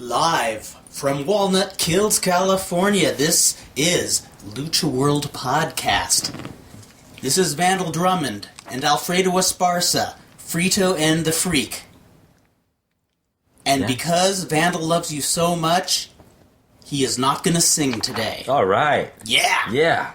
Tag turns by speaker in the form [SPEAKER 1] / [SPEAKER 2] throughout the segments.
[SPEAKER 1] Live from Walnut Hills, California, this is LuchaWorld Podcast. This is Vandal Drummond and Fredo Esparza, Fredo and the Freak. And because Vandal loves you so much, he is not going to sing today.
[SPEAKER 2] All right.
[SPEAKER 1] Yeah.
[SPEAKER 2] Yeah.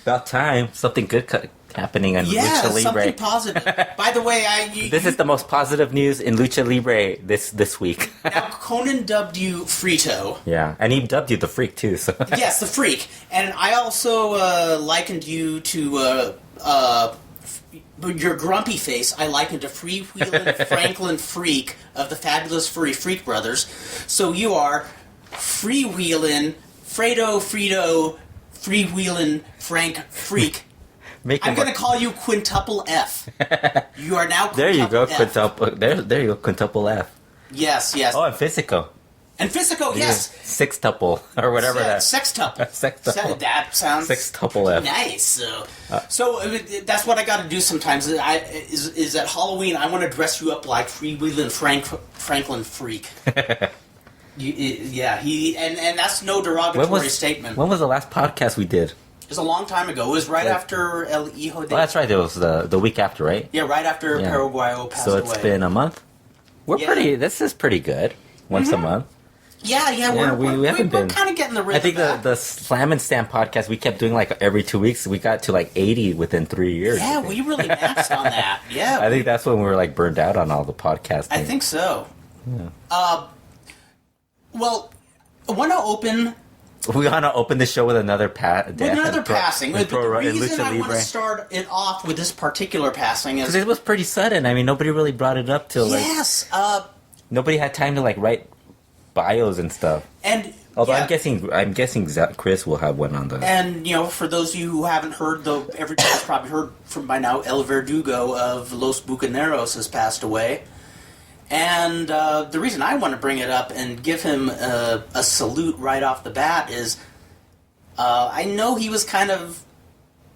[SPEAKER 2] About time. Something good happening on Lucha Libre.
[SPEAKER 1] Yeah, something positive. By the way,
[SPEAKER 2] this is the most positive news in Lucha Libre this week.
[SPEAKER 1] Now, Conan dubbed you Fredo.
[SPEAKER 2] Yeah, and he dubbed you the Freak, too. So.
[SPEAKER 1] Yes, the Freak. And I also likened you to... your grumpy face, I likened to Freewheelin' Franklin Freak of the Fabulous Furry Freak Brothers. So you are Freewheelin' Fredo, Freewheelin' Frank Freak. I'm going to call you Quintuple F. You are now Quintuple
[SPEAKER 2] There you go,
[SPEAKER 1] F.
[SPEAKER 2] Quintuple. There you go, Quintuple F.
[SPEAKER 1] Yes.
[SPEAKER 2] Oh, and Physico.
[SPEAKER 1] And Physico, yes.
[SPEAKER 2] Sextuple, or whatever that.
[SPEAKER 1] Sextuple.
[SPEAKER 2] Sextuple.
[SPEAKER 1] That sounds
[SPEAKER 2] Sextuple F.
[SPEAKER 1] Nice. So that's what I got to do sometimes. Is at Halloween, I want to dress you up like Freewheelin' Franklin Freak. And that's no derogatory statement.
[SPEAKER 2] When was the last podcast we did?
[SPEAKER 1] It was a long time ago. It was right after El Hijo del...
[SPEAKER 2] Oh, that's right. It was the week after, right?
[SPEAKER 1] Yeah, right after Paraguayo passed away.
[SPEAKER 2] So it's been a month? This is pretty good. Once a month.
[SPEAKER 1] Yeah, we're kind of getting the rhythm.
[SPEAKER 2] I think the Slam and Stamp podcast, we kept doing like every 2 weeks. We got to like 80 within 3 years.
[SPEAKER 1] Yeah, we really maxed on that. Yeah.
[SPEAKER 2] I think that's when we were like burned out on all the podcasting.
[SPEAKER 1] I think so.
[SPEAKER 2] Yeah.
[SPEAKER 1] Well, I want to open...
[SPEAKER 2] We want to open the show with another passing.
[SPEAKER 1] The reason I want to start it off with this particular passing is...
[SPEAKER 2] Because it was pretty sudden. I mean, nobody really brought it up till
[SPEAKER 1] Yes.
[SPEAKER 2] Nobody had time to like write bios and stuff.
[SPEAKER 1] And
[SPEAKER 2] although I'm guessing Chris will have one on the... And,
[SPEAKER 1] for those of you who haven't heard, though everybody's probably heard from by now, El Verdugo of Los Bucaneros has passed away. And the reason I want to bring it up and give him a salute right off the bat is I know he was kind of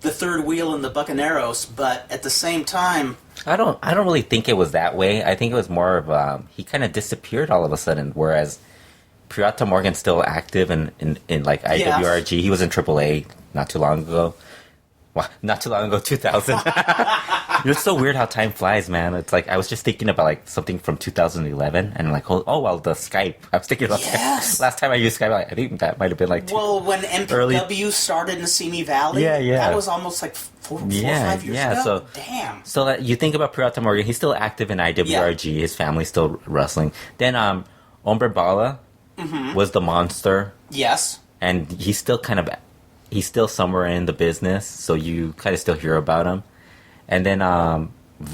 [SPEAKER 1] the third wheel in the Bucaneros, but at the same time...
[SPEAKER 2] I don't really think it was that way. I think it was more of he kind of disappeared all of a sudden, whereas Pirata Morgan's still active in like IWRG. He was in AAA not too long ago. Well, not too long ago, 2000. It's so weird how time flies, man. It's like, I was just thinking about like something from 2011, and like, the Skype. I was thinking about that. Last time I used Skype, I think that might have been like...
[SPEAKER 1] when MPW started in Simi Valley, that was almost like 4 or 5 years ago.
[SPEAKER 2] So,
[SPEAKER 1] damn.
[SPEAKER 2] So that you think about Pirata Morgan, he's still active in IWRG. His family's still wrestling. Then Hombre Bala was the monster.
[SPEAKER 1] Yes.
[SPEAKER 2] And he's still somewhere in the business, so you kind of still hear about him. And then,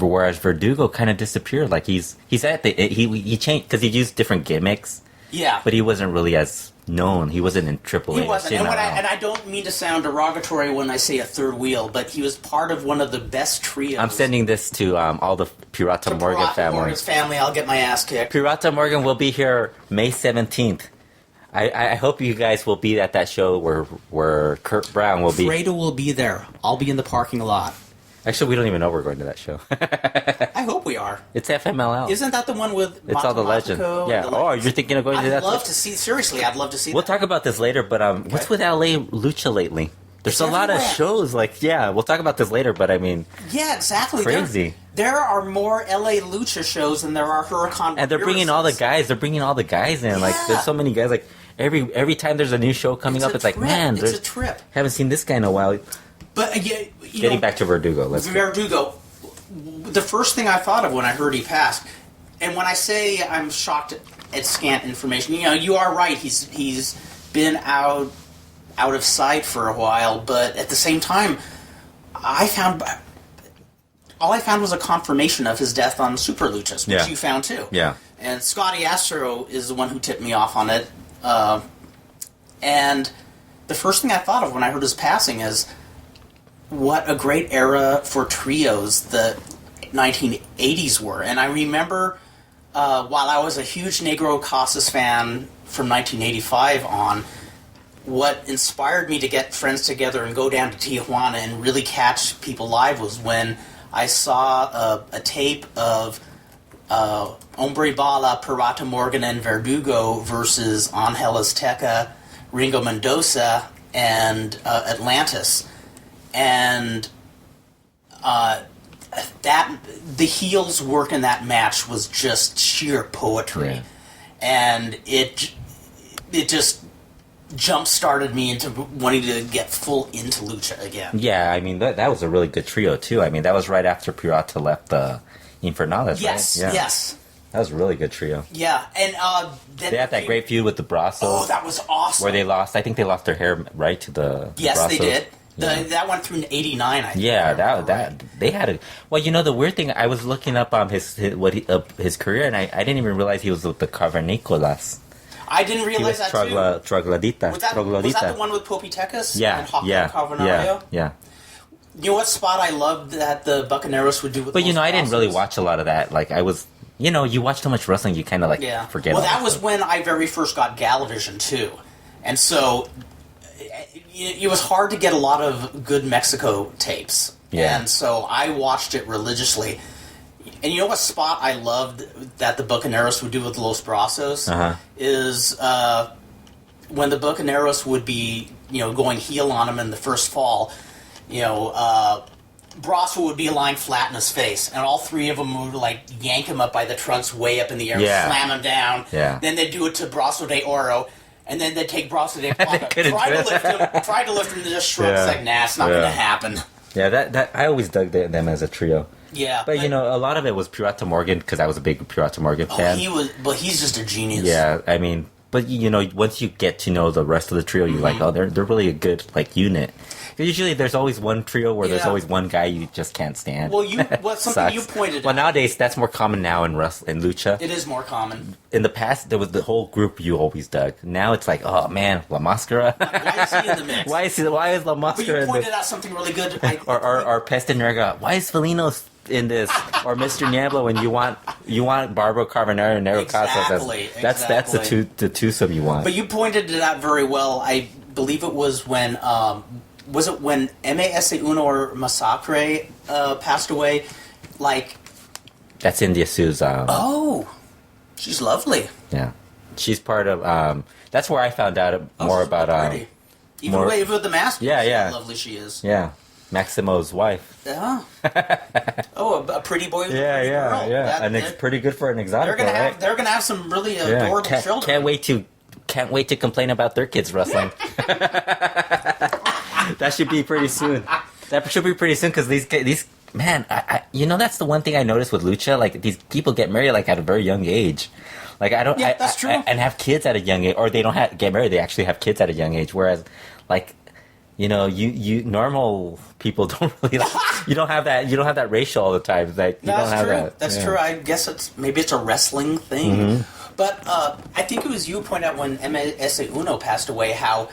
[SPEAKER 2] whereas Verdugo kind of disappeared, like he's at he changed because he used different gimmicks.
[SPEAKER 1] Yeah,
[SPEAKER 2] but he wasn't really as known. He wasn't in AAA.
[SPEAKER 1] He wasn't, and I don't mean to sound derogatory when I say a third wheel, but he was part of one of the best trios.
[SPEAKER 2] I'm sending this to all the Pirata Morgan family.
[SPEAKER 1] Morgan's family, I'll get my ass kicked.
[SPEAKER 2] Pirata Morgan will be here May 17th. I hope you guys will be at that show where Kurt Brown will be.
[SPEAKER 1] Fredo will be there. I'll be in the parking lot.
[SPEAKER 2] Actually, we don't even know we're going to that show.
[SPEAKER 1] I hope we are.
[SPEAKER 2] It's FMLL.
[SPEAKER 1] Isn't that the one with
[SPEAKER 2] It's all the legend. Yeah. You're thinking of going to that?
[SPEAKER 1] I'd love to see. Seriously, I'd love to see.
[SPEAKER 2] We'll talk about this later, but what's with LA Lucha lately? There's a lot of shows. We'll talk about this later, but I mean...
[SPEAKER 1] Yeah, exactly.
[SPEAKER 2] Crazy.
[SPEAKER 1] There are more LA Lucha shows than there are Huracan.
[SPEAKER 2] And they're bringing all the guys. They're bringing all the guys in. Yeah. Like, there's so many guys. Like, every time there's a new show coming up, it's like, man,
[SPEAKER 1] it's a trip.
[SPEAKER 2] Haven't seen this guy in a while.
[SPEAKER 1] But
[SPEAKER 2] getting back to Verdugo,
[SPEAKER 1] Verdugo. The first thing I thought of when I heard he passed, and when I say I'm shocked at scant information, you are right. He's been out of sight for a while, but at the same time, all I found was a confirmation of his death on Super Luchas, which you found too.
[SPEAKER 2] Yeah.
[SPEAKER 1] And Scotty Astro is the one who tipped me off on it. And the first thing I thought of when I heard his passing is, what a great era for trios the 1980s were. And I remember, while I was a huge Negro Casas fan from 1985 on, what inspired me to get friends together and go down to Tijuana and really catch people live was when I saw a tape of Hombre Bala, Pirata Morgan, and Verdugo versus Angel Azteca, Ringo Mendoza, and Atlantis. And that the heels work in that match was just sheer poetry.
[SPEAKER 2] Yeah.
[SPEAKER 1] And it just jump-started me into wanting to get full into Lucha again.
[SPEAKER 2] Yeah, I mean, that was a really good trio, too. I mean, that was right after Pirata left the Infernales,
[SPEAKER 1] Yes,
[SPEAKER 2] right?
[SPEAKER 1] yes.
[SPEAKER 2] That was a really good trio.
[SPEAKER 1] Yeah, and then
[SPEAKER 2] They had that great feud with the Brazos.
[SPEAKER 1] Oh, that was awesome.
[SPEAKER 2] Where they lost, I think they lost their hair right to the
[SPEAKER 1] Yes,
[SPEAKER 2] Brazos.
[SPEAKER 1] they did.
[SPEAKER 2] Yeah.
[SPEAKER 1] That went through in '89, I think.
[SPEAKER 2] Yeah, that they had a. Well, you know, the weird thing, I was looking up his career, and I didn't even realize he was with the Cavernícolas.
[SPEAKER 1] I didn't
[SPEAKER 2] He
[SPEAKER 1] realize
[SPEAKER 2] was
[SPEAKER 1] that too.
[SPEAKER 2] Troglodita.
[SPEAKER 1] Was that the one with Popitecas?
[SPEAKER 2] Yeah,
[SPEAKER 1] and Hawk
[SPEAKER 2] yeah,
[SPEAKER 1] Carbonario?
[SPEAKER 2] yeah.
[SPEAKER 1] You know what spot I loved that the Bucaneros would do with
[SPEAKER 2] But you
[SPEAKER 1] those
[SPEAKER 2] know, I didn't really
[SPEAKER 1] bosses?
[SPEAKER 2] watch a lot of that. Like, I was, you know, you watch too much wrestling, you kind of forget.
[SPEAKER 1] Well,
[SPEAKER 2] all
[SPEAKER 1] that was
[SPEAKER 2] stuff.
[SPEAKER 1] when I very first got Galavision too, and so it was hard to get a lot of good Mexico tapes.
[SPEAKER 2] Yeah.
[SPEAKER 1] And so I watched it religiously. And you know what spot I loved that the Bucaneros would do with Los Brazos is when the Bucaneros would be, going heel on him in the first fall. Brasso would be lying flat in his face, and all three of them would yank him up by the trunks way up in the air, and slam him down.
[SPEAKER 2] Yeah.
[SPEAKER 1] Then they'd do it to Brasso de Oro, and then they'd take Brasso de Plata,
[SPEAKER 2] couldn't
[SPEAKER 1] try
[SPEAKER 2] do
[SPEAKER 1] to lift him, and just shrug.
[SPEAKER 2] Yeah.
[SPEAKER 1] It's like, nah, it's not going to happen.
[SPEAKER 2] Yeah, that I always dug them as a trio.
[SPEAKER 1] Yeah,
[SPEAKER 2] but a lot of it was Pirata Morgan because I was a big Pirata Morgan fan.
[SPEAKER 1] He's just a genius.
[SPEAKER 2] Yeah, I mean, but once you get to know the rest of the trio, you're like, oh, they're really a good unit. Usually, there's always one trio where there's always one guy you just can't stand.
[SPEAKER 1] Well, something you pointed out.
[SPEAKER 2] Well, nowadays that's more common now in lucha.
[SPEAKER 1] It is more common.
[SPEAKER 2] In the past, there was the whole group you always dug. Now it's like, oh man, La Mascara.
[SPEAKER 1] Why is he in the mix?
[SPEAKER 2] Why is La Mascara?
[SPEAKER 1] But you pointed out something really good.
[SPEAKER 2] or Pest and Nerga. Why is Felino in this? Or Mr. Niebla when you want Barbaro Carbonara and Nero Casas. That's the twosome you want.
[SPEAKER 1] But you pointed it out very well. I believe it was when when M.A.S.A. Uno or Massacre passed away?
[SPEAKER 2] That's India Sue's.
[SPEAKER 1] She's lovely.
[SPEAKER 2] Yeah, she's part of. That's where I found out more about.
[SPEAKER 1] Even with the mask.
[SPEAKER 2] Yeah.
[SPEAKER 1] How lovely she is.
[SPEAKER 2] Yeah, Maximo's wife.
[SPEAKER 1] Yeah. A pretty boy. With a pretty girl.
[SPEAKER 2] Yeah. And it's pretty good for an exotic.
[SPEAKER 1] They're gonna have some really adorable children.
[SPEAKER 2] Can't wait to complain about their kids wrestling. That should be pretty soon. Because these man, that's the one thing I noticed with lucha. These people get married at a very young age.
[SPEAKER 1] That's true.
[SPEAKER 2] And have kids at a young age, or they don't get married. They actually have kids at a young age. Whereas, you normal people don't really. You don't have that. You don't have that ratio all the time. You don't have that.
[SPEAKER 1] That's true. I guess maybe it's a wrestling thing. Mm-hmm. But I think it was you who pointed out when M.A.S.A. Uno passed away how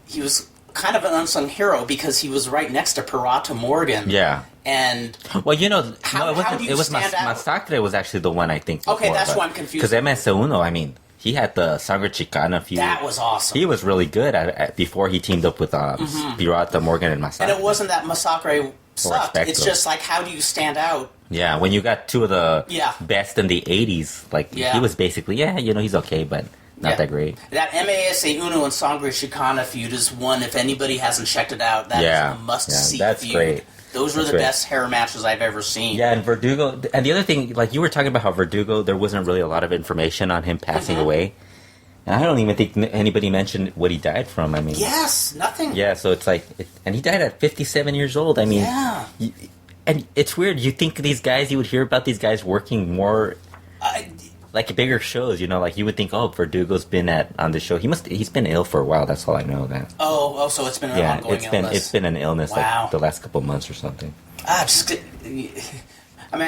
[SPEAKER 1] he was kind of an unsung hero because he was right next to Pirata Morgan.
[SPEAKER 2] Yeah.
[SPEAKER 1] And
[SPEAKER 2] it was Massacre was actually the one I think. Before,
[SPEAKER 1] okay, that's why I'm confused.
[SPEAKER 2] Because M.A.S.A. Uno, I mean, he had the Sangre Chicana feud.
[SPEAKER 1] That was awesome.
[SPEAKER 2] He was really good at before he teamed up with Pirata Morgan and Massacre.
[SPEAKER 1] And it wasn't that Massacre sucked. It's just how do you stand out?
[SPEAKER 2] Yeah, when you got two of the best in the 80s, he was basically, he's okay, but not that great.
[SPEAKER 1] That M.A.S.A. Uno and Sangre Chicana feud is one, if anybody hasn't checked it out, that is a must-see
[SPEAKER 2] that's
[SPEAKER 1] feud.
[SPEAKER 2] Great.
[SPEAKER 1] Those were the best hair matches I've ever seen.
[SPEAKER 2] Yeah, and Verdugo, and the other thing, you were talking about how Verdugo, there wasn't really a lot of information on him passing away. And I don't even think anybody mentioned what he died from. I mean,
[SPEAKER 1] yes, nothing.
[SPEAKER 2] Yeah, so it's and he died at 57 years old. I mean, and it's weird. You think you would hear about these guys working more, bigger shows. You would think, Verdugo's been on the show. He's been ill for a while. That's all I know. That.
[SPEAKER 1] Oh, so it's been an ongoing illness.
[SPEAKER 2] It's been an illness the last couple of months or something.
[SPEAKER 1] I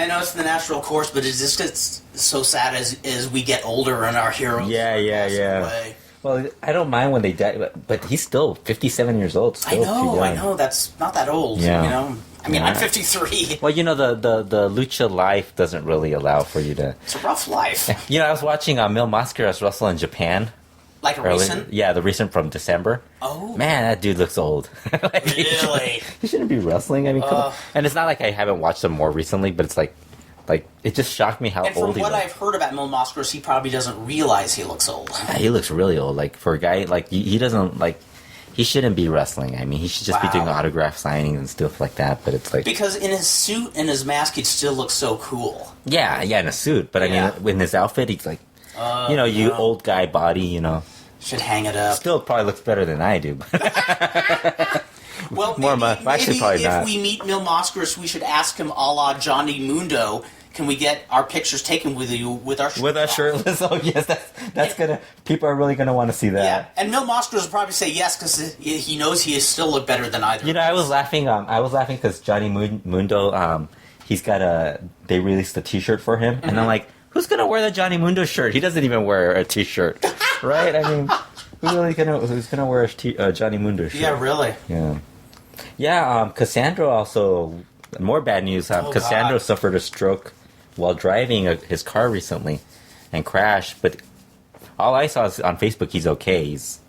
[SPEAKER 1] know it's the natural course, but it just gets so sad as we get older and our heroes.
[SPEAKER 2] Yeah.
[SPEAKER 1] Away.
[SPEAKER 2] Well, I don't mind when they die, but he's still 57 years old.
[SPEAKER 1] I know. That's not that old.
[SPEAKER 2] Yeah.
[SPEAKER 1] I'm 53.
[SPEAKER 2] Well, the lucha life doesn't really allow for you to.
[SPEAKER 1] It's a rough life.
[SPEAKER 2] I was watching Mil Mascaras wrestle in Japan.
[SPEAKER 1] Recent?
[SPEAKER 2] Yeah, the recent from December.
[SPEAKER 1] Oh.
[SPEAKER 2] Man, that dude looks old.
[SPEAKER 1] Really?
[SPEAKER 2] He shouldn't be wrestling. I mean, come on. And it's not like I haven't watched him more recently, but it's Like, it just shocked me how
[SPEAKER 1] and
[SPEAKER 2] old he
[SPEAKER 1] from what
[SPEAKER 2] looked.
[SPEAKER 1] I've heard about Mil Mascaras, he probably doesn't realize he looks old.
[SPEAKER 2] He looks really old. Like, for a guy, like, he doesn't, like, he shouldn't be wrestling. I mean, he should just be doing autograph signings and stuff like that, but it's like...
[SPEAKER 1] Because in his suit and his mask, he'd still look so cool.
[SPEAKER 2] Yeah, in a suit. But, I mean, in his outfit, he's like, you old guy body, you know.
[SPEAKER 1] Should hang it up.
[SPEAKER 2] Still probably looks better than I do.
[SPEAKER 1] Well,
[SPEAKER 2] More
[SPEAKER 1] maybe
[SPEAKER 2] actually, probably
[SPEAKER 1] if
[SPEAKER 2] not.
[SPEAKER 1] we meet Mil Mascaras, we should ask him a la Johnny Mundo, can we get our pictures taken with you with our shirts
[SPEAKER 2] With our shirtless? Oh, yes, that's gonna... People are really gonna want to see that.
[SPEAKER 1] Yeah, and Mil Mascaras will probably say yes, because he knows he still look better than either.
[SPEAKER 2] You know, I was laughing because Johnny Mundo, he's got they released a T-shirt for him, and I'm like, who's gonna wear the Johnny Mundo shirt? He doesn't even wear a T-shirt, right? I mean, who's gonna wear a Johnny Mundo shirt?
[SPEAKER 1] Yeah, really.
[SPEAKER 2] Yeah. Cassandra also, more bad news. Cassandra suffered a stroke while driving his car recently and crashed, but all I saw is on Facebook he's okay. He's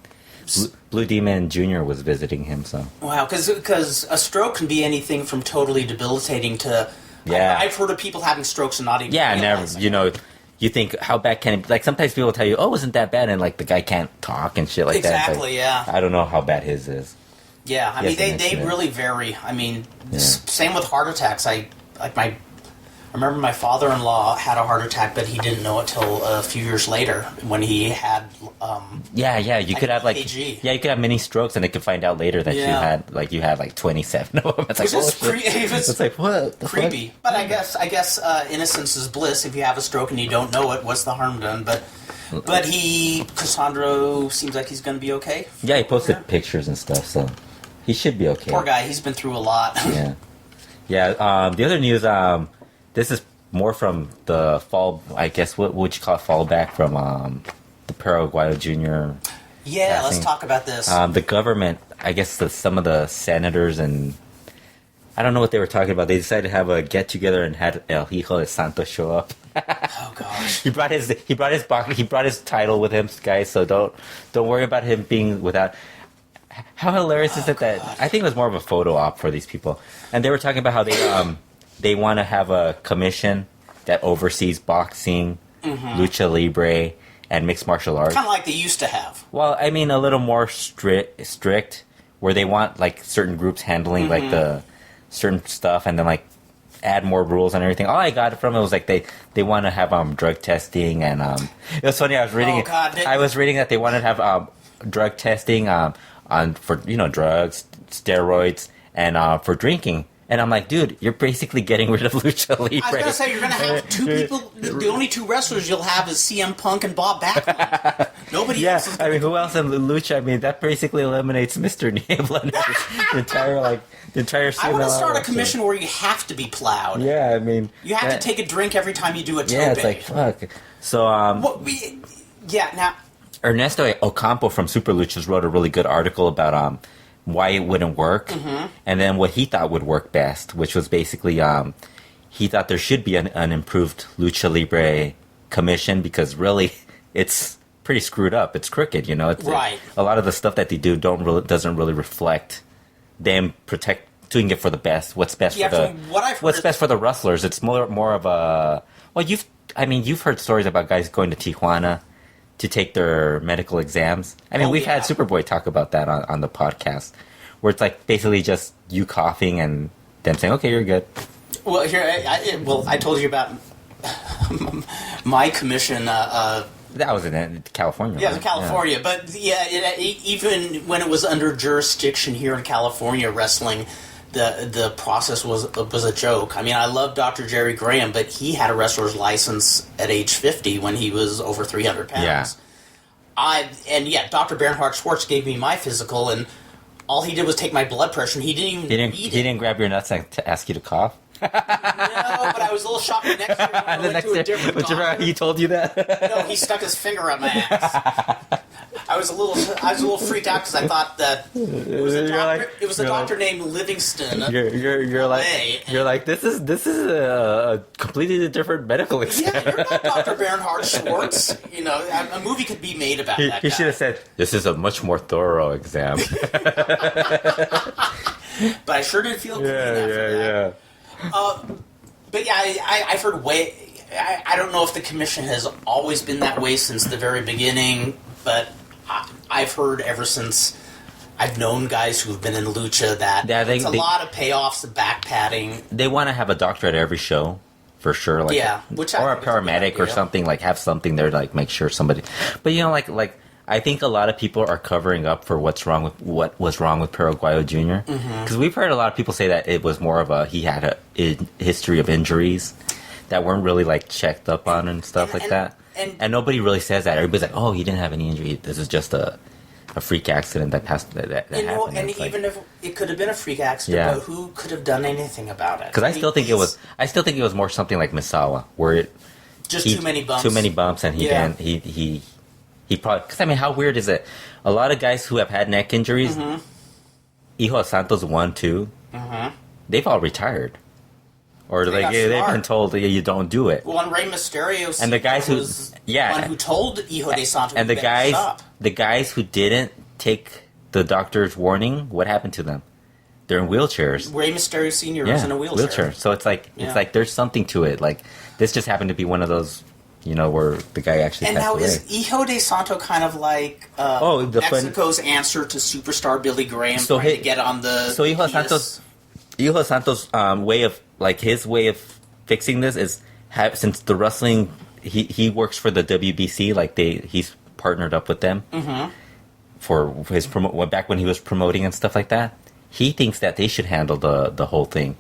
[SPEAKER 2] Blue Demon Jr. was visiting him, so...
[SPEAKER 1] Wow, because a stroke can be anything from totally debilitating to...
[SPEAKER 2] Yeah.
[SPEAKER 1] I've heard of people having strokes and not even
[SPEAKER 2] never,
[SPEAKER 1] realizing.
[SPEAKER 2] you know... You think, how bad can it be? Like, sometimes people tell you, oh, isn't that bad? And, like, the guy can't talk and shit like that.
[SPEAKER 1] Exactly, yeah.
[SPEAKER 2] I don't know how bad his is.
[SPEAKER 1] Yeah, I mean, they really vary. I mean, same with heart attacks. I remember my father-in-law had a heart attack, but he didn't know it till a few years later when he had.
[SPEAKER 2] You could have
[SPEAKER 1] EKG.
[SPEAKER 2] you could have many strokes, and they could find out later that you had 27 of them. It's like, it's like, what? The
[SPEAKER 1] creepy.
[SPEAKER 2] fuck?
[SPEAKER 1] But I guess innocence is bliss. If you have a stroke and you don't know it, what's the harm done? But Cassandro seems like he's going to be okay.
[SPEAKER 2] Yeah, he posted pictures and stuff, so he should be okay.
[SPEAKER 1] Poor guy, he's been through a lot.
[SPEAKER 2] Yeah. The other news, this is more from the fall, I guess, what would you call it, fallback from the Paraguayo Jr.
[SPEAKER 1] Yeah, let's talk about this.
[SPEAKER 2] The government, I guess some of the senators and I don't know what they were talking about. They decided to have a get together and had El Hijo del Santo show up.
[SPEAKER 1] Oh gosh.
[SPEAKER 2] He brought his title with him, guys. So don't worry about him being without. How hilarious is it that I think it was more of a photo op for these people, and they were talking about how they want to have a commission that oversees boxing, lucha libre, and mixed martial arts.
[SPEAKER 1] Kind of like they used to have.
[SPEAKER 2] Well, I mean a little more strict, where they want like certain groups handling like the certain stuff, and then like add more rules and everything. All I got from it was like they want to have drug testing, and it was funny. I was reading that they wanted to have drug testing on for drugs, steroids, and for drinking. And I'm like, dude, you're basically getting rid of Lucha Libre.
[SPEAKER 1] I was going to say, you're going to have two people. The only two wrestlers you'll have is CM Punk and Bob Backlund. Nobody else is
[SPEAKER 2] I mean, who else in Lucha? I mean, that basically eliminates Mr. Niebla and the entire CMLL.
[SPEAKER 1] I want to start a commission where you have to be plowed.
[SPEAKER 2] Yeah, I mean...
[SPEAKER 1] You have to take a drink every time you do a tope.
[SPEAKER 2] Yeah, it's like, fuck. So,
[SPEAKER 1] now...
[SPEAKER 2] Ernesto Ocampo from Super Luchas wrote a really good article about why it wouldn't work, and then what he thought would work best, which was basically he thought there should be an improved Lucha Libre commission, because really it's pretty screwed up. It's crooked, It's,
[SPEAKER 1] right.
[SPEAKER 2] A lot of the stuff that they do doesn't really reflect them doing it for the best. What's best best for the wrestlers? It's more of a you've heard stories about guys going to Tijuana to take their medical exams. I mean, we've had Superboy talk about that on the podcast, where it's like basically just you coughing and them saying, "Okay, you're good."
[SPEAKER 1] Well, here, I told you about my commission.
[SPEAKER 2] That was in California.
[SPEAKER 1] Yeah, it was in California. Yeah. But even when it was under jurisdiction here in California, wrestling, the process was a joke. I mean, I love Dr. Jerry Graham, but he had a wrestler's license at age 50 when he was over 300 pounds. Yeah. Dr. Bernhard Schwartz gave me my physical, and all he did was take my blood pressure, and he didn't even read it. He didn't
[SPEAKER 2] grab your nuts to ask you to cough?
[SPEAKER 1] No, but I was a little shocked the next year when I went to a different doctor.
[SPEAKER 2] He told you that?
[SPEAKER 1] No, he stuck his finger up my ass. I was a little freaked out because I thought that it was a doctor named Livingston.
[SPEAKER 2] You're like this is a completely different medical exam.
[SPEAKER 1] Yeah, you're not Dr. Bernhard Schwartz. A movie could be made about that.
[SPEAKER 2] He should have said, "This is a much more thorough exam."
[SPEAKER 1] But I sure did feel clean after that. But yeah, I've heard I don't know if the commission has always been that way since the very beginning, but I've heard ever since I've known guys who've been in lucha that it's a lot of payoffs and back padding.
[SPEAKER 2] They want to have a doctor at every show. For sure, like or a paramedic or something, like have something there to like make sure somebody. But like I think a lot of people are covering up for what was wrong with Paraguayo Jr. Because we've heard a lot of people say that it was more of he had a history of injuries that weren't really like checked up on and stuff like that. And nobody really says that. Everybody's like, oh, he didn't have any injury. This is just a freak accident that happened.
[SPEAKER 1] And even if it could have been a freak accident, but who could have done anything about it?
[SPEAKER 2] Because I still think it was more something like Misawa, where
[SPEAKER 1] too many bumps,
[SPEAKER 2] and he probably, because I mean, how weird is it? A lot of guys who have had neck injuries, Hijo del Santo's 1, 2, they've all retired. Or they've been told you don't do it.
[SPEAKER 1] Well, and Rey Mysterio
[SPEAKER 2] and the guys
[SPEAKER 1] one who told Hijo del Santo
[SPEAKER 2] and the guys who didn't take the doctor's warning, what happened to them? They're in wheelchairs.
[SPEAKER 1] Rey Mysterio Sr. was in a wheelchair.
[SPEAKER 2] So it's like there's something to it. Like this just happened to be one of those, where the guy actually passed away.
[SPEAKER 1] Is Hijo del Santo kind of like Mexico's answer to superstar Billy Graham trying to get on the
[SPEAKER 2] Hijo del Santo's way of his way of fixing this is since the wrestling he works for the WBC, he's partnered up with them for his back when he was promoting and stuff like that. He thinks that they should handle the whole thing,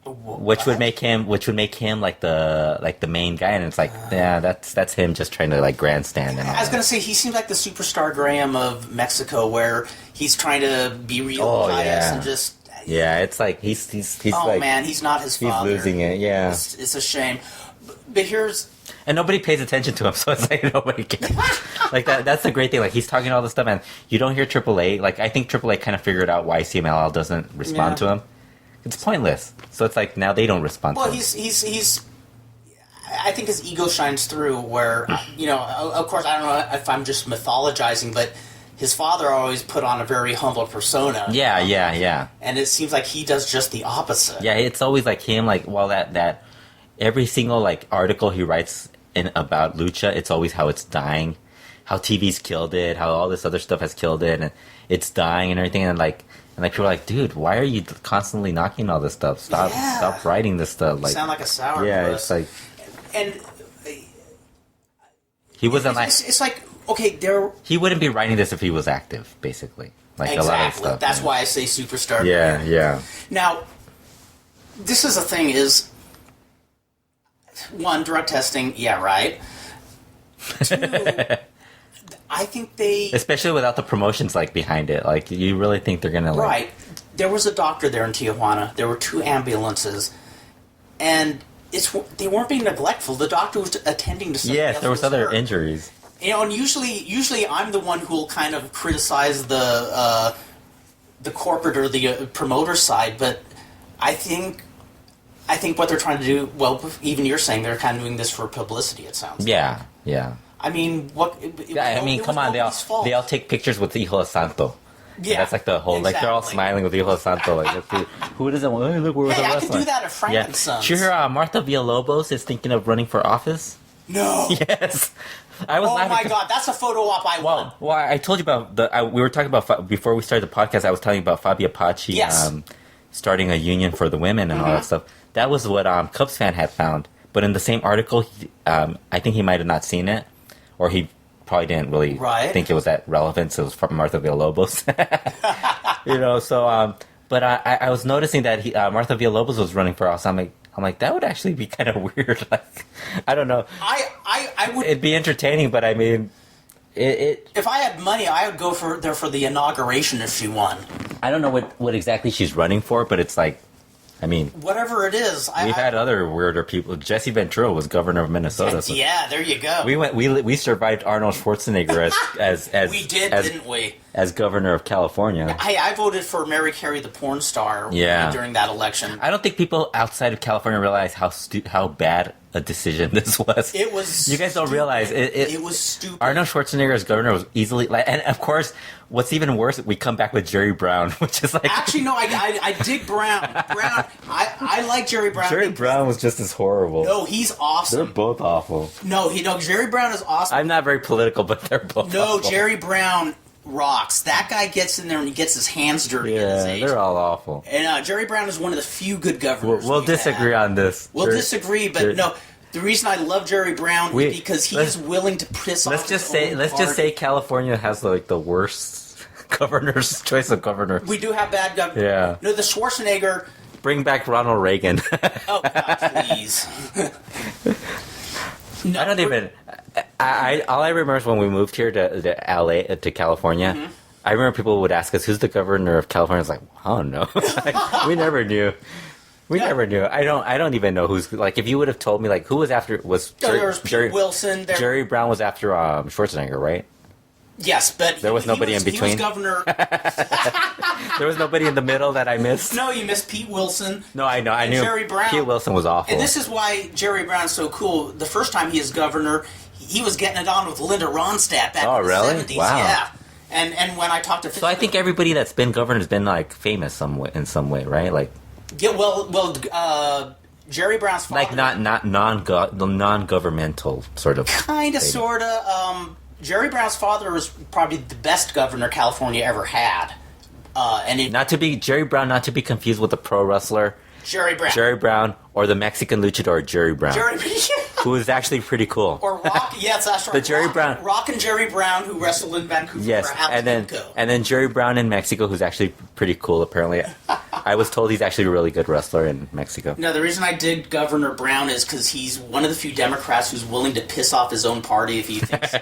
[SPEAKER 2] which would make him like the main guy, and it's like that's him just trying to grandstand. And
[SPEAKER 1] I was gonna say he seems like the superstar Graham of Mexico, where he's trying to be real pious and just.
[SPEAKER 2] Yeah, it's like he's
[SPEAKER 1] man, he's not his father.
[SPEAKER 2] He's losing it. Yeah,
[SPEAKER 1] it's a shame. But
[SPEAKER 2] and nobody pays attention to him, so it's like nobody cares. Like that's the great thing. Like he's talking all this stuff, and you don't hear AAA. Like I think AAA kind of figured out why CMLL doesn't respond to him. It's pointless. So it's like now they don't respond.
[SPEAKER 1] Well,
[SPEAKER 2] to him.
[SPEAKER 1] he's. I think his ego shines through. Where of course, I don't know if I'm just mythologizing, but. His father always put on a very humble persona.
[SPEAKER 2] Yeah.
[SPEAKER 1] And it seems like he does just the opposite.
[SPEAKER 2] Yeah, it's always like him, that every single article he writes about lucha, it's always how it's dying, how TV's killed it, how all this other stuff has killed it, and it's dying and everything, and people are like, dude, why are you constantly knocking all this stuff? Stop writing this stuff.
[SPEAKER 1] You sound like a sourpuss.
[SPEAKER 2] Yeah, it's like,
[SPEAKER 1] and
[SPEAKER 2] he wasn't
[SPEAKER 1] it's like. Okay,
[SPEAKER 2] he wouldn't be writing this if he was active, basically.
[SPEAKER 1] Exactly.
[SPEAKER 2] A lot of stuff.
[SPEAKER 1] That's why I say superstar.
[SPEAKER 2] Yeah.
[SPEAKER 1] Now, this is the thing: is one, drug testing. Yeah, right. Two, I think
[SPEAKER 2] especially without the promotions behind it. You really think they're gonna
[SPEAKER 1] right? There was a doctor there in Tijuana. There were 2 ambulances, and they weren't being neglectful. The doctor was attending to somebody else.
[SPEAKER 2] Yes, there was other injuries.
[SPEAKER 1] And usually I'm the one who will kind of criticize the corporate or the promoter side, but I think what they're trying to do, well, even you're saying they're kind of doing this for publicity. It sounds.
[SPEAKER 2] Yeah.
[SPEAKER 1] I mean,
[SPEAKER 2] come on, they all take pictures with Hijo del Santo. Yeah, that's the whole they're all smiling with Hijo del Santo. Who doesn't want? Hey, look, we're
[SPEAKER 1] I could do that at Frank & Sons.
[SPEAKER 2] Did you hear Martha Villalobos is thinking of running for office?
[SPEAKER 1] No.
[SPEAKER 2] Yes. I was
[SPEAKER 1] my God, that's a photo op I want.
[SPEAKER 2] Well, I told you about we were talking about before we started the podcast. I was telling you about Fabi Apache starting a union for the women and all that stuff. That was what Cubs fan had found. But in the same article, I think he might have not seen it, or he probably didn't really think it was that relevant. So it was from Martha Villalobos. But I was noticing that Martha Villalobos was running for office. I'm like, that would actually be kind of weird. I don't know.
[SPEAKER 1] I would.
[SPEAKER 2] It'd be entertaining, but I mean,
[SPEAKER 1] if I had money, I would go for the inauguration if she won.
[SPEAKER 2] I don't know what exactly she's running for, but it's like, I mean,
[SPEAKER 1] whatever it is.
[SPEAKER 2] We've had other weirder people. Jesse Ventura was governor of Minnesota. So
[SPEAKER 1] yeah, there you go.
[SPEAKER 2] We survived Arnold Schwarzenegger as
[SPEAKER 1] we did, didn't we?
[SPEAKER 2] As governor of California.
[SPEAKER 1] I voted for Mary Carey, the porn star, during that election.
[SPEAKER 2] I don't think people outside of California realize how bad a decision this was.
[SPEAKER 1] It was.
[SPEAKER 2] You guys don't realize
[SPEAKER 1] it was stupid.
[SPEAKER 2] Arnold Schwarzenegger as governor was easily and of course, what's even worse, we come back with Jerry Brown, which is like
[SPEAKER 1] actually no, I dig Brown. I like Jerry Brown.
[SPEAKER 2] Jerry Brown was just as horrible.
[SPEAKER 1] No, he's awesome.
[SPEAKER 2] They're both awful.
[SPEAKER 1] No, Jerry Brown is awesome.
[SPEAKER 2] I'm not very political, but they're both.
[SPEAKER 1] No,
[SPEAKER 2] awful.
[SPEAKER 1] Jerry Brown rocks. That guy gets in there and he gets his hands dirty.
[SPEAKER 2] Yeah,
[SPEAKER 1] at his age.
[SPEAKER 2] they're all awful.
[SPEAKER 1] And Jerry Brown is one of the few good governors.
[SPEAKER 2] We'll disagree on this.
[SPEAKER 1] We'll disagree, but no. The reason I love Jerry Brown is because he is willing to piss off.
[SPEAKER 2] Let's just say California has like the worst governor's choice of governor.
[SPEAKER 1] We do have bad governors.
[SPEAKER 2] Yeah.
[SPEAKER 1] No, the Schwarzenegger.
[SPEAKER 2] Bring back Ronald Reagan.
[SPEAKER 1] Oh God, please. No,
[SPEAKER 2] I don't even. All I remember is when we moved here to LA to California. Mm-hmm. I remember people would ask us, "Who's the governor of California?" I was like, "I don't know." Like, we never knew. We never knew. I don't even know who's like. If you would have told me like who was after was
[SPEAKER 1] there was Pete Wilson.
[SPEAKER 2] Jerry Brown was after Schwarzenegger, right?
[SPEAKER 1] Yes, but
[SPEAKER 2] there was nobody in between.
[SPEAKER 1] He was governor.
[SPEAKER 2] There was nobody in the middle that I missed.
[SPEAKER 1] No, you missed Pete Wilson.
[SPEAKER 2] No, I know. I knew
[SPEAKER 1] Jerry Brown.
[SPEAKER 2] Pete Wilson was awful.
[SPEAKER 1] And this is why Jerry Brown's so cool. The first time he was governor, he was getting it on with Linda Ronstadt back in the 70s.
[SPEAKER 2] Wow.
[SPEAKER 1] Yeah. And when I talked to
[SPEAKER 2] so I think everybody that's been governor has been like famous in some way, right? Like
[SPEAKER 1] yeah, well, Jerry Brown's father,
[SPEAKER 2] like not non-governmental sort of
[SPEAKER 1] kind of sort of. Jerry Brown's father was probably the best governor California ever had,
[SPEAKER 2] Jerry Brown, not to be confused with the pro wrestler
[SPEAKER 1] Jerry
[SPEAKER 2] Brown, or the Mexican luchador Jerry Brown. Who is actually pretty cool.
[SPEAKER 1] Or Rock, yes, that's right.
[SPEAKER 2] The Jerry Brown,
[SPEAKER 1] Rock and Jerry Brown, who wrestled in Vancouver.
[SPEAKER 2] Yes, and then Jerry Brown in Mexico, who's actually pretty cool. Apparently, I was told he's actually a really good wrestler in Mexico.
[SPEAKER 1] No, the reason I dig Governor Brown is because he's one of the few Democrats who's willing to piss off his own party if he thinks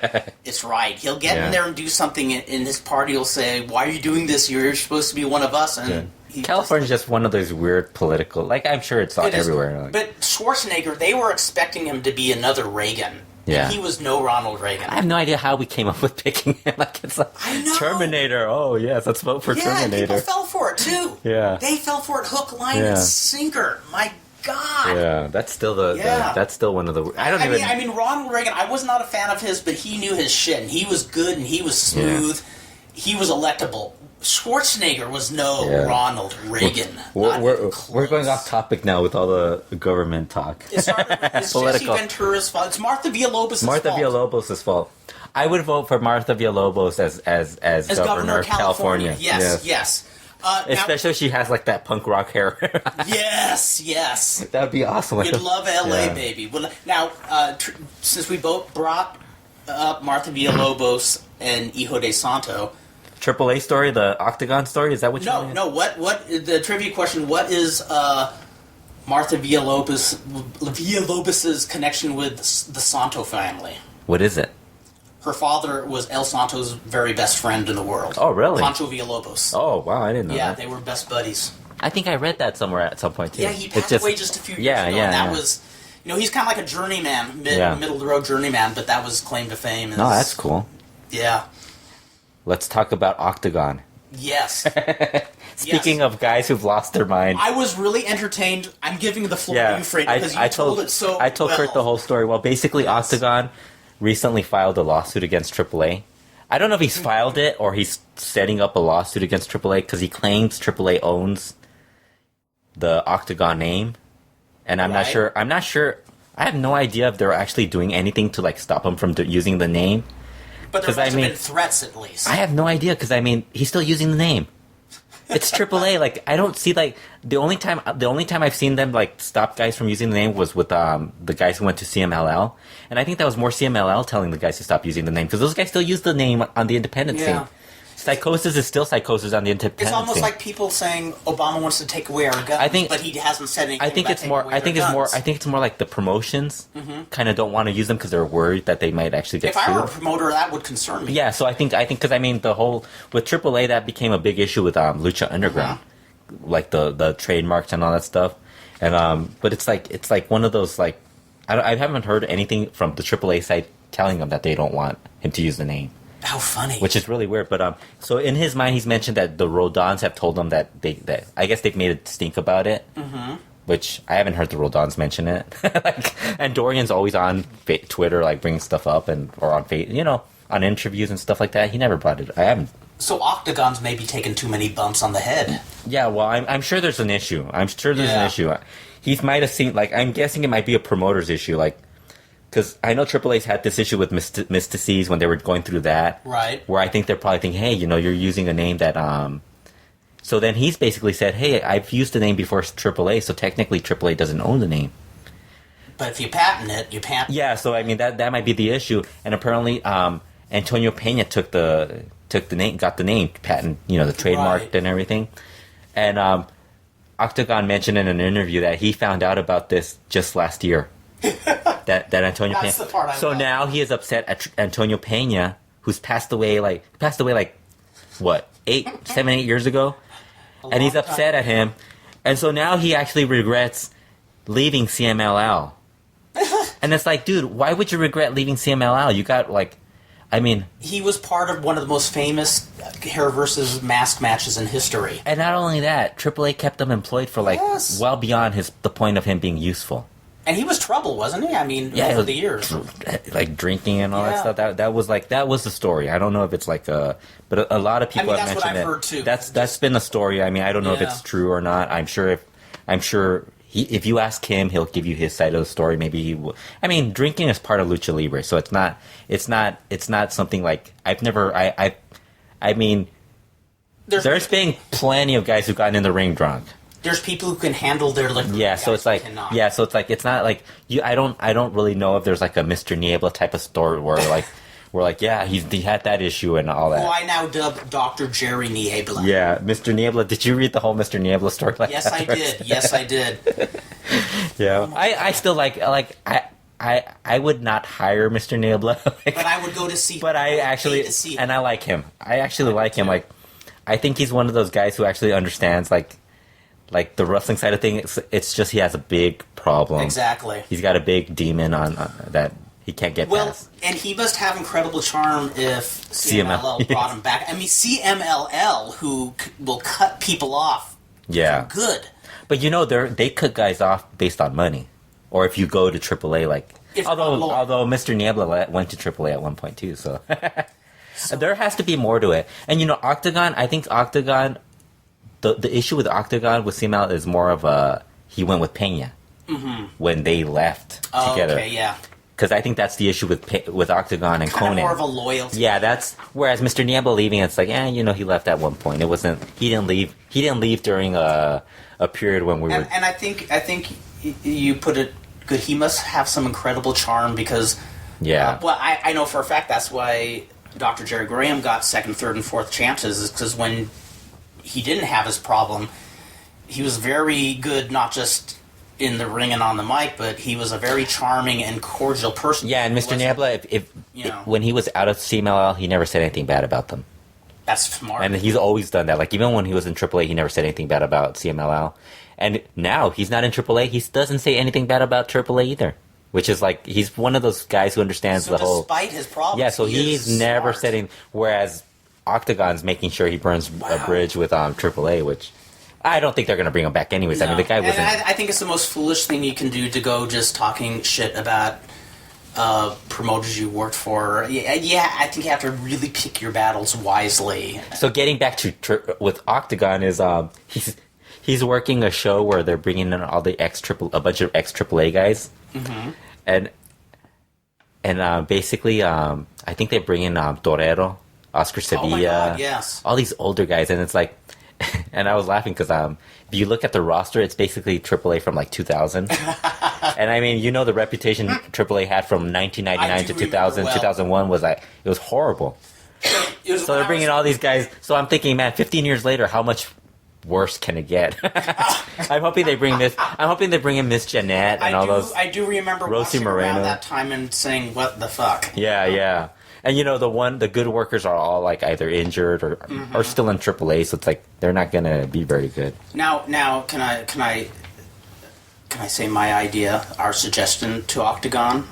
[SPEAKER 1] it's right. He'll get in there and do something, and his party will say, "Why are you doing this? You're supposed to be one of us." And
[SPEAKER 2] California's just one of those weird political. Like I'm sure it's everywhere. Like.
[SPEAKER 1] But Schwarzenegger, they were expecting him to be another Reagan.
[SPEAKER 2] Yeah.
[SPEAKER 1] And he was no Ronald Reagan.
[SPEAKER 2] I have no idea how we came up with picking him. Like it's like Terminator. Oh yes, let's vote for Terminator.
[SPEAKER 1] Yeah, people fell for it too.
[SPEAKER 2] Yeah,
[SPEAKER 1] they fell for it hook, line, and sinker. My God.
[SPEAKER 2] Yeah, that's still that's still one of the. I
[SPEAKER 1] mean, Ronald Reagan. I was not a fan of his, but he knew his shit, and he was good, and he was smooth. Yeah. He was electable. Schwarzenegger was no Ronald Reagan.
[SPEAKER 2] We're going off topic now with all the government talk.
[SPEAKER 1] It's Jesse Ventura's fault. It's Martha Villalobos' fault.
[SPEAKER 2] Martha Villalobos' fault. I would vote for Martha Villalobos as governor of California.
[SPEAKER 1] Yes.
[SPEAKER 2] Especially if she has like that punk rock hair.
[SPEAKER 1] Yes.
[SPEAKER 2] That would be awesome.
[SPEAKER 1] You'd love LA, baby. Well, now, since we both brought up Martha Villalobos and Hijo del Santo.
[SPEAKER 2] AAA story, the Octagon story, is that what you mean?
[SPEAKER 1] No, what the trivia question, what is Martha Villalobos' connection with the Santo family?
[SPEAKER 2] What is it?
[SPEAKER 1] Her father was El Santo's very best friend in the world.
[SPEAKER 2] Oh, really?
[SPEAKER 1] Pancho Villalobos.
[SPEAKER 2] Oh, wow, I didn't know that.
[SPEAKER 1] Yeah, they were best buddies.
[SPEAKER 2] I think I read that somewhere at some point, too.
[SPEAKER 1] Yeah, he passed away just a few years ago, and that was... he's kind of like a journeyman, middle-of-the-road journeyman, but that was claim to fame.
[SPEAKER 2] No, that's cool.
[SPEAKER 1] Yeah.
[SPEAKER 2] Let's talk about Octagon.
[SPEAKER 1] Yes.
[SPEAKER 2] Speaking of guys who've lost their mind.
[SPEAKER 1] I was really entertained. I'm giving the floor to you, Fredo, because you told it so
[SPEAKER 2] I told Kurt the whole story. Well, basically, Octagon recently filed a lawsuit against AAA. I don't know if he's filed it or he's setting up a lawsuit against AAA because he claims AAA owns the Octagon name. And I'm not sure. I have no idea if they're actually doing anything to stop him from using the name.
[SPEAKER 1] But there must have been threats, at least.
[SPEAKER 2] I have no idea, because, he's still using the name. It's AAA. I don't see, the only time I've seen them, stop guys from using the name was with the guys who went to CMLL. And I think that was more CMLL telling the guys to stop using the name, because those guys still use the name on the independent scene. Psychosis is still Psychosis on the independent scene.
[SPEAKER 1] It's almost like people saying Obama wants to take away our guns, but he hasn't said anything.
[SPEAKER 2] I think it's more like the promotions kind of don't want to use them because they're worried that they might actually get sued.
[SPEAKER 1] If I were a promoter, that would concern me.
[SPEAKER 2] Yeah, so I think because the whole with AAA that became a big issue with Lucha Underground, like the trademarks and all that stuff, and but it's like one of those I haven't heard anything from the AAA side telling them that they don't want him to use the name.
[SPEAKER 1] How funny.
[SPEAKER 2] Which is really weird. But so in his mind, he's mentioned that the Rodons have told him that I guess they've made a stink about it. Mm-hmm. which I haven't heard the Rodons mention it. And Dorian's always on Twitter, like bringing stuff up or on on interviews and stuff like that. He never brought it. I haven't.
[SPEAKER 1] So Octagon's maybe taken too many bumps on the head.
[SPEAKER 2] Yeah, well, I'm sure there's an issue. I'm sure there's an issue. He might have seen, I'm guessing it might be a promoter's issue, because I know AAA's had this issue with Mystices when they were going through that.
[SPEAKER 1] Right.
[SPEAKER 2] Where I think they're probably thinking, hey, you're using a name that, So then he's basically said, hey, I've used the name before AAA, so technically AAA doesn't own the name.
[SPEAKER 1] But if you patent it, you patent it.
[SPEAKER 2] Yeah, so I mean, that might be the issue. And apparently, Antonio Pena took the name, got the name patent, the trademark and everything. And Octagon mentioned in an interview that he found out about this just last year. that Antonio
[SPEAKER 1] That's
[SPEAKER 2] Pena.
[SPEAKER 1] The part I
[SPEAKER 2] so
[SPEAKER 1] love.
[SPEAKER 2] Now he is upset at Antonio Pena, who's passed away what, 7, 8 years ago, and he's upset at him, and so now he actually regrets leaving CMLL. And it's like, dude, why would you regret leaving CMLL? You got
[SPEAKER 1] he was part of one of the most famous hair versus mask matches in history.
[SPEAKER 2] And not only that, AAA kept him employed for well beyond the point of him being useful.
[SPEAKER 1] And he was trouble, wasn't he? I mean, over the years,
[SPEAKER 2] like drinking and all that stuff. That was the story. I don't know if it's but a lot of people have mentioned
[SPEAKER 1] that's what I've heard too.
[SPEAKER 2] That's been the story. I mean, I don't know if it's true or not. I'm sure if you ask him, he'll give you his side of the story. Maybe he will. I mean, drinking is part of Lucha Libre, so it's not something like I've never. I mean, there's been plenty of guys who've gotten in the ring drunk.
[SPEAKER 1] There's people who can handle their liquor.
[SPEAKER 2] Yeah, so it's like it's not like you. I don't really know if there's like a Mr. Niebla type of story where he had that issue and all that.
[SPEAKER 1] Who I now dub Dr. Jerry Niebla.
[SPEAKER 2] Yeah, Mr. Niebla. Did you read the whole Mr. Niebla story?
[SPEAKER 1] Yes, I did. Yes, I did.
[SPEAKER 2] Yeah, I still I would not hire Mr. Niebla.
[SPEAKER 1] But I would go to see.
[SPEAKER 2] But I actually and I like him. I actually like him. I think he's one of those guys who actually understands like the wrestling side of things. It's just he has a big problem.
[SPEAKER 1] Exactly.
[SPEAKER 2] He's got a big demon on that he can't get past.
[SPEAKER 1] And he must have incredible charm if CMLL brought him back. I mean, CMLL, who will cut people off.
[SPEAKER 2] Yeah.
[SPEAKER 1] Good.
[SPEAKER 2] But they cut guys off based on money. Or if you go to AAA, although Mr. Niebla went to AAA at one point too, so there has to be more to it. And Octagon, I think Octagon, the issue with Octagon with CMLL is more of he went with Pena when they left together.
[SPEAKER 1] Okay, yeah.
[SPEAKER 2] Because I think that's the issue with Octagon and
[SPEAKER 1] Kind
[SPEAKER 2] Conan.
[SPEAKER 1] of more of a loyalty.
[SPEAKER 2] Yeah, that's whereas Mr. Niebla leaving, it's like, he left at one point. It wasn't. He didn't leave. He didn't leave during a period when we were.
[SPEAKER 1] And I think you put it good. He must have some incredible charm because.
[SPEAKER 2] Yeah.
[SPEAKER 1] I know for a fact that's why Dr. Jerry Graham got second, third, and fourth chances is because when he didn't have his problem, he was very good, not just in the ring and on the mic, but he was a very charming and cordial person.
[SPEAKER 2] Yeah, and Mr. Niebla, if when he was out of CMLL, he never said anything bad about them.
[SPEAKER 1] That's smart.
[SPEAKER 2] And he's always done that. Like, even when he was in AAA, he never said anything bad about CMLL. And now he's not in AAA, he doesn't say anything bad about AAA either. Which is like, he's one of those guys who understands the whole...
[SPEAKER 1] despite his problems,
[SPEAKER 2] yeah, so he's never said anything. Whereas Octagon's making sure he burns a bridge with AAA, which... I don't think they're going to bring him back anyways. No. I mean, the guy wasn't...
[SPEAKER 1] And I think it's the most foolish thing you can do to go just talking shit about promoters you worked for. Yeah, I think you have to really pick your battles wisely.
[SPEAKER 2] So getting back to with Octagon is he's working a show where they're bringing in all the a bunch of ex-AAA guys. Mm-hmm. And basically, I think they bring in Torero, Oscar Sevilla,
[SPEAKER 1] oh my God, yes.
[SPEAKER 2] all these older guys, and it's like... And I was laughing because if you look at the roster, it's basically AAA from like 2000. And I mean, the reputation AAA had from 1999 to 2000, 2001 was like, it was horrible. So they're bringing all these guys. So I'm thinking, man, 15 years later, how much worse can it get? I'm hoping they bring in Miss Jeanette and all those.
[SPEAKER 1] I do remember
[SPEAKER 2] Rosie
[SPEAKER 1] watching
[SPEAKER 2] Moreno
[SPEAKER 1] around that time and saying, what the fuck?
[SPEAKER 2] Yeah. And the good workers are all like either injured or still in AAA, so it's like they're not gonna be very good.
[SPEAKER 1] Now, can I say my idea, our suggestion to Octagon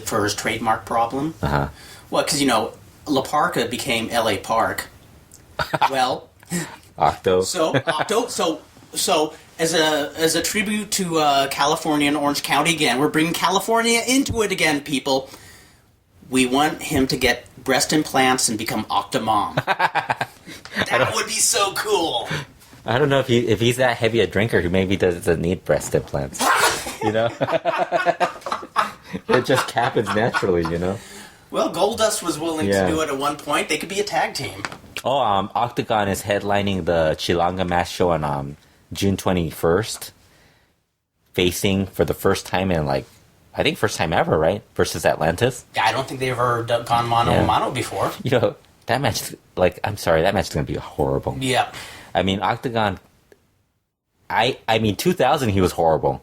[SPEAKER 1] for his trademark problem?
[SPEAKER 2] Uh-huh.
[SPEAKER 1] Well, because La Parka became L.A. Park. Well,
[SPEAKER 2] Octo.
[SPEAKER 1] So as a tribute to California and Orange County again, we're bringing California into it again, people. We want him to get breast implants and become Octamom. That would be so cool.
[SPEAKER 2] I don't know if he's that heavy a drinker who maybe doesn't need breast implants. You know? It just happens naturally, you know?
[SPEAKER 1] Well, Goldust was willing to do it at one point. They could be a tag team.
[SPEAKER 2] Oh, Octagon is headlining the Chilanga Mass Show on June 21st. Facing for the first time in, like, I think first time ever, right? Versus Atlantis.
[SPEAKER 1] Yeah, I don't think they've ever gone mano-a-mano before.
[SPEAKER 2] You know, that match, like, I'm sorry, that match is going to be horrible.
[SPEAKER 1] Yeah.
[SPEAKER 2] I mean, Octagon, I mean, 2000, he was horrible.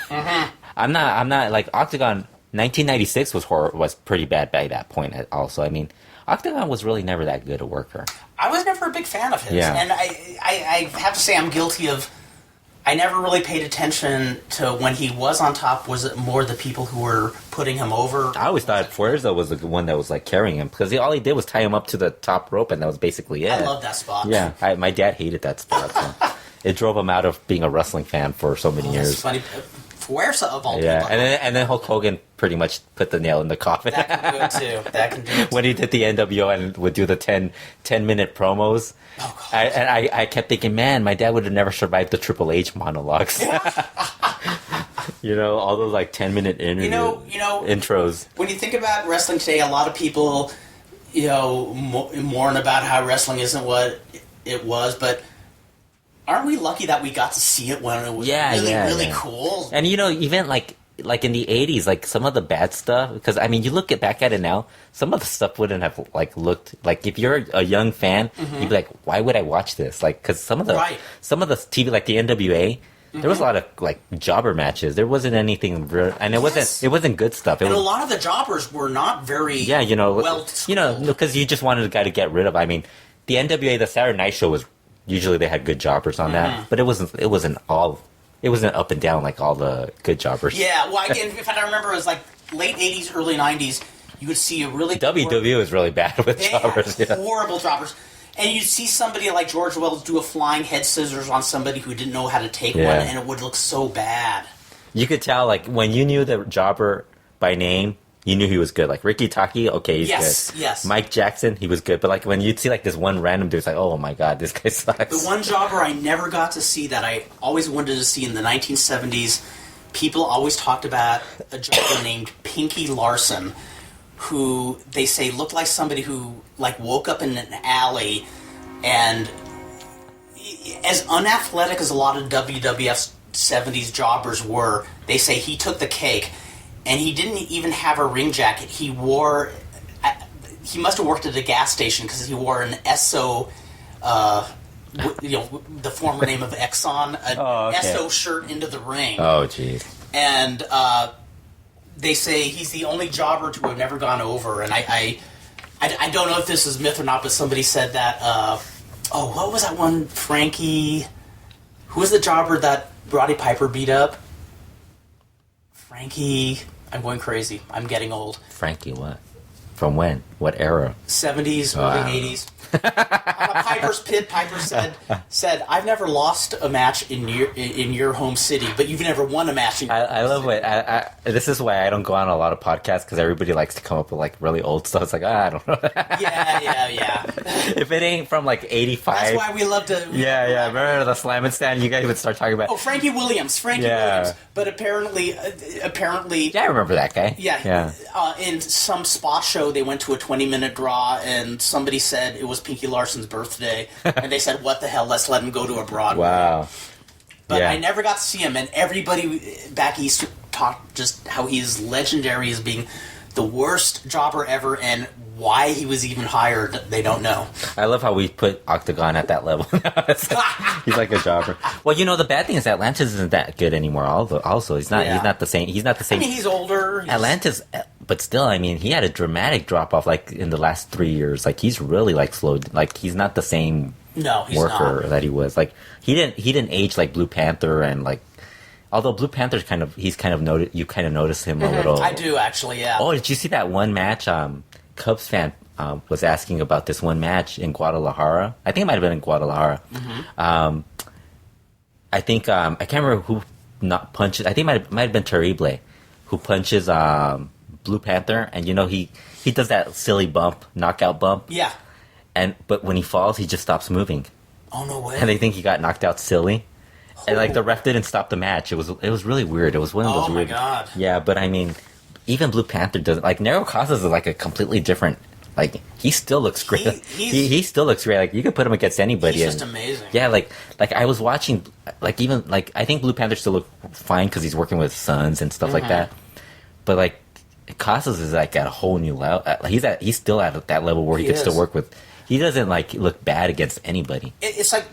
[SPEAKER 1] Mm-hmm.
[SPEAKER 2] I'm not, like, Octagon, 1996 was pretty bad by that point also. I mean, Octagon was really never that good a worker.
[SPEAKER 1] I was never a big fan of his.
[SPEAKER 2] Yeah.
[SPEAKER 1] And I have to say I'm guilty of, I never really paid attention to when he was on top. Was it more the people who were putting him over?
[SPEAKER 2] I always thought Fuerza was the one that was, like, carrying him, because all he did was tie him up to the top rope, and that was basically it.
[SPEAKER 1] I love that spot.
[SPEAKER 2] Yeah, my dad hated that spot. So. It drove him out of being a wrestling fan for so many years.
[SPEAKER 1] That's funny. Fuerza of all people.
[SPEAKER 2] And then Hulk Hogan pretty much put the nail in the coffin.
[SPEAKER 1] That can do it too. That can do it too.
[SPEAKER 2] When he did the NWO and would do the 10-minute promos.
[SPEAKER 1] Oh, God.
[SPEAKER 2] I kept thinking, man, my dad would have never survived the Triple H monologues. You know, all those like 10-minute intros.
[SPEAKER 1] When you think about wrestling today, a lot of people, you know, mourn about how wrestling isn't what it was, but aren't we lucky that we got to see it when it was really cool?
[SPEAKER 2] And you know, even like in the 80s, like some of the bad stuff, because I mean, you look back at it now, some of the stuff wouldn't have like looked like, if you're a young fan, you'd be like, why would I watch this? Like, because some of the TV, like the NWA, there was a lot of like jobber matches. There wasn't anything real, and it wasn't good stuff.
[SPEAKER 1] And a lot of the jobbers were not very well,
[SPEAKER 2] because you just wanted a guy to get rid of. I mean, the NWA, the Saturday Night Show was usually they had good jobbers on that, but it wasn't up and down like all the good jobbers.
[SPEAKER 1] Yeah, well, in fact, I remember it was like late 80s, early 90s, you would see a really...
[SPEAKER 2] WWE was really bad with jobbers.
[SPEAKER 1] Horrible jobbers. And you'd see somebody like George Wells do a flying head scissors on somebody who didn't know how to take one, and it would look so bad.
[SPEAKER 2] You could tell, like, when you knew the jobber by name, you knew he was good. Like, Ricky Taki, okay, he's good.
[SPEAKER 1] Yes.
[SPEAKER 2] Mike Jackson, he was good. But, like, when you'd see, like, this one random dude, it's like, oh, my God, this guy sucks.
[SPEAKER 1] The one jobber I never got to see that I always wanted to see in the 1970s, people always talked about a jobber named Pinky Larson, who they say looked like somebody who, like, woke up in an alley and as unathletic as a lot of WWF 70s jobbers were, they say he took the cake. And he didn't even have a ring jacket. He wore... He must have worked at a gas station because he wore an Esso... the former name of Exxon. Esso shirt into the ring.
[SPEAKER 2] Oh, jeez.
[SPEAKER 1] And they say he's the only jobber to have never gone over. And I don't know if this is myth or not, but somebody said that... what was that one? Frankie... Who was the jobber that Roddy Piper beat up? Frankie... I'm going crazy. I'm getting old.
[SPEAKER 2] Frankie what? From when? What era?
[SPEAKER 1] 70s, early 80s. On a Piper's Pit, Piper said, I've never lost a match in your home city, but you've never won a match in your home
[SPEAKER 2] I love
[SPEAKER 1] city.
[SPEAKER 2] This is why I don't go on a lot of podcasts, because everybody likes to come up with like really old stuff. It's like, I don't know.
[SPEAKER 1] Yeah.
[SPEAKER 2] If it ain't from like 85.
[SPEAKER 1] That's why we love to...
[SPEAKER 2] Yeah. Remember the Slam and Stand? You guys would start talking about...
[SPEAKER 1] Oh, Frankie Williams. But apparently...
[SPEAKER 2] Yeah, I remember that guy.
[SPEAKER 1] Yeah. In some spot show, they went to a 20-minute draw, and somebody said it was Pinky Larson's birthday, and they said, what the hell, let's let him go to a Broadway.
[SPEAKER 2] Wow.
[SPEAKER 1] But I never got to see him, and everybody back east talked just how he is legendary as being the worst jobber ever, and why he was even hired, they don't know.
[SPEAKER 2] I love how we put Octagon at that level. He's like a jobber. Well, you know, the bad thing is Atlantis isn't that good anymore. Also, he's not the same. He's not the same.
[SPEAKER 1] I mean, he's older.
[SPEAKER 2] Atlantis, but still, I mean, he had a dramatic drop off like in the last 3 years. Like he's really like slowed. Like he's not the same worker that he was. Like he didn't age like Blue Panther, and like, although Blue Panther's you kind of notice him a little.
[SPEAKER 1] I do actually, yeah.
[SPEAKER 2] Oh, did you see that one match? Cubs fan was asking about this one match in Guadalajara. I think it might have been in Guadalajara. I think I can't remember who not punches. I think it might have been Terrible who punches Blue Panther, and he does that silly knockout bump.
[SPEAKER 1] Yeah.
[SPEAKER 2] But when he falls, he just stops moving.
[SPEAKER 1] Oh, no way.
[SPEAKER 2] And they think he got knocked out silly. And like the ref didn't stop the match. It was really weird. It was one of those weird.
[SPEAKER 1] Oh my god.
[SPEAKER 2] Yeah, but I mean, even Blue Panther doesn't like Nero Casas is like a completely different. Like he still looks great. He still looks great. Like you could put him against anybody.
[SPEAKER 1] He's just amazing.
[SPEAKER 2] Yeah, like I was watching. Like even like I think Blue Panther still look fine because he's working with Sons and stuff like that. But like Casas is like at a whole new level. He's still at that level where he can still work with. He doesn't like look bad against anybody.
[SPEAKER 1] It's like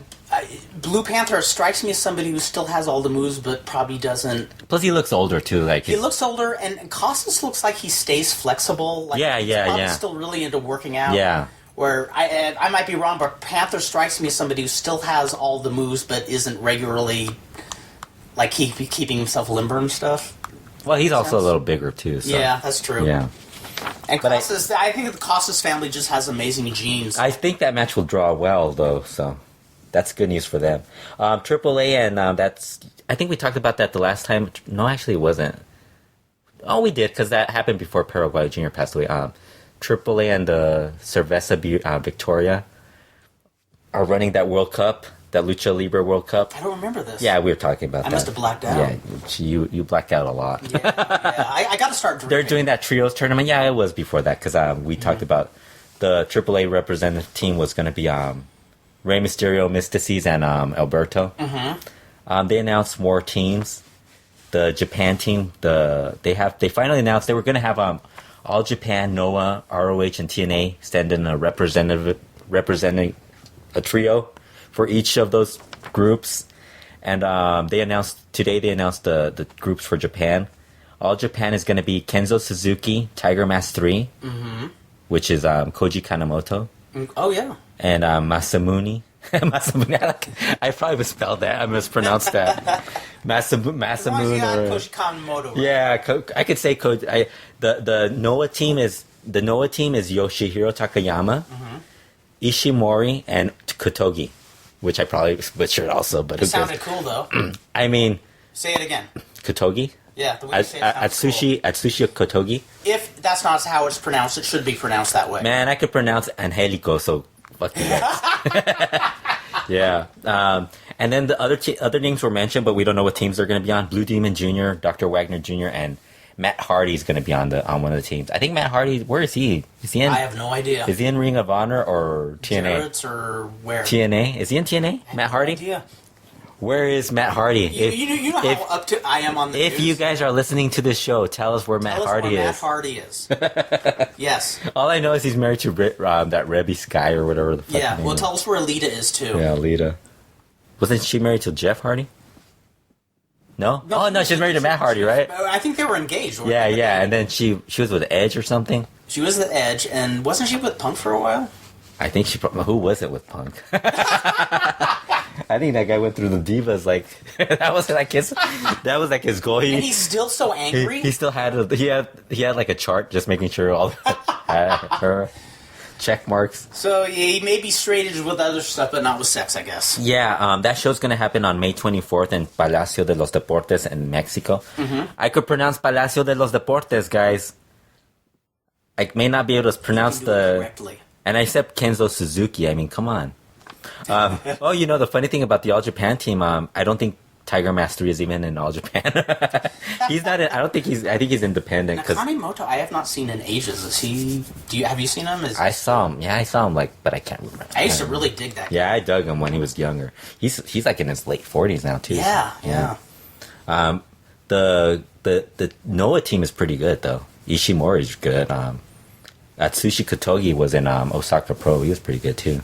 [SPEAKER 1] Blue Panther strikes me as somebody who still has all the moves, but probably doesn't.
[SPEAKER 2] Plus, he looks older too. Like
[SPEAKER 1] he looks older, and Casas looks like he stays flexible. Like, he's still really into working out.
[SPEAKER 2] Yeah.
[SPEAKER 1] Where I might be wrong, but Panther strikes me as somebody who still has all the moves, but isn't regularly like keeping himself limber and stuff.
[SPEAKER 2] Well, he's also a little bigger too. So.
[SPEAKER 1] Yeah, that's true.
[SPEAKER 2] Yeah.
[SPEAKER 1] And Casas, I think the Casas family just has amazing genes.
[SPEAKER 2] I think that match will draw well, though, so that's good news for them. AAA, and that's... I think we talked about that the last time. No, actually, it wasn't. Oh, we did, because that happened before Paraguay Jr. passed away. AAA and the Cerveza Victoria are running that World Cup, that Lucha Libre World Cup.
[SPEAKER 1] I don't remember this.
[SPEAKER 2] Yeah, we were talking about that.
[SPEAKER 1] I must have blacked out.
[SPEAKER 2] Yeah, you blacked out a lot.
[SPEAKER 1] Yeah. I got to start drinking.
[SPEAKER 2] They're doing that trios tournament. Yeah, it was before that, because we talked about the AAA representative team was going to be Rey Mysterio, Mystices, and Alberto. Mm-hmm. They announced more teams. The Japan team, they finally announced they were going to have All Japan, Noah, ROH, and TNA stand in representing a trio for each of those groups, and they announced the groups for Japan. All Japan is going to be Kenzo Suzuki, Tiger Mask 3, which is Koji Kanemoto.
[SPEAKER 1] Oh yeah,
[SPEAKER 2] and Masamune. I probably mispelled that. I mispronounced that. Masamune.
[SPEAKER 1] Koji Kanemoto. Right?
[SPEAKER 2] Yeah, I could say Koji. The Noah team is Yoshihiro Takayama, Ishimori, and Kotogi. Which I probably butchered also, but
[SPEAKER 1] it sounded cool though.
[SPEAKER 2] I mean,
[SPEAKER 1] say it again.
[SPEAKER 2] Kotogi.
[SPEAKER 1] Yeah, the way you say it sounds
[SPEAKER 2] Atsushi Kotogi.
[SPEAKER 1] If that's not how it's pronounced, it should be pronounced that way.
[SPEAKER 2] Man, I could pronounce Angelico, so fuck you guys. Yeah. And then the other names were mentioned, but we don't know what teams they're going to be on. Blue Demon Jr., Dr. Wagner Jr., and Matt Hardy is going to be on one of the teams. I think Matt Hardy. Where is he? Is he in?
[SPEAKER 1] I have no idea.
[SPEAKER 2] Is he in Ring of Honor or TNA?
[SPEAKER 1] Jarrett's or where?
[SPEAKER 2] TNA. Is he in TNA? Matt Hardy.
[SPEAKER 1] No idea.
[SPEAKER 2] Where is Matt Hardy?
[SPEAKER 1] You know how up to I am on the
[SPEAKER 2] If
[SPEAKER 1] news?
[SPEAKER 2] you guys are listening to this show, tell us where Matt Hardy is.
[SPEAKER 1] Matt Hardy is. Yes.
[SPEAKER 2] All I know is he's married to that Rebby Sky or whatever the fuck.
[SPEAKER 1] Yeah. Well, tell us where Alita is too.
[SPEAKER 2] Yeah, Alita. Wasn't she married to Jeff Hardy? No? Oh, no, she's married to Matt Hardy, right?
[SPEAKER 1] I think they were engaged.
[SPEAKER 2] Yeah, and then she was with Edge or something.
[SPEAKER 1] She was with Edge, and wasn't she with Punk for a while?
[SPEAKER 2] I think who was it with Punk? I think that guy went through the divas, like, that was like his goal.
[SPEAKER 1] And he's still so angry?
[SPEAKER 2] He still had, he had like a chart just making sure all her check marks.
[SPEAKER 1] So he may be straight edge with other stuff, but not with sex, I guess.
[SPEAKER 2] Yeah, that show's going to happen on May 24th in Palacio de los Deportes in Mexico. I could pronounce Palacio de los Deportes, guys. I may not be able to pronounce
[SPEAKER 1] correctly. And
[SPEAKER 2] I said Kenzo Suzuki. I mean, come on. The funny thing about the All Japan team, I don't think Tiger Mask 3 is even in All Japan. He's not. I think he's independent.
[SPEAKER 1] Kanemoto, I have not seen in ages. Is he? Have you seen him?
[SPEAKER 2] I saw him. Yeah, I saw him. But I can't remember.
[SPEAKER 1] I used to really dig that guy.
[SPEAKER 2] Yeah, I dug him when he was younger. He's like in his late 40s now too.
[SPEAKER 1] Yeah.
[SPEAKER 2] The Noah team is pretty good though. Ishimori's good. Atsushi Kotogi was in Osaka Pro. He was pretty good too.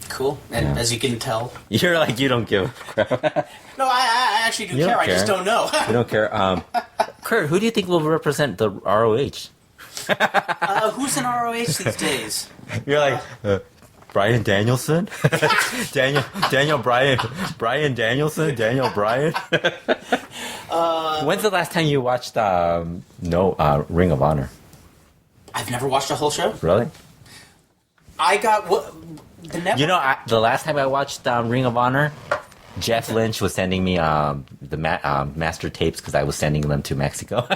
[SPEAKER 1] Cool. And as you can tell,
[SPEAKER 2] you're like, you don't give a crap.
[SPEAKER 1] No, I actually do care. I just don't know.
[SPEAKER 2] You don't care. Kurt, who do you think will represent the ROH?
[SPEAKER 1] Who's in ROH these days?
[SPEAKER 2] You're like Brian Danielson, Daniel Brian Danielson, Daniel Bryan. When's the last time you watched Ring of Honor?
[SPEAKER 1] I've never watched a whole show.
[SPEAKER 2] Really?
[SPEAKER 1] I got the network.
[SPEAKER 2] The last time I watched Ring of Honor, Jeff Lynch was sending me the master tapes because I was sending them to Mexico.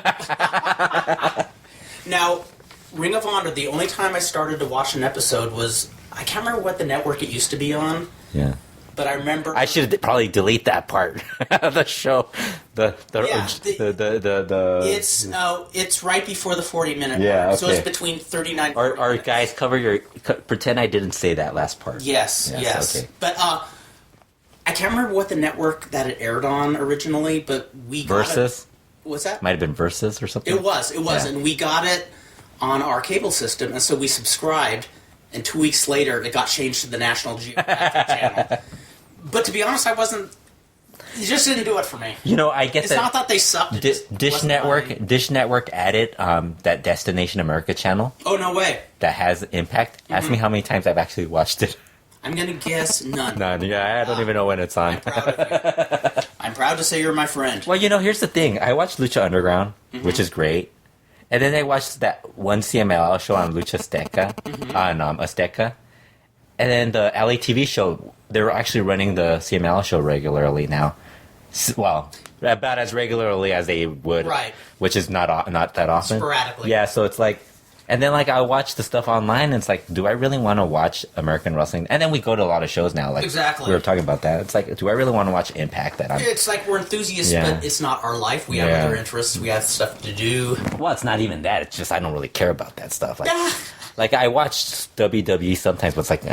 [SPEAKER 1] Now, Ring of Honor, the only time I started to watch an episode was, I can't remember what the network it used to be on.
[SPEAKER 2] Yeah.
[SPEAKER 1] But I remember...
[SPEAKER 2] I should probably delete that part of the show.
[SPEAKER 1] It's right before the 40-minute
[SPEAKER 2] mark. Okay.
[SPEAKER 1] So it's between 39 and 40
[SPEAKER 2] Or
[SPEAKER 1] minutes.
[SPEAKER 2] guys, pretend I didn't say that last part.
[SPEAKER 1] Yes.
[SPEAKER 2] Okay.
[SPEAKER 1] But I can't remember what the network that it aired on originally, but we got
[SPEAKER 2] Versus?
[SPEAKER 1] it. What's that?
[SPEAKER 2] Might have been Versus or something.
[SPEAKER 1] It was, and we got it on our cable system, and so we subscribed, and 2 weeks later, it got changed to the National Geographic channel. But to be honest, it just didn't do it for me.
[SPEAKER 2] I guess
[SPEAKER 1] it's not that they sucked.
[SPEAKER 2] Dish Network added that Destination America channel.
[SPEAKER 1] Oh, no way.
[SPEAKER 2] That has Impact. Mm-hmm. Ask me how many times I've actually watched it.
[SPEAKER 1] I'm going to guess none.
[SPEAKER 2] None, yeah, I don't even know when it's on.
[SPEAKER 1] I'm proud of you. I'm proud to say you're my friend.
[SPEAKER 2] Well, here's the thing. I watched Lucha Underground, which is great. And then I watched that one CMLL show on Lucha Azteca, on Azteca. And then the LA TV show, they're actually running the CMLL show regularly now. Well, about as regularly as they would.
[SPEAKER 1] Right.
[SPEAKER 2] Which is not that often.
[SPEAKER 1] Sporadically.
[SPEAKER 2] Yeah, so it's like... And then, I watch the stuff online, and it's like, do I really want to watch American wrestling? And then we go to a lot of shows now.
[SPEAKER 1] Exactly.
[SPEAKER 2] We were talking about that. It's like, do I really want to watch Impact?
[SPEAKER 1] It's like we're enthusiasts, but it's not our life. We have other interests. We have stuff to do.
[SPEAKER 2] Well, it's not even that. It's just I don't really care about that stuff. I watch WWE sometimes, but it's like,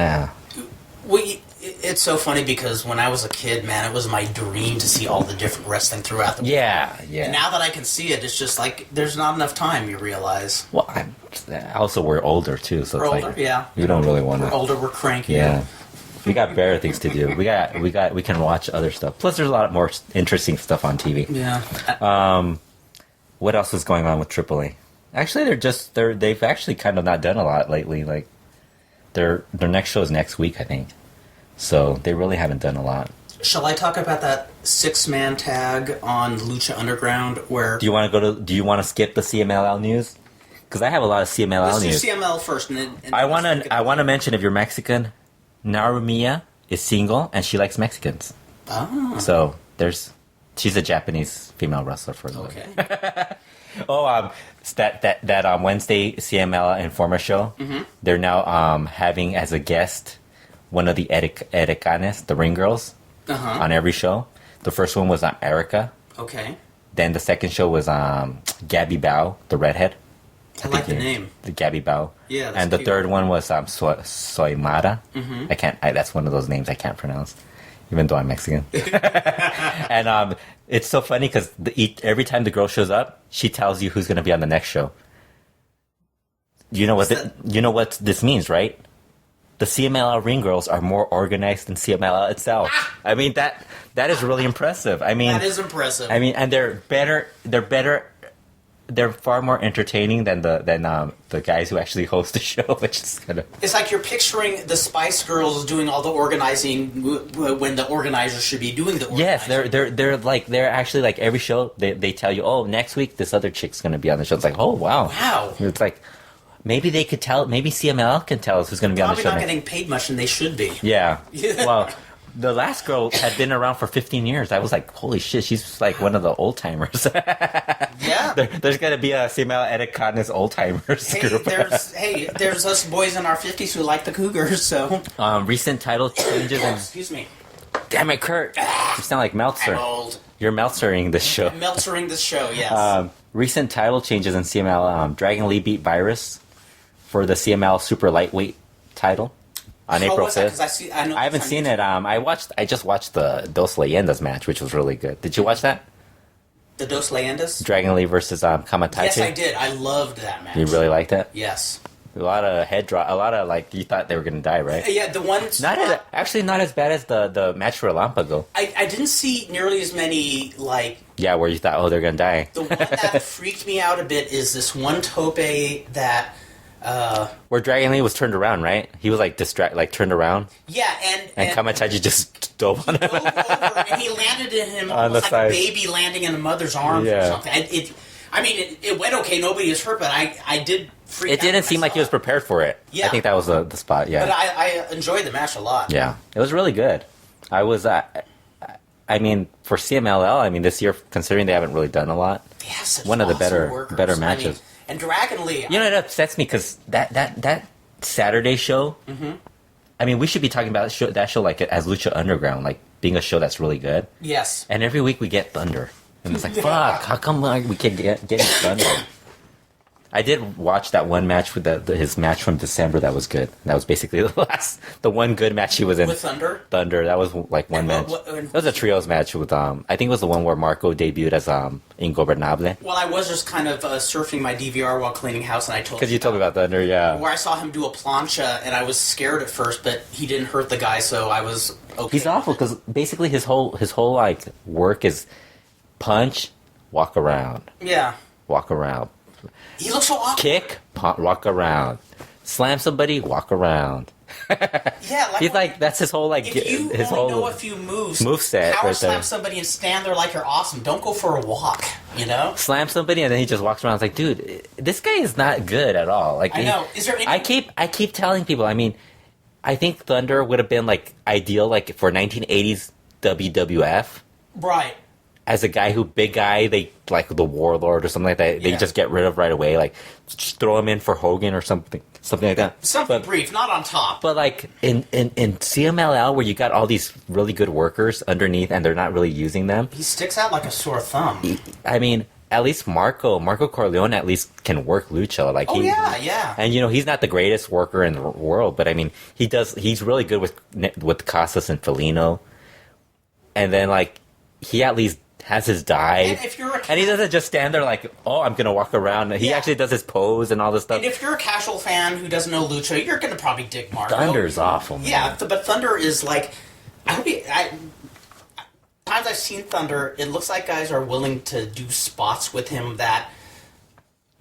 [SPEAKER 1] It's so funny because when I was a kid, man, it was my dream to see all the different wrestling throughout the world.
[SPEAKER 2] Yeah.
[SPEAKER 1] And now that I can see it, it's just like there's not enough time. You realize.
[SPEAKER 2] Well, also we're older too, so
[SPEAKER 1] we're
[SPEAKER 2] it's
[SPEAKER 1] older, yeah.
[SPEAKER 2] We don't really want to.
[SPEAKER 1] We're older. We're cranky.
[SPEAKER 2] Yeah. We got better things to do. We can watch other stuff. Plus, there's a lot more interesting stuff on TV.
[SPEAKER 1] Yeah.
[SPEAKER 2] What else is going on with AAA? Actually, they've actually kind of not done a lot lately. Like, their next show is next week, I think. So they really haven't done a lot.
[SPEAKER 1] Shall I talk about that 6-man tag on Lucha Underground? Where
[SPEAKER 2] do you want to skip the CMLL news? Because I have a lot of CMLL news.
[SPEAKER 1] Let's do CML first. And
[SPEAKER 2] I want to mention, if you're Mexican, Narumiya is single and she likes Mexicans.
[SPEAKER 1] Oh.
[SPEAKER 2] So she's a Japanese female wrestler for the
[SPEAKER 1] Okay.
[SPEAKER 2] that Wednesday CML Informa show. Mm-hmm. They're now having as a guest one of the Edecanes, the ring girls, on every show. The first one was Erica. Okay. Then the second show was Gabby Bao, the redhead.
[SPEAKER 1] I like the name.
[SPEAKER 2] The Gabby Bao.
[SPEAKER 1] Yeah, that's
[SPEAKER 2] and the
[SPEAKER 1] cute.
[SPEAKER 2] third one was Soymara. Mm-hmm. That's one of those names I can't pronounce, even though I'm Mexican. And it's so funny because every time the girl shows up, she tells you who's going to be on the next show. You know what this means, right? The CMLL ring girls are more organized than CMLL itself. I mean, that is really impressive. I mean,
[SPEAKER 1] that is impressive.
[SPEAKER 2] I mean, and they're better. They're far more entertaining than the guys who actually host the show, which is kind of...
[SPEAKER 1] It's like you're picturing the Spice Girls doing all the organizing when the organizers should be doing the organizing.
[SPEAKER 2] Yes, they're actually like every show they tell you, oh, next week this other chick's going to be on the show. It's like, oh wow. It's like maybe they could tell. Maybe CMLL can tell us who's going to be on the show.
[SPEAKER 1] Probably not getting paid much, and they should be.
[SPEAKER 2] Yeah. Well. The last girl had been around for 15 years. I was like, holy shit, she's like one of the old timers.
[SPEAKER 1] Yeah.
[SPEAKER 2] There's got to be a CMLL Edecanes old timers group.
[SPEAKER 1] There's us boys in our 50s who like the Cougars, so.
[SPEAKER 2] Recent title changes.
[SPEAKER 1] Excuse me.
[SPEAKER 2] Damn it, Kurt. You sound like Meltzer.
[SPEAKER 1] I'm old.
[SPEAKER 2] You're Meltzering this show.
[SPEAKER 1] I'm Meltzering this show, yes.
[SPEAKER 2] Recent title changes in CMLL. Dragon Lee beat Virus for the CMLL Super Lightweight title. On April 5th. I haven't seen it. I just watched the Dos Leyendas match, which was really good. Did you watch that?
[SPEAKER 1] The Dos Leyendas?
[SPEAKER 2] Dragon Lee versus Kamataichi?
[SPEAKER 1] Yes, I did. I loved that match.
[SPEAKER 2] You really liked it?
[SPEAKER 1] Yes.
[SPEAKER 2] A lot of head drop. A lot of, you thought they were going to die, right?
[SPEAKER 1] Yeah, the ones...
[SPEAKER 2] Actually, not as bad as the match for Lampago.
[SPEAKER 1] I didn't see nearly as many,
[SPEAKER 2] Yeah, where you thought, oh, they're going to die.
[SPEAKER 1] The one that freaked me out a bit is this one tope that...
[SPEAKER 2] where Dragon Lee was turned around, right? He was turned around.
[SPEAKER 1] Yeah, and
[SPEAKER 2] Kamataichi just dove on him.
[SPEAKER 1] Dove over, and he landed in him
[SPEAKER 2] on
[SPEAKER 1] almost
[SPEAKER 2] the
[SPEAKER 1] like
[SPEAKER 2] side.
[SPEAKER 1] a baby landing in a mother's arms or something. It went okay. Nobody was hurt, but I did freak out.
[SPEAKER 2] It didn't seem like he was prepared for it.
[SPEAKER 1] Yeah.
[SPEAKER 2] I think that was the spot. Yeah,
[SPEAKER 1] but I enjoyed the match a lot.
[SPEAKER 2] Yeah, it was really good. I was I mean, for CMLL, I mean, this year, considering they haven't really done a lot, one of the better matches.
[SPEAKER 1] I mean, and Dragon Lee.
[SPEAKER 2] You know, it upsets me because that Saturday show. Mm-hmm. I mean, we should be talking about that show like as Lucha Underground, like being a show that's really good.
[SPEAKER 1] Yes.
[SPEAKER 2] And every week we get Thunder, and it's like, fuck, how come we can't get Thunder? I did watch that one match with his match from December. That was good. That was basically the one good match he was in.
[SPEAKER 1] With Thunder?
[SPEAKER 2] Thunder. That was like one match. That was a trios match with, I think it was the one where Marco debuted as Ingobernable.
[SPEAKER 1] Well, I was just kind of surfing my DVR while cleaning house, and I told
[SPEAKER 2] because you told me about Thunder, yeah.
[SPEAKER 1] Where I saw him do a plancha, and I was scared at first, but he didn't hurt the guy, so I was okay.
[SPEAKER 2] He's awful because basically his whole like work is punch, walk around.
[SPEAKER 1] Yeah.
[SPEAKER 2] Walk around.
[SPEAKER 1] He looks so awkward.
[SPEAKER 2] Kick, walk around. Slam somebody, walk around.
[SPEAKER 1] Yeah,
[SPEAKER 2] he's like that's his whole like
[SPEAKER 1] if you
[SPEAKER 2] his
[SPEAKER 1] only
[SPEAKER 2] whole
[SPEAKER 1] know a few moves.
[SPEAKER 2] Moveset.
[SPEAKER 1] Power
[SPEAKER 2] right
[SPEAKER 1] slam
[SPEAKER 2] there.
[SPEAKER 1] somebody and stand there like you're awesome. Don't go for a walk. You know.
[SPEAKER 2] Slam somebody and then he just walks around. It's like, dude, this guy is not good at all. Like
[SPEAKER 1] I know. Is there any?
[SPEAKER 2] I keep telling people. I mean, I think Thunder would have been like ideal like for 1980s WWF.
[SPEAKER 1] Right.
[SPEAKER 2] As a guy big guy, they like the Warlord or something like that. They just get rid of right away. Like just throw him in for Hogan or something like that.
[SPEAKER 1] Something brief, not on top.
[SPEAKER 2] But like in CMLL, where you got all these really good workers underneath and they're not really using them,
[SPEAKER 1] he sticks out like a sore thumb.
[SPEAKER 2] I mean, at least Marco Corleone at least can work lucha. Like
[SPEAKER 1] yeah.
[SPEAKER 2] And you know he's not the greatest worker in the world, but I mean he's really good with Casas and Felino, and then like he at least has his dive, and he doesn't just stand there like, oh, I'm gonna walk around. He actually does his pose and all this stuff.
[SPEAKER 1] And if you're a casual fan who doesn't know lucha, you're gonna probably dig Marco.
[SPEAKER 2] Thunder's awful, man.
[SPEAKER 1] Yeah, but Thunder is like, times I've seen Thunder, it looks like guys are willing to do spots with him that.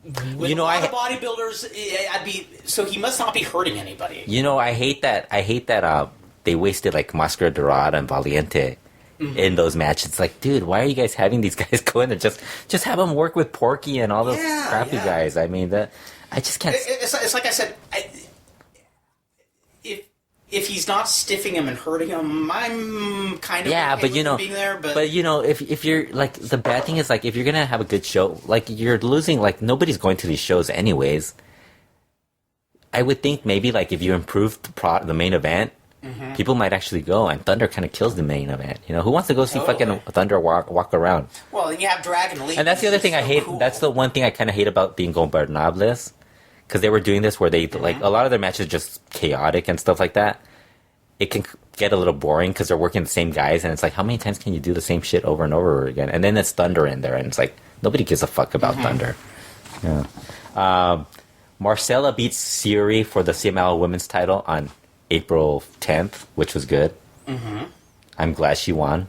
[SPEAKER 1] With a lot of bodybuilders, so he must not be hurting anybody.
[SPEAKER 2] You know, I hate that. They wasted like Mascara Dorada and Valiente. Mm-hmm. In those matches, it's like, dude, why are you guys having these guys go in there? Just have them work with Porky and all those crappy guys. I mean, I just can't.
[SPEAKER 1] It's like I said, if he's not stiffing him and hurting him, I'm kind of okay
[SPEAKER 2] but you know,
[SPEAKER 1] being there.
[SPEAKER 2] But you know, if you're like the bad thing is like if you're gonna have a good show, like you're losing, like nobody's going to these shows anyways. I would think maybe like if you improve the main event. Mm-hmm. People might actually go, and Thunder kind of kills the main event. You know, who wants to go see fucking Thunder walk around?
[SPEAKER 1] Well, you have Dragon Lee.
[SPEAKER 2] And that's the other thing I hate.
[SPEAKER 1] Cool.
[SPEAKER 2] That's the one thing I kind of hate about the Ingobernables, because they were doing this where they like a lot of their matches just chaotic and stuff like that. It can get a little boring because they're working the same guys, and it's like, how many times can you do the same shit over and over again? And then it's Thunder in there, and it's like nobody gives a fuck about Thunder. Yeah. Marcella beats Siri for the CMLL Women's title on April 10th, which was good. Mm-hmm. I'm glad she won.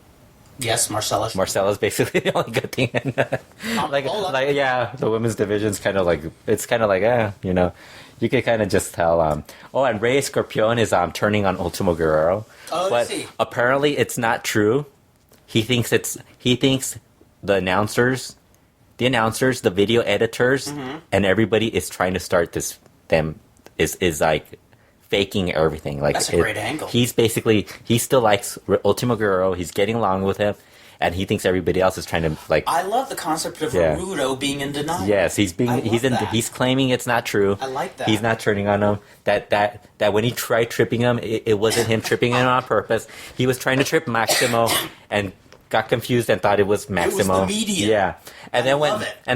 [SPEAKER 1] Yes, Marcella's
[SPEAKER 2] basically the only good thing. The women's division's kind of like, it's kind of like, you know, you can kind of just tell. And Rey Escorpion is turning on Ultimo Guerrero.
[SPEAKER 1] Oh,
[SPEAKER 2] but apparently it's not true. He thinks the announcers, the video editors, and everybody is trying to start is like faking everything. Like
[SPEAKER 1] that's a great angle.
[SPEAKER 2] He still likes Ultimo Guerrero. He's getting along with him, and he thinks everybody else is trying to like.
[SPEAKER 1] I love the concept of Rudo being in denial.
[SPEAKER 2] Yes, he's claiming it's not true.
[SPEAKER 1] I like that.
[SPEAKER 2] He's not turning on him. That when he tried tripping him, it wasn't him tripping him on purpose. He was trying to trip Maximo and got confused and thought it was Maximo.
[SPEAKER 1] It was the media.
[SPEAKER 2] Yeah, and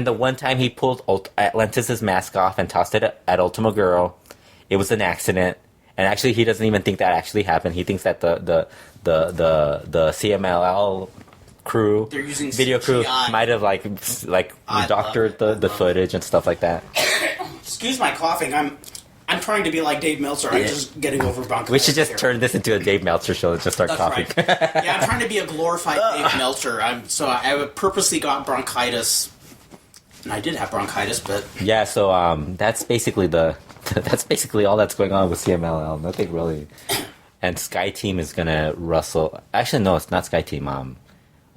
[SPEAKER 2] the one time he pulled Atlantis' mask off and tossed it at Ultimo Guerrero. It was an accident, and actually, he doesn't even think that actually happened. He thinks that the CMLL crew, video crew, might have like doctored the footage and stuff like that.
[SPEAKER 1] Excuse my coughing. I'm trying to be like Dave Meltzer. I'm just getting over bronchitis.
[SPEAKER 2] We should just turn this into a Dave Meltzer show and just start coughing.
[SPEAKER 1] Right. Yeah, I'm trying to be a glorified Dave Meltzer. I purposely got bronchitis, and I did have bronchitis, but
[SPEAKER 2] yeah. So that's basically all that's going on with CMLL. Nothing really. And Sky Team is gonna wrestle. Actually, no, it's not Sky Team.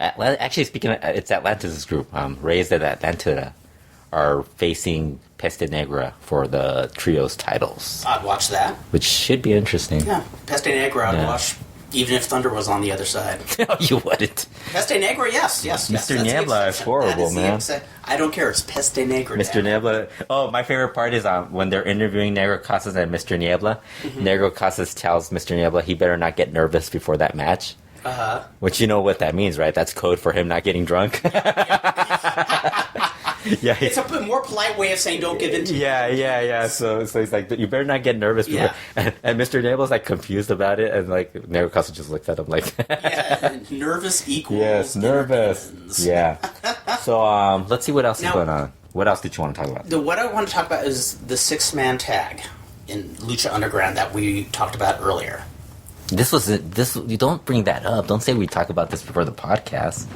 [SPEAKER 2] Actually, it's Atlantis' group. Raised at Atlanta are facing Peste Negra for the trios titles.
[SPEAKER 1] I'd watch that.
[SPEAKER 2] Which should be interesting.
[SPEAKER 1] Yeah, Peste Negra. I'd watch. Even if Thunder was on the other side.
[SPEAKER 2] No, you wouldn't.
[SPEAKER 1] Peste Negra, yes.
[SPEAKER 2] Mr. Niebla is horrible, man.
[SPEAKER 1] I don't care. It's Peste Negra.
[SPEAKER 2] Mr. Niebla. Oh, my favorite part is when they're interviewing Negro Casas and Mr. Niebla. Negro Casas tells Mr. Niebla he better not get nervous before that match. Which you know what that means, right? That's code for him not getting drunk. Yeah,
[SPEAKER 1] it's a more polite way of saying don't give in to
[SPEAKER 2] yeah. So he's like, you better not get nervous. Before.
[SPEAKER 1] Yeah.
[SPEAKER 2] And Mr. Nable's like confused about it, and like Negro Casa just looks at him like,
[SPEAKER 1] nervous equals.
[SPEAKER 2] Yes, nervous. Yeah. So let's see what else is going on. What else did you want to talk about?
[SPEAKER 1] What I want to talk about is the 6-man tag in Lucha Underground that we talked about earlier.
[SPEAKER 2] You don't bring that up. Don't say we talk about this before the podcast.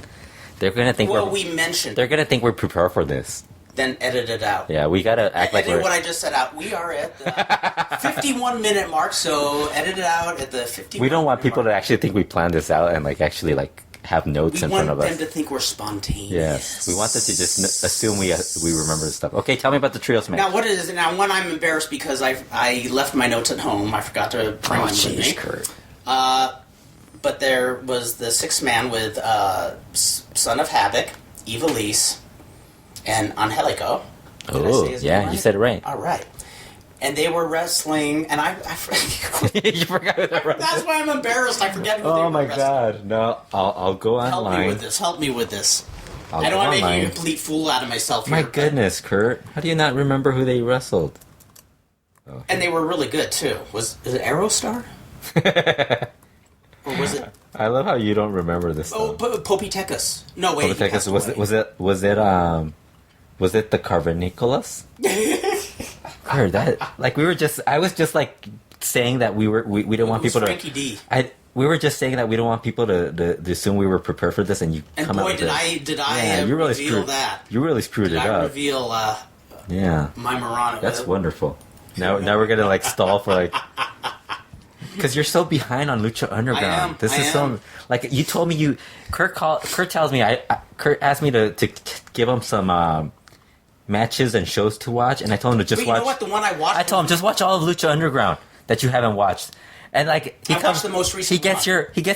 [SPEAKER 2] They're gonna think
[SPEAKER 1] we mentioned.
[SPEAKER 2] They're gonna think we're prepared for this.
[SPEAKER 1] Then edit it out.
[SPEAKER 2] Yeah, we gotta act like we're.
[SPEAKER 1] What I just said out. We are at the 51-minute mark, so edit it out at the 51.
[SPEAKER 2] We don't want people to actually think we planned this out and like actually like have notes in front of us.
[SPEAKER 1] We want them to think we're spontaneous.
[SPEAKER 2] Yes, we want them to just assume we remember the stuff. Okay, tell me about the trios match.
[SPEAKER 1] Now, what is it? Now, one, I'm embarrassed because I left my notes at home. I forgot to bring them with me.
[SPEAKER 2] Kurt.
[SPEAKER 1] But there was the 6-man with Son of Havoc, Ivelisse, and Angelico.
[SPEAKER 2] Oh, yeah, right? You said it right.
[SPEAKER 1] All right. And they were wrestling, and I
[SPEAKER 2] you forgot who they were.
[SPEAKER 1] That's why I'm embarrassed. I forget who they were.
[SPEAKER 2] Oh my god! No, I'll go online.
[SPEAKER 1] Help me with this. I don't want to make a complete fool out of myself here.
[SPEAKER 2] My goodness, Kurt! How do you not remember who they wrestled?
[SPEAKER 1] Oh, and they were really good too. Was it Aerostar? Or was it?
[SPEAKER 2] I love how you don't remember this.
[SPEAKER 1] Oh, Popitecus. No, wait.
[SPEAKER 2] Popitecus. Was it the Carvanicolas? Kurt, I was just like saying that we didn't want people to.
[SPEAKER 1] Frankie D.
[SPEAKER 2] We were just saying that we don't want people to assume we were prepared for this, and you
[SPEAKER 1] and
[SPEAKER 2] come
[SPEAKER 1] boy,
[SPEAKER 2] out with
[SPEAKER 1] did I
[SPEAKER 2] you really
[SPEAKER 1] reveal that?
[SPEAKER 2] You really screwed it up.
[SPEAKER 1] I reveal my Morano.
[SPEAKER 2] That's wonderful. Now we're gonna like stall for like. Because you're so behind on Lucha Underground. I am. Like you told me Kurt tells me Kurt asked me to give him some matches and shows to watch, and I told him to just watch. You know what?
[SPEAKER 1] The one I watched.
[SPEAKER 2] I told him just watch all of Lucha Underground that you haven't watched, and like
[SPEAKER 1] I watched the most recent.
[SPEAKER 2] He gets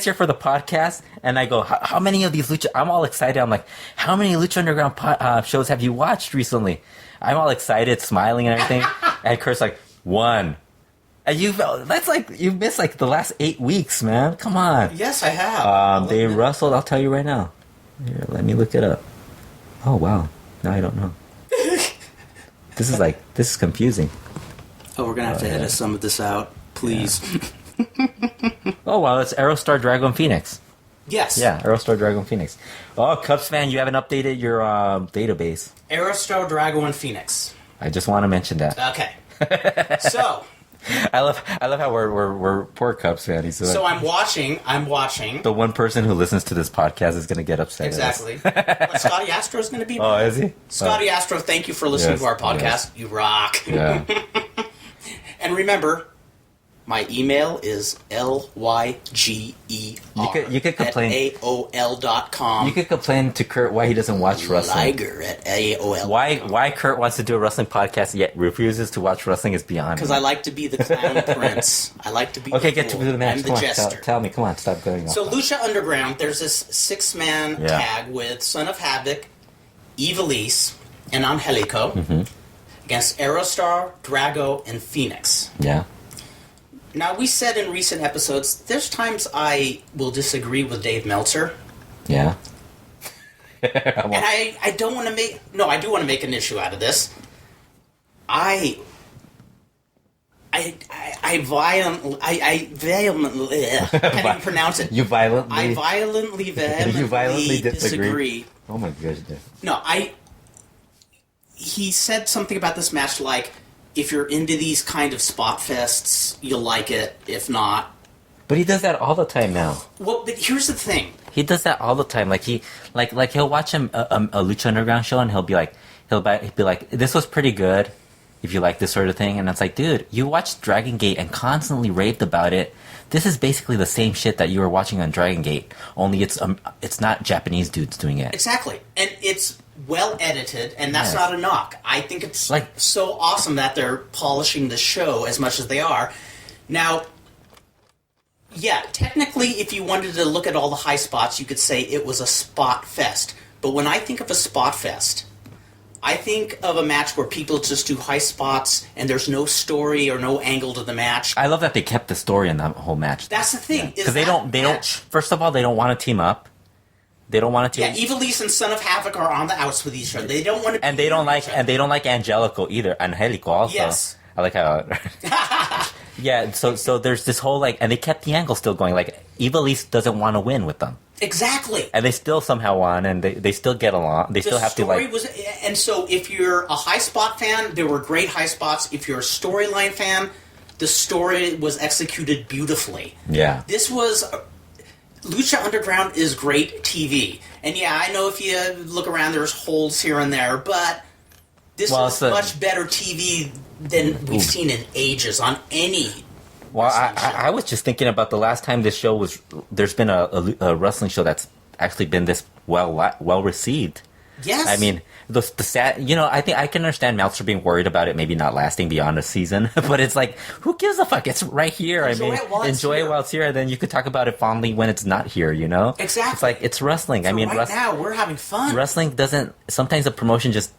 [SPEAKER 2] here for the podcast, and I go, how many of these Lucha? I'm all excited. I'm like, how many Lucha Underground shows have you watched recently? I'm all excited, smiling and everything, and Kurt's like 1. And you've missed like the last 8 weeks, man. Come on.
[SPEAKER 1] Yes, I have.
[SPEAKER 2] They wrestled. I'll tell you right now. Here, let me look it up. Oh wow. Now I don't know. This is confusing.
[SPEAKER 1] Oh, we're gonna have to edit some of this out, please.
[SPEAKER 2] Yeah. Oh well, it's Aerostar Dragon Phoenix.
[SPEAKER 1] Yes.
[SPEAKER 2] Yeah, Aerostar Dragon Phoenix. Oh, Cubs fan, you haven't updated your database.
[SPEAKER 1] Aerostar Dragon Phoenix.
[SPEAKER 2] I just want to mention that.
[SPEAKER 1] Okay. So.
[SPEAKER 2] I love how we're poor Cubs fan.
[SPEAKER 1] So I'm watching.
[SPEAKER 2] The one person who listens to this podcast is going to get upset.
[SPEAKER 1] Exactly. But Scotty Astro is going to be.
[SPEAKER 2] Oh, is he?
[SPEAKER 1] Scotty Astro, thank you for listening to our podcast. Yes. You rock.
[SPEAKER 2] Yeah.
[SPEAKER 1] And remember, my email is lyger.
[SPEAKER 2] You could complain
[SPEAKER 1] at AOL.com.
[SPEAKER 2] You could complain to Kurt why he doesn't watch wrestling.
[SPEAKER 1] Liger at AOL.
[SPEAKER 2] Why Kurt wants to do a wrestling podcast yet refuses to watch wrestling is beyond me.
[SPEAKER 1] Because I like to be the clown prince. I like to be.
[SPEAKER 2] Okay, get to the match.
[SPEAKER 1] I'm the jester.
[SPEAKER 2] Tell me. Come on, stop going on.
[SPEAKER 1] So Lucha Underground, there's this 6-man tag with Son of Havoc, Ivelisse, and Angelico against Aerostar, Drago, and Phoenix.
[SPEAKER 2] Yeah.
[SPEAKER 1] Now, we said in recent episodes, there's times I will disagree with Dave Meltzer.
[SPEAKER 2] Yeah.
[SPEAKER 1] And I don't want to make... No, I do want to make an issue out of this. I violently... I vehemently... I can't even pronounce it.
[SPEAKER 2] You violently...
[SPEAKER 1] I vehemently disagree.
[SPEAKER 2] Oh my goodness.
[SPEAKER 1] No, he said something about this match like... If you're into these kind of spot fests, you'll like it. If not...
[SPEAKER 2] But he does that all the time now.
[SPEAKER 1] Well, but here's the thing.
[SPEAKER 2] He does that all the time. Like he'll watch a Lucha Underground show and he'll be like, this was pretty good if you like this sort of thing. And it's like, dude, you watched Dragon Gate and constantly raved about it. This is basically the same shit that you were watching on Dragon Gate. Only it's not Japanese dudes doing it.
[SPEAKER 1] Exactly. And it's well edited, and that's not a knock. I think it's so awesome that they're polishing the show as much as they are. Now, Yeah, technically, if you wanted to look at all the high spots, you could say it was a spot fest. But when I think of a spot fest, I think of a match where people just do high spots and there's no story or no angle to the match.
[SPEAKER 2] I love that they kept the story in that whole match.
[SPEAKER 1] That's the thing.
[SPEAKER 2] Because they don't. First of all, they don't want to team up. They don't want to team.
[SPEAKER 1] Yeah, Ivelisse and Son of Havoc are on the outs with each other. They don't want to.
[SPEAKER 2] And they don't like Angelico either. Angelico also.
[SPEAKER 1] Yes.
[SPEAKER 2] I like how. Yeah, so there's this whole and they kept the angle still going. Like Ivelisse doesn't want to win with them.
[SPEAKER 1] Exactly.
[SPEAKER 2] And they still somehow won, and they still get along. They still have to
[SPEAKER 1] And so if you're a high spot fan, there were great high spots. If you're a storyline fan, the story was executed beautifully.
[SPEAKER 2] Yeah.
[SPEAKER 1] This was Lucha Underground is great TV, and yeah, I know if you look around, there's holes here and there, but this was much better TV than we've seen in ages on any.
[SPEAKER 2] Well, I was just thinking about the last time this show was. There's been a wrestling show that's actually been this well received.
[SPEAKER 1] Yes.
[SPEAKER 2] I mean, the sad. I think I can understand Meltzer being worried about it maybe not lasting beyond a season, but it's like, who gives a fuck? It's right here. Enjoy it while it's here, and then you could talk about it fondly when it's not here.
[SPEAKER 1] Exactly.
[SPEAKER 2] It's like it's wrestling.
[SPEAKER 1] So now we're having fun.
[SPEAKER 2] Wrestling doesn't. Sometimes the promotion just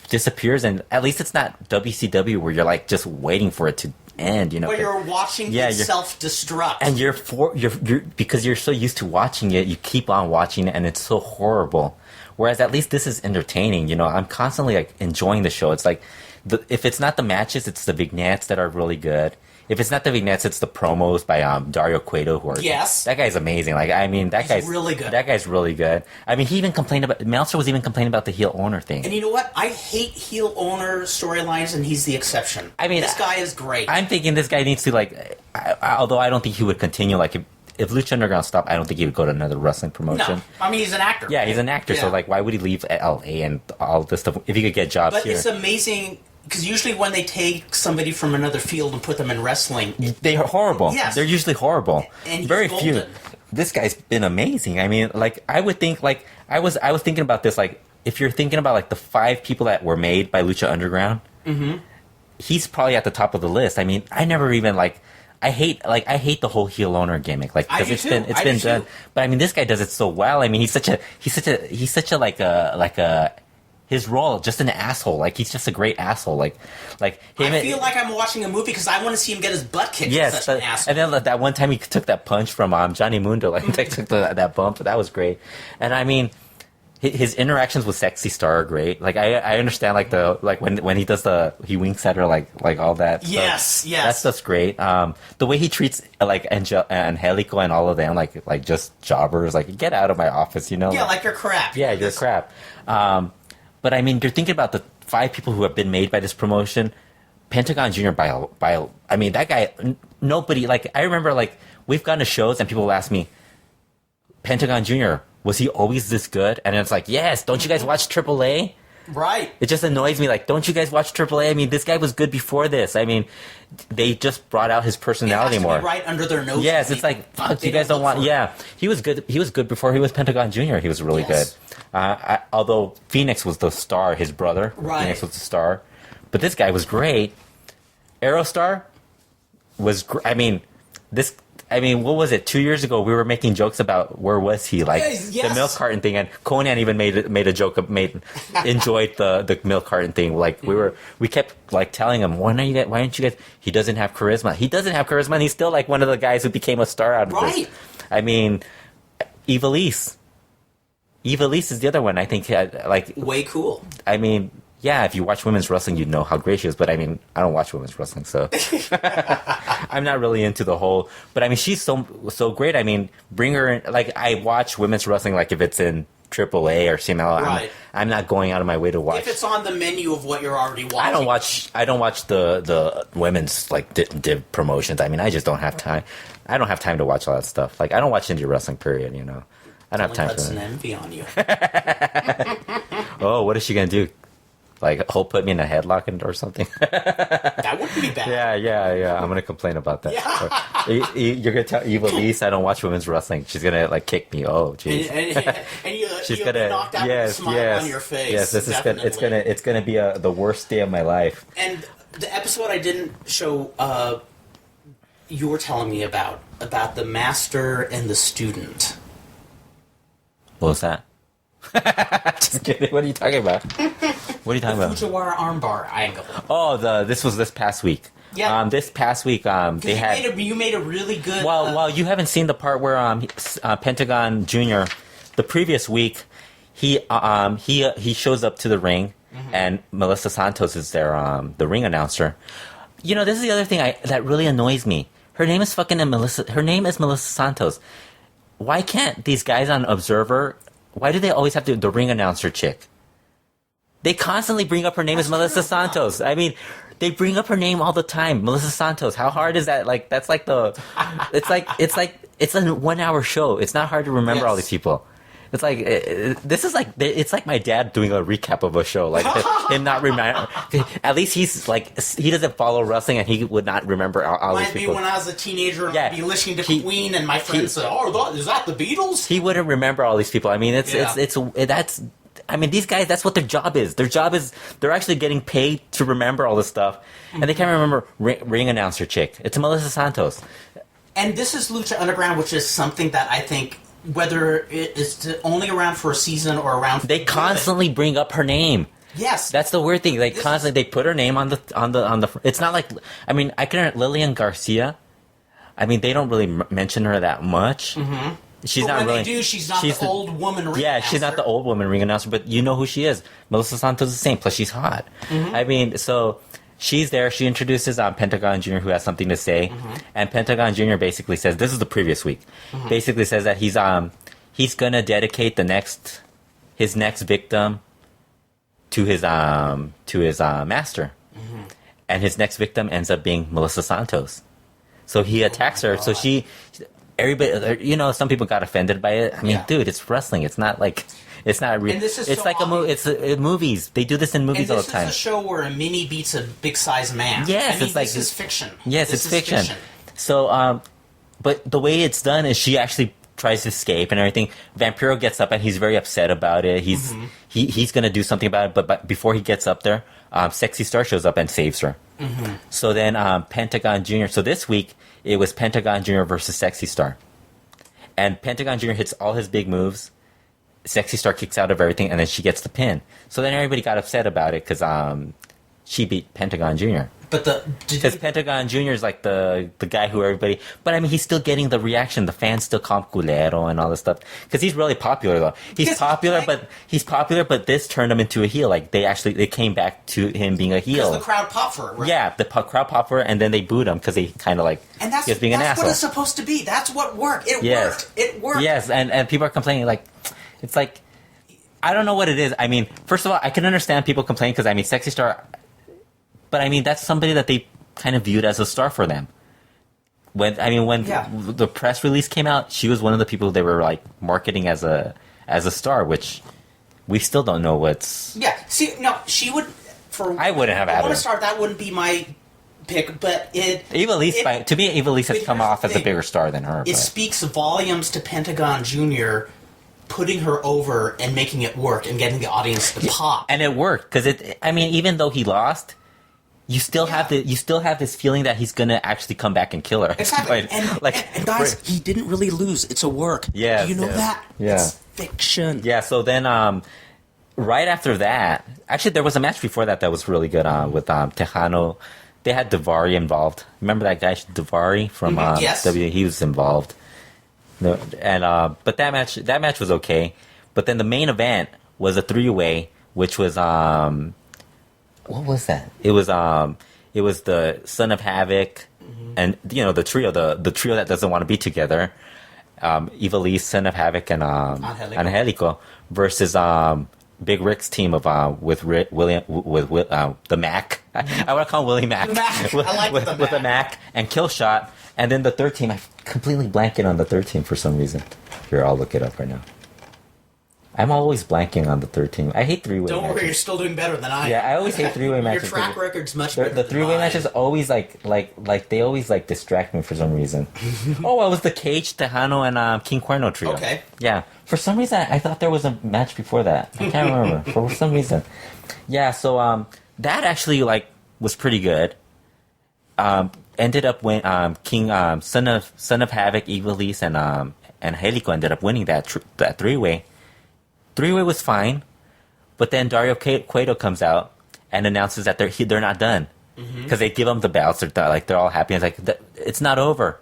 [SPEAKER 2] disappears, and at least it's not WCW where you're like just waiting for it to end.
[SPEAKER 1] Where you're watching it self-destruct,
[SPEAKER 2] and you're because you're so used to watching it, you keep on watching it, and it's so horrible. Whereas at least this is entertaining. I'm constantly enjoying the show. It's like if it's not the matches, it's the vignettes that are really good. If it's not the vignettes, it's the promos by Dario Cueto. That guy's amazing. He's
[SPEAKER 1] really good.
[SPEAKER 2] That guy's really good. I mean, he even complained about Meltzer was even complaining about the heel owner thing.
[SPEAKER 1] And you know what? I hate heel owner storylines, and he's the exception. I mean, this guy is great.
[SPEAKER 2] I'm thinking this guy needs to although I don't think he would continue If Lucha Underground stopped, I don't think he would go to another wrestling promotion.
[SPEAKER 1] No, I mean, he's an actor.
[SPEAKER 2] Yeah, he's an actor, so why would he leave LA and all this stuff if he could get jobs here?
[SPEAKER 1] But it's amazing, because usually when they take somebody from another field and put them in wrestling...
[SPEAKER 2] They're horrible.
[SPEAKER 1] Yes.
[SPEAKER 2] They're usually horrible.
[SPEAKER 1] And he's
[SPEAKER 2] very
[SPEAKER 1] golden.
[SPEAKER 2] few. This guy's been amazing. I mean, I would think, I was thinking about this, if you're thinking about, the 5 people that were made by Lucha Underground, he's probably at the top of the list. I mean, I never even, I hate the whole heel owner gimmick, because it's been done. But I mean, this guy does it so well. I mean, he's such a his role, just an asshole. He's just a great asshole. Him.
[SPEAKER 1] I feel like I'm watching a movie because I want to see him get his butt kicked.
[SPEAKER 2] Yes,
[SPEAKER 1] such an asshole.
[SPEAKER 2] And then that one time he took that punch from Johnny Mundo, they took that bump. That was great. And I mean, his interactions with Sexy Star are great. I understand when he does he winks at her all that.
[SPEAKER 1] Yes,
[SPEAKER 2] stuff.
[SPEAKER 1] yes.
[SPEAKER 2] That stuff's great. The way he treats Angelico and all of them like just jobbers. Get out of my office,
[SPEAKER 1] Yeah, you're crap.
[SPEAKER 2] Yeah, you're crap. But I mean, you're thinking about the 5 people who have been made by this promotion. Pentagon Jr. I mean, that guy. Nobody I remember we've gone to shows and people will ask me, Pentagon Jr. was he always this good? And it's yes, don't you guys watch AAA?
[SPEAKER 1] Right.
[SPEAKER 2] It just annoys me, don't you guys watch AAA? I mean, this guy was good before this. I mean, they just brought out his personality more.
[SPEAKER 1] Right under their nose.
[SPEAKER 2] Yes, it's fuck, you guys don't want... Yeah, he was good. He was good before he was Pentagon Jr. He was really good. Although Phoenix was the star, his brother.
[SPEAKER 1] Right.
[SPEAKER 2] Phoenix was the star. But this guy was great. Aerostar was... what was it? 2 years ago, we were making jokes about where was he,
[SPEAKER 1] Yes.
[SPEAKER 2] the milk carton thing, and Conan even made a joke enjoyed the milk carton thing. We kept telling him, why aren't you guys? He doesn't have charisma. He doesn't have charisma, and he's still one of the guys who became a star out of this.
[SPEAKER 1] Right.
[SPEAKER 2] I mean, Ivelisse is the other one. I think
[SPEAKER 1] way cool.
[SPEAKER 2] I mean. Yeah, if you watch women's wrestling, you'd know how great she is. But I mean, I don't watch women's wrestling, so I'm not really into the whole. But I mean, she's so great. I mean, bring her in. I watch women's wrestling if it's in AAA or CMLL.
[SPEAKER 1] Right.
[SPEAKER 2] I'm not going out of my way to watch.
[SPEAKER 1] If it's on the menu of what you're already watching.
[SPEAKER 2] I don't watch the women's div promotions. I mean, I just don't have time. I don't have time to watch all that stuff. I don't watch indie wrestling. Period. I don't have time for that.
[SPEAKER 1] An envy on you.
[SPEAKER 2] Oh, what is she gonna do? He'll put me in a headlock or something.
[SPEAKER 1] That wouldn't be bad.
[SPEAKER 2] Yeah. I'm going to complain about that.
[SPEAKER 1] Yeah.
[SPEAKER 2] You're going to tell Ivelisse I don't watch women's wrestling. She's going to kick me. Oh, jeez.
[SPEAKER 1] And
[SPEAKER 2] She's
[SPEAKER 1] you'll
[SPEAKER 2] gonna,
[SPEAKER 1] be knocked out with a smile on your face.
[SPEAKER 2] Yes, it's gonna be the worst day of my life.
[SPEAKER 1] And the episode I didn't show you were telling me about the master and the student.
[SPEAKER 2] What was that? Just kidding. What are you talking about? What are you talking about?
[SPEAKER 1] Fujiwara armbar angle.
[SPEAKER 2] Oh, this was this past week.
[SPEAKER 1] Yeah.
[SPEAKER 2] This past week, they had.
[SPEAKER 1] You made a really good.
[SPEAKER 2] Well, you haven't seen the part where Pentagon Jr. The previous week, he shows up to the ring, and Melissa Santos is there, the ring announcer. You know, this is the other thing that really annoys me. Her name is Melissa Santos. Why can't these guys on Observer? Why do they always have the ring announcer chick? They constantly bring up her name as Melissa Santos. I mean, they bring up her name all the time. Melissa Santos. How hard is that? Like, that's like it's a 1 hour show. It's not hard to remember all these people. It's like, it's like my dad doing a recap of a show. Like, him not remember. At least he doesn't follow wrestling and he would not remember all these people.
[SPEAKER 1] Might be when I was a teenager, I'd be listening to Queen and my friends said, is that the Beatles?
[SPEAKER 2] He wouldn't remember all these people. I mean, I mean, these guys, that's what their job is. Their job is, they're actually getting paid to remember all this stuff. And they can't remember ring announcer chick. It's Melissa Santos.
[SPEAKER 1] And this is Lucha Underground, which is something that I think, whether it is only around for a season or around...
[SPEAKER 2] They constantly bring up her name.
[SPEAKER 1] Yes.
[SPEAKER 2] That's the weird thing. They put her name on the... It's not like... I mean, Lillian Garcia, I mean, they don't really mention her that much. Mm-hmm. She's
[SPEAKER 1] but
[SPEAKER 2] not
[SPEAKER 1] when
[SPEAKER 2] really.
[SPEAKER 1] They do, she's not the old woman ring announcer.
[SPEAKER 2] Yeah, she's not the old woman ring announcer, but you know who she is. Melissa Santos is the same. Plus, she's hot. Mm-hmm. I mean, so she's there. She introduces Pentagon Jr., who has something to say, and Pentagon Jr. basically says, "This is the previous week." Basically says that he's gonna dedicate his next victim to his master, and his next victim ends up being Melissa Santos. So he attacks her. So everybody, you know, some people got offended by it. I mean, dude, it's wrestling. It's not like, it's not real. It's like a movie. It's movies. They do this in movies all the time.
[SPEAKER 1] This is a show where a mini beats a big size man.
[SPEAKER 2] Yes,
[SPEAKER 1] I mean,
[SPEAKER 2] it's like
[SPEAKER 1] this is fiction.
[SPEAKER 2] Yes, it's fiction. So, but the way it's done is she actually tries to escape and everything. Vampiro gets up and he's very upset about it. He's gonna do something about it. But before he gets up there, Sexy Star shows up and saves her. So then Pentagon Jr. So this week it was Pentagon Jr. versus Sexy Star, and Pentagon Jr. hits all his big moves. Sexy Star kicks out of everything, and then she gets the pin. So then everybody got upset about it because she beat Pentagon Jr.
[SPEAKER 1] But
[SPEAKER 2] because Pentagon Jr. is like the guy who everybody. But I mean, he's still getting the reaction. The fans still call him culero and all this stuff because he's really popular though. He's popular, but this turned him into a heel. Like they came back to him being a heel.
[SPEAKER 1] Because the crowd popped for it. Right?
[SPEAKER 2] Yeah, the crowd popped for it, and then they booed him because they kind of like he was being an asshole.
[SPEAKER 1] That's what it's supposed to be. That's what worked. It worked.
[SPEAKER 2] Yes, and people are complaining like it's like I don't know what it is. I mean, first of all, I can understand people complaining because I mean, Sexy Star. But I mean, that's somebody that they kind of viewed as a star for them. When the press release came out, she was one of the people they were like marketing as a star, which we still don't know what's.
[SPEAKER 1] Yeah, see, no, she would.
[SPEAKER 2] I wouldn't have had her.
[SPEAKER 1] Star, that wouldn't be my pick, but
[SPEAKER 2] Evilise, to me, Evilise has come off as a bigger star than her.
[SPEAKER 1] It speaks volumes to Pentagon Jr. putting her over and making it work and getting the audience to pop.
[SPEAKER 2] And it worked because even though he lost. You still have this feeling that he's gonna actually come back and kill her.
[SPEAKER 1] Exactly. And guys, he didn't really lose. It's a work.
[SPEAKER 2] Yeah.
[SPEAKER 1] Do you know that?
[SPEAKER 2] Yeah.
[SPEAKER 1] It's fiction.
[SPEAKER 2] Yeah. So then, right after that, actually, there was a match before that was really good. With Tejano, they had Daivari involved. Remember that guy Daivari from
[SPEAKER 1] yes.
[SPEAKER 2] WWE? He was involved. But that match was okay. But then the main event was a 3-way, which was what was that? It was the Son of Havoc, and you know the trio that doesn't want to be together. Ivelisse, Son of Havoc, and Angelico versus Big Rick's team of with the Mac. I want to call him Willie Mac.
[SPEAKER 1] The Mac. I like the Mac.
[SPEAKER 2] With the Mac and Killshot, and then the third team. I completely blanking on the third team for some reason. Here, I'll look it up right now. I'm always blanking on the third team. I hate 3-way matches.
[SPEAKER 1] Don't worry, you're still doing better than I am.
[SPEAKER 2] Yeah, I always hate 3-way matches.
[SPEAKER 1] Your track record's much better
[SPEAKER 2] The 3-way matches always like they always like distract me for some reason. Oh, it was the Cage, Tejano, and King Cuerno trio.
[SPEAKER 1] Okay.
[SPEAKER 2] Yeah. For some reason, I thought there was a match before that. I can't remember. For some reason. Yeah, so that actually like was pretty good. ended up King Son of Havoc, Evilise, and Helico ended up winning that three-way. Three-way was fine, but then Dario Cueto comes out and announces that they're not done because they give them the belts. They're all happy. And it's like it's not over.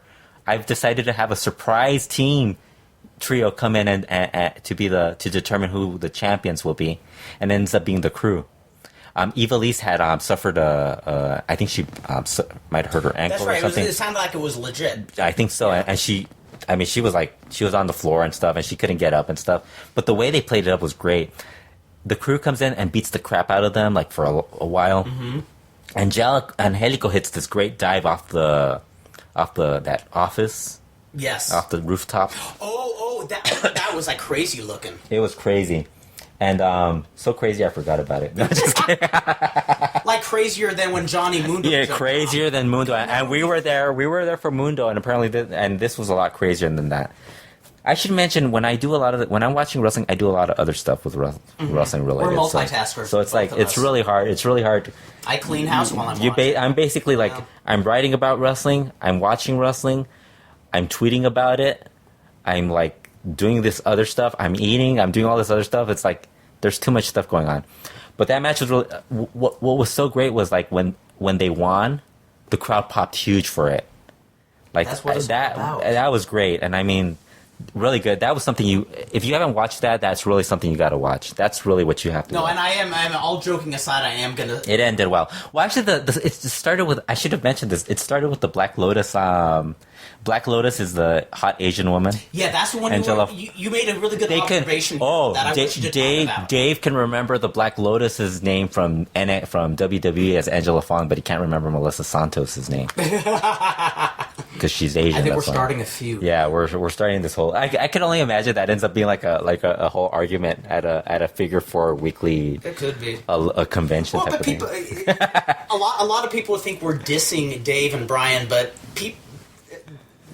[SPEAKER 2] I've decided to have a surprise team trio come in and to determine who the champions will be, and ends up being the Crew. Evilise had suffered I think she might have hurt her ankle.
[SPEAKER 1] That's right.
[SPEAKER 2] Or something.
[SPEAKER 1] It sounded like it was legit.
[SPEAKER 2] I think so, and she was on the floor and stuff, and she couldn't get up and stuff. But the way they played it up was great. The Crew comes in and beats the crap out of them like for a while. Mm-hmm. Angelico hits this great dive off that office.
[SPEAKER 1] Yes.
[SPEAKER 2] Off the rooftop.
[SPEAKER 1] Oh, that was like crazy looking.
[SPEAKER 2] It was crazy. And so crazy I forgot about it. No, just kidding.
[SPEAKER 1] Like crazier than when Johnny Mundo.
[SPEAKER 2] Yeah, crazier than Mundo. And we were there. We were there for Mundo, and apparently, this was a lot crazier than that. I should mention when when I'm watching wrestling, I do a lot of other stuff with wrestling related.
[SPEAKER 1] We're multitaskers.
[SPEAKER 2] So it's like it's really hard. It's really hard.
[SPEAKER 1] I clean house while I'm watching.
[SPEAKER 2] I'm basically like I'm writing about wrestling. I'm watching wrestling. I'm tweeting about it. I'm like doing this other stuff. I'm eating. I'm doing all this other stuff. It's like there's too much stuff going on. But that match was really. What was so great was like when they won, the crowd popped huge for it. Like
[SPEAKER 1] that's what it's about.
[SPEAKER 2] That was great, and I mean, really good. That was something if you haven't watched that's really something you got to watch. That's really what you have to. No, watch.
[SPEAKER 1] And I'm all joking aside. I am gonna.
[SPEAKER 2] It ended well. Well, actually, it started with. I should have mentioned this. It started with the Black Lotus. Black Lotus is the hot Asian woman.
[SPEAKER 1] Yeah, that's the one you made a really good observation.
[SPEAKER 2] Dave can remember the Black Lotus's name from WWE as Angela Fong, but he can't remember Melissa Santos's name because she's Asian.
[SPEAKER 1] I think we're starting a feud.
[SPEAKER 2] Yeah, we're starting this whole. I can only imagine that ends up being like a whole argument at a Figure 4 weekly.
[SPEAKER 1] It could be
[SPEAKER 2] a convention type of thing.
[SPEAKER 1] A lot of people think we're dissing Dave and Brian, but people.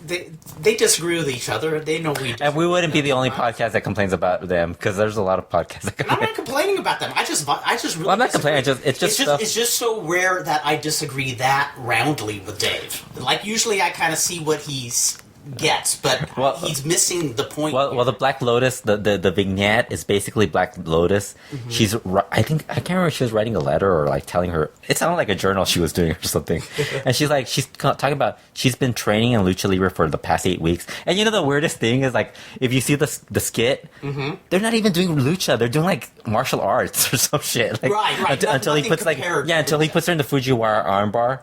[SPEAKER 1] They disagree with each other. They know we.
[SPEAKER 2] And we wouldn't be the only podcast that complains about them because there's a lot of podcasts that complain.
[SPEAKER 1] I'm not complaining about them. I just really.
[SPEAKER 2] Well, I'm not complaining. It's
[SPEAKER 1] just so rare that I disagree that roundly with Dave. Like usually, I kind of see what he gets, but he's missing the point.
[SPEAKER 2] Well, the Black Lotus, the vignette is basically Black Lotus. Mm-hmm. I can't remember if she was writing a letter or like telling her. It sounded like a journal she was doing or something. And she's talking about she's been training in Lucha Libre for the past 8 weeks. And you know the weirdest thing is like if you see the skit, they're not even doing lucha. They're doing like martial arts or some shit. Like,
[SPEAKER 1] right.
[SPEAKER 2] Until he puts he puts her in the Fujiwara armbar.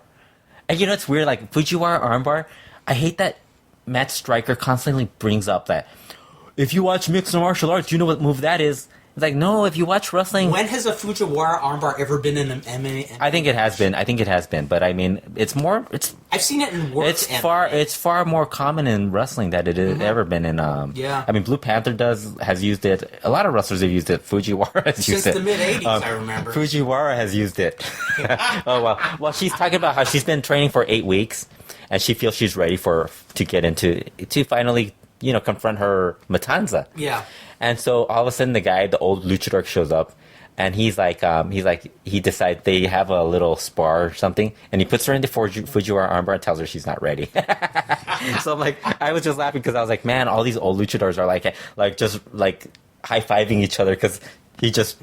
[SPEAKER 2] And you know it's weird like Fujiwara armbar. I hate that. Matt Stryker constantly brings up that if you watch mixed martial arts, you know what move that is. It's like, no, if you watch wrestling...
[SPEAKER 1] When has a Fujiwara armbar ever been in an MMA?
[SPEAKER 2] I think it has been. But I mean, it's more...
[SPEAKER 1] I've seen it in work.
[SPEAKER 2] It's far more common in wrestling than it has ever been in...
[SPEAKER 1] yeah.
[SPEAKER 2] I mean, Blue Panther has used it. A lot of wrestlers have used it. Fujiwara has used it.
[SPEAKER 1] Since the mid-'80s, I remember.
[SPEAKER 2] Fujiwara has used it. Oh, well. Well, she's talking about how she's been training for 8 weeks. And she feels she's ready to finally, confront her Matanza.
[SPEAKER 1] Yeah.
[SPEAKER 2] And so all of a sudden the old luchador shows up, and he decides they have a little spar or something, and he puts her in the Fujiwara armbar and tells her she's not ready. So I'm like, I was just laughing because I was like, man, all these old luchadors are like just like high-fiving each other because he just,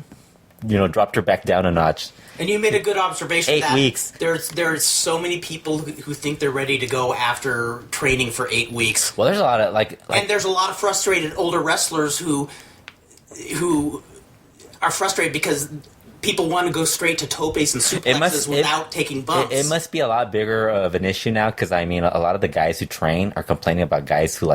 [SPEAKER 2] dropped her back down a notch.
[SPEAKER 1] And you made a good observation.
[SPEAKER 2] 8 weeks.
[SPEAKER 1] There's so many people who think they're ready to go after training for 8 weeks.
[SPEAKER 2] Well, there's a lot of
[SPEAKER 1] and there's a lot of frustrated older wrestlers who are frustrated because people want to go straight to topes and suplexes without taking bumps.
[SPEAKER 2] It must be a lot bigger of an issue now because I mean, a lot of the guys who train are complaining about guys who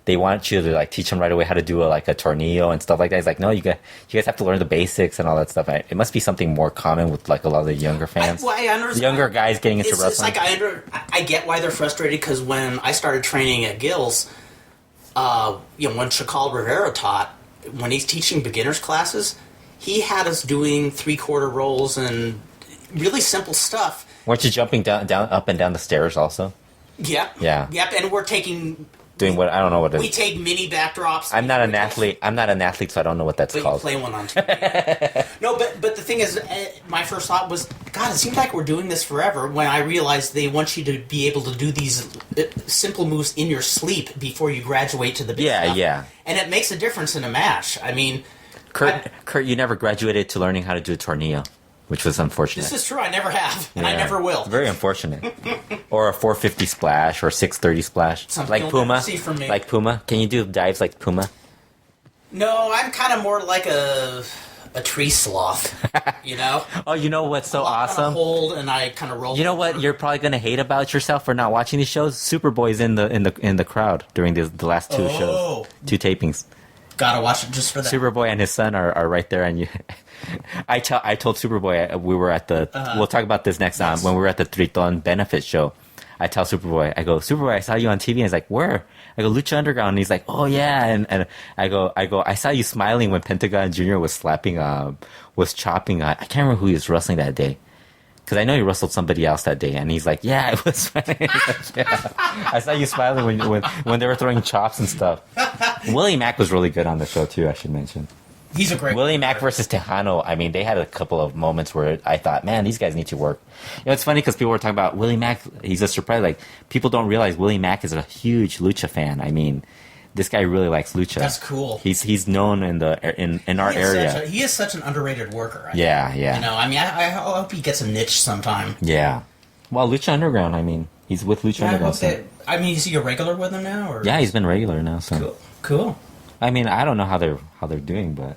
[SPEAKER 2] they want you to teach them right away how to do a tornillo and stuff like that. It's like, no, you guys have to learn the basics and all that stuff. It must be something more common with a lot of the younger fans.
[SPEAKER 1] I understand.
[SPEAKER 2] The younger guys getting into wrestling.
[SPEAKER 1] It's like I get why they're frustrated because when I started training at Gills, when Chacal Guerrero taught, when he's teaching beginners classes, he had us doing 3/4 rolls and really simple stuff.
[SPEAKER 2] Weren't you jumping down up and down the stairs also?
[SPEAKER 1] Yep.
[SPEAKER 2] Yeah.
[SPEAKER 1] Yep, and we're taking
[SPEAKER 2] doing what I don't know what it
[SPEAKER 1] We
[SPEAKER 2] is.
[SPEAKER 1] take mini backdrops.
[SPEAKER 2] I'm not an athlete, so I don't know what that's
[SPEAKER 1] But
[SPEAKER 2] called.
[SPEAKER 1] you play one on TV. No, but the thing is, my first thought was, God, it seems like we're doing this forever. When I realized they want you to be able to do these simple moves in your sleep before you graduate to the big stuff.
[SPEAKER 2] Yeah.
[SPEAKER 1] And it makes a difference in a match. I mean,
[SPEAKER 2] Kurt, you never graduated to learning how to do a tornillo, which was unfortunate.
[SPEAKER 1] this is true. I never have, and I never will.
[SPEAKER 2] It's very unfortunate. Or a 450 splash or 630 splash,
[SPEAKER 1] Something
[SPEAKER 2] like
[SPEAKER 1] you'll
[SPEAKER 2] Puma.
[SPEAKER 1] never see from me.
[SPEAKER 2] Like Puma, can you do dives like Puma?
[SPEAKER 1] No, I'm kind of more like a tree sloth, you know?
[SPEAKER 2] Oh, you know what's so
[SPEAKER 1] I
[SPEAKER 2] awesome?
[SPEAKER 1] hold and I kind of roll.
[SPEAKER 2] You know what you're probably gonna hate about yourself for not watching these shows? Superboy's in the crowd during the last two shows, 2 tapings.
[SPEAKER 1] Gotta watch it just for that.
[SPEAKER 2] Superboy and his son are right there, and you. I told Superboy we were at the. We'll talk about this next time when we were at the Triton benefit show. I tell Superboy, I go, Superboy, I saw you on TV. And he's like, where? I go, Lucha Underground. And he's like, oh yeah. And I go, I saw you smiling when Pentagon Jr. was chopping. I can't remember who he was wrestling that day. Because I know he wrestled somebody else that day. And he's like, yeah, it was funny. Yeah. I saw you smiling when they were throwing chops and stuff. Willie Mack was really good on the show too, I should mention.
[SPEAKER 1] He's a great
[SPEAKER 2] Willie Mack versus Tejano. I mean, they had a couple of moments where I thought, man, these guys need to work. You know, it's funny because people were talking about Willie Mack. He's a surprise. Like, people don't realize Willie Mack is a huge Lucha fan. I mean, this guy really likes Lucha.
[SPEAKER 1] That's cool.
[SPEAKER 2] He's known in our area.
[SPEAKER 1] He is such an underrated worker.
[SPEAKER 2] Yeah.
[SPEAKER 1] You know, I mean, I hope he gets a niche sometime.
[SPEAKER 2] Yeah. Well, Lucha Underground, I mean, he's with Lucha Underground.
[SPEAKER 1] I mean, is he a regular with them now? Or?
[SPEAKER 2] Yeah, he's been regular now. So
[SPEAKER 1] Cool.
[SPEAKER 2] I mean, I don't know how they're doing, but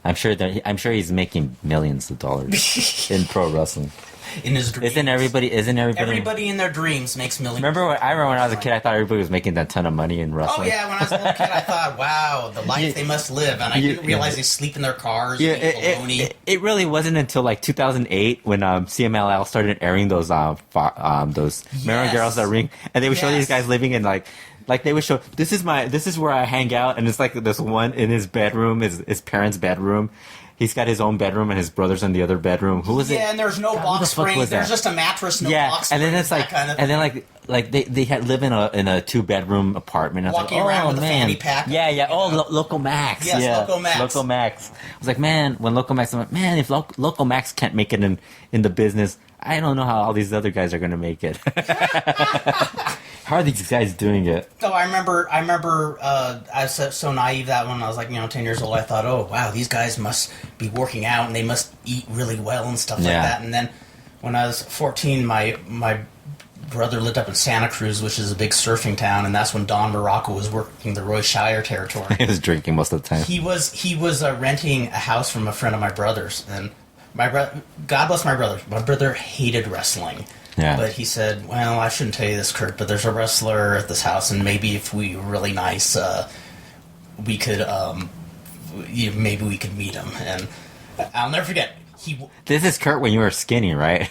[SPEAKER 2] I'm sure he's making millions of dollars in pro wrestling.
[SPEAKER 1] In his dreams.
[SPEAKER 2] Isn't everybody?
[SPEAKER 1] Everybody in their dreams makes millions.
[SPEAKER 2] I remember when I was a kid, I thought everybody was making a ton of money in
[SPEAKER 1] Oh
[SPEAKER 2] wrestling.
[SPEAKER 1] yeah, when I was a little kid, I thought, wow, the life they must live, and I didn't realize they sleep in their cars.
[SPEAKER 2] Yeah,
[SPEAKER 1] and
[SPEAKER 2] it really wasn't until like 2008 when CMLL started airing those Marin Girls That Ring, and they would show these guys living in like they would show this is where I hang out, and it's like this one in his bedroom, his parents' bedroom. He's got his own bedroom and his brother's in the other bedroom. Who was it?
[SPEAKER 1] Yeah, and there's no box springs. There's just a mattress, no box springs.
[SPEAKER 2] And then it's like,
[SPEAKER 1] kind of
[SPEAKER 2] and then like they had live in a 2-bedroom apartment. And
[SPEAKER 1] walking around with a fanny pack.
[SPEAKER 2] Yeah. Oh, Loco Max.
[SPEAKER 1] Yes,
[SPEAKER 2] yeah.
[SPEAKER 1] Loco Max.
[SPEAKER 2] Loco Max. I was like, man, when Loco Max, I'm like, man, if Loco Max can't make it in the business, I don't know how all these other guys are going to make it. How are these guys doing it?
[SPEAKER 1] Oh, I remember. I was so naive that when I was like, 10 years old. I thought, oh wow, these guys must be working out and they must eat really well and stuff like that. And then when I was 14, my brother lived up in Santa Cruz, which is a big surfing town, and that's when Don Morocco was working the Roy Shire territory.
[SPEAKER 2] He was drinking most of the time.
[SPEAKER 1] He was renting a house from a friend of my brother's, and God bless my brother. My brother hated wrestling.
[SPEAKER 2] Yeah.
[SPEAKER 1] But he said, well, I shouldn't tell you this, Kurt, but there's a wrestler at this house, and maybe if we were really nice, we could, maybe we could meet him. And I'll never forget.
[SPEAKER 2] This is Kurt when you were skinny, right?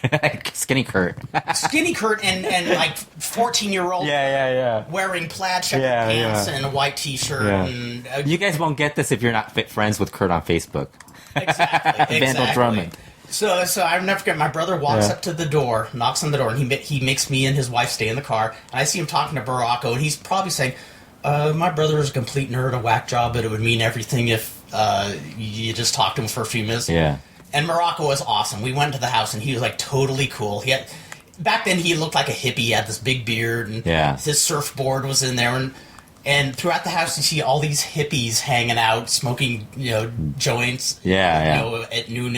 [SPEAKER 2] Skinny Kurt.
[SPEAKER 1] Skinny Kurt and like 14-year-old.
[SPEAKER 2] Yeah.
[SPEAKER 1] Wearing plaid checkered pants and a white T-shirt.
[SPEAKER 2] Yeah.
[SPEAKER 1] And,
[SPEAKER 2] you guys won't get this if you're not friends with Kurt on Facebook.
[SPEAKER 1] Exactly.
[SPEAKER 2] Vandal Drummond.
[SPEAKER 1] So I'll never forget. My brother walks up to the door, knocks on the door, and he makes me and his wife stay in the car. And I see him talking to Baracco, and he's probably saying, "My brother is a complete nerd, a whack job, but it would mean everything if you just talked to him for a few minutes." Yeah. And Morocco was awesome. We went to the house, and he was like totally cool. Back then he looked like a hippie. He had this big beard, and his surfboard was in there, and throughout the house you see all these hippies hanging out, smoking joints. At noon.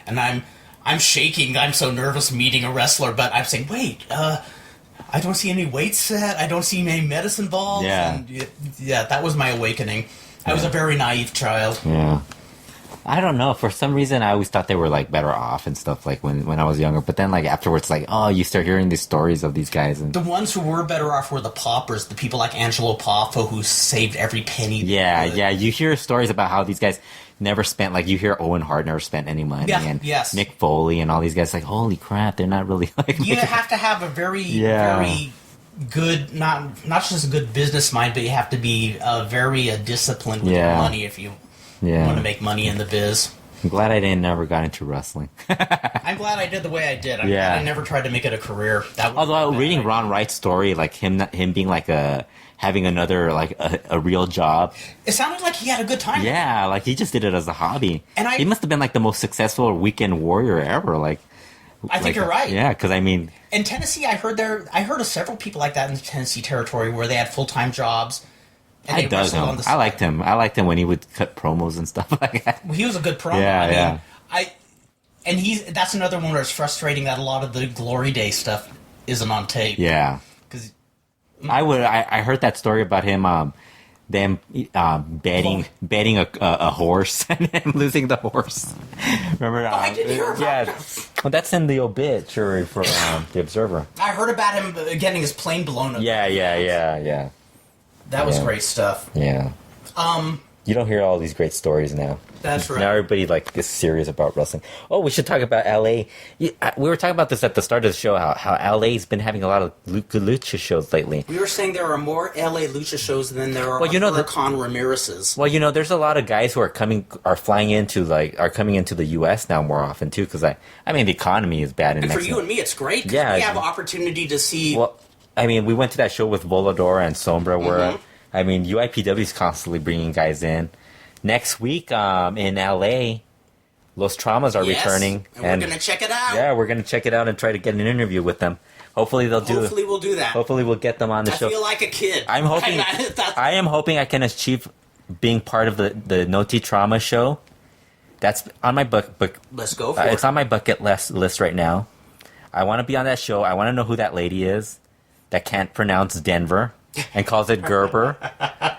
[SPEAKER 1] And I'm shaking. I'm so nervous meeting a wrestler, but I'm saying, wait, I don't see any weights set. I don't see any medicine balls. And that was my awakening. I was a very naive child.
[SPEAKER 2] Yeah. I don't know. For some reason, I always thought they were like better off and stuff like when I was younger. But then like afterwards, like you start hearing these stories of these guys. And
[SPEAKER 1] the ones who were better off were the paupers, the people like Angelo Poffo who saved every penny.
[SPEAKER 2] Yeah. You hear stories about how these guys never spent, like you hear Owen Hart never spent any money, and Mick Foley and all these guys, like holy crap, they're not really like.
[SPEAKER 1] You have to have a very very good, not just a good business mind, but you have to be very disciplined with your money if you want to make money in the biz.
[SPEAKER 2] I'm glad I never got into wrestling.
[SPEAKER 1] I'm glad I did the way I did. glad I never tried to make it a career.
[SPEAKER 2] Although reading Ron Wright's story, like him being like having another like a real job.
[SPEAKER 1] It sounded like he had a good time.
[SPEAKER 2] Yeah, like he just did it as a hobby.
[SPEAKER 1] And
[SPEAKER 2] he must have been like the most successful weekend warrior ever. Like,
[SPEAKER 1] I think you're right.
[SPEAKER 2] Yeah, because I mean,
[SPEAKER 1] in Tennessee, I heard of several people like that in the Tennessee territory where they had full-time jobs. And
[SPEAKER 2] I dug him. I liked him. I liked him when he would cut promos and stuff like that.
[SPEAKER 1] Well, he was a good promo.
[SPEAKER 2] Yeah,
[SPEAKER 1] that's another one where it's frustrating that a lot of the Glory Day stuff isn't on tape.
[SPEAKER 2] Yeah.
[SPEAKER 1] Because
[SPEAKER 2] I heard that story about him them betting a horse and him losing the horse. Remember?
[SPEAKER 1] I didn't hear about that.
[SPEAKER 2] Well, that's in the obituary for the Observer.
[SPEAKER 1] I heard about him getting his plane blown up.
[SPEAKER 2] Yeah.
[SPEAKER 1] That was great stuff.
[SPEAKER 2] Yeah. You don't hear all these great stories now.
[SPEAKER 1] That's right.
[SPEAKER 2] Now everybody like is serious about wrestling. Oh, we should talk about LA. We were talking about this at the start of the show. How LA's been having a lot of good lucha shows lately.
[SPEAKER 1] We were saying there are more LA lucha shows than there are Huracan Ramirez's.
[SPEAKER 2] Well, there's a lot of guys who are coming into the U.S. now more often too. Because I mean the economy is bad in
[SPEAKER 1] and
[SPEAKER 2] Mexico.
[SPEAKER 1] For you and me, it's great. Because we have opportunity to see.
[SPEAKER 2] Well, I mean, we went to that show with Volador and Sombra where. I mean, UIPW is constantly bringing guys in. Next week in LA, Los Traumas are returning.
[SPEAKER 1] And we're going to check it out.
[SPEAKER 2] Yeah, we're going to check it out and try to get an interview with them. Hopefully we'll do that. Hopefully we'll get them on the show.
[SPEAKER 1] I feel like a kid.
[SPEAKER 2] I am hoping I can achieve being part of the Noti Trauma show. That's on my book.
[SPEAKER 1] Let's go for it.
[SPEAKER 2] It's on my bucket list right now. I want to be on that show. I want to know who that lady is that can't pronounce Denver and calls it Gerber.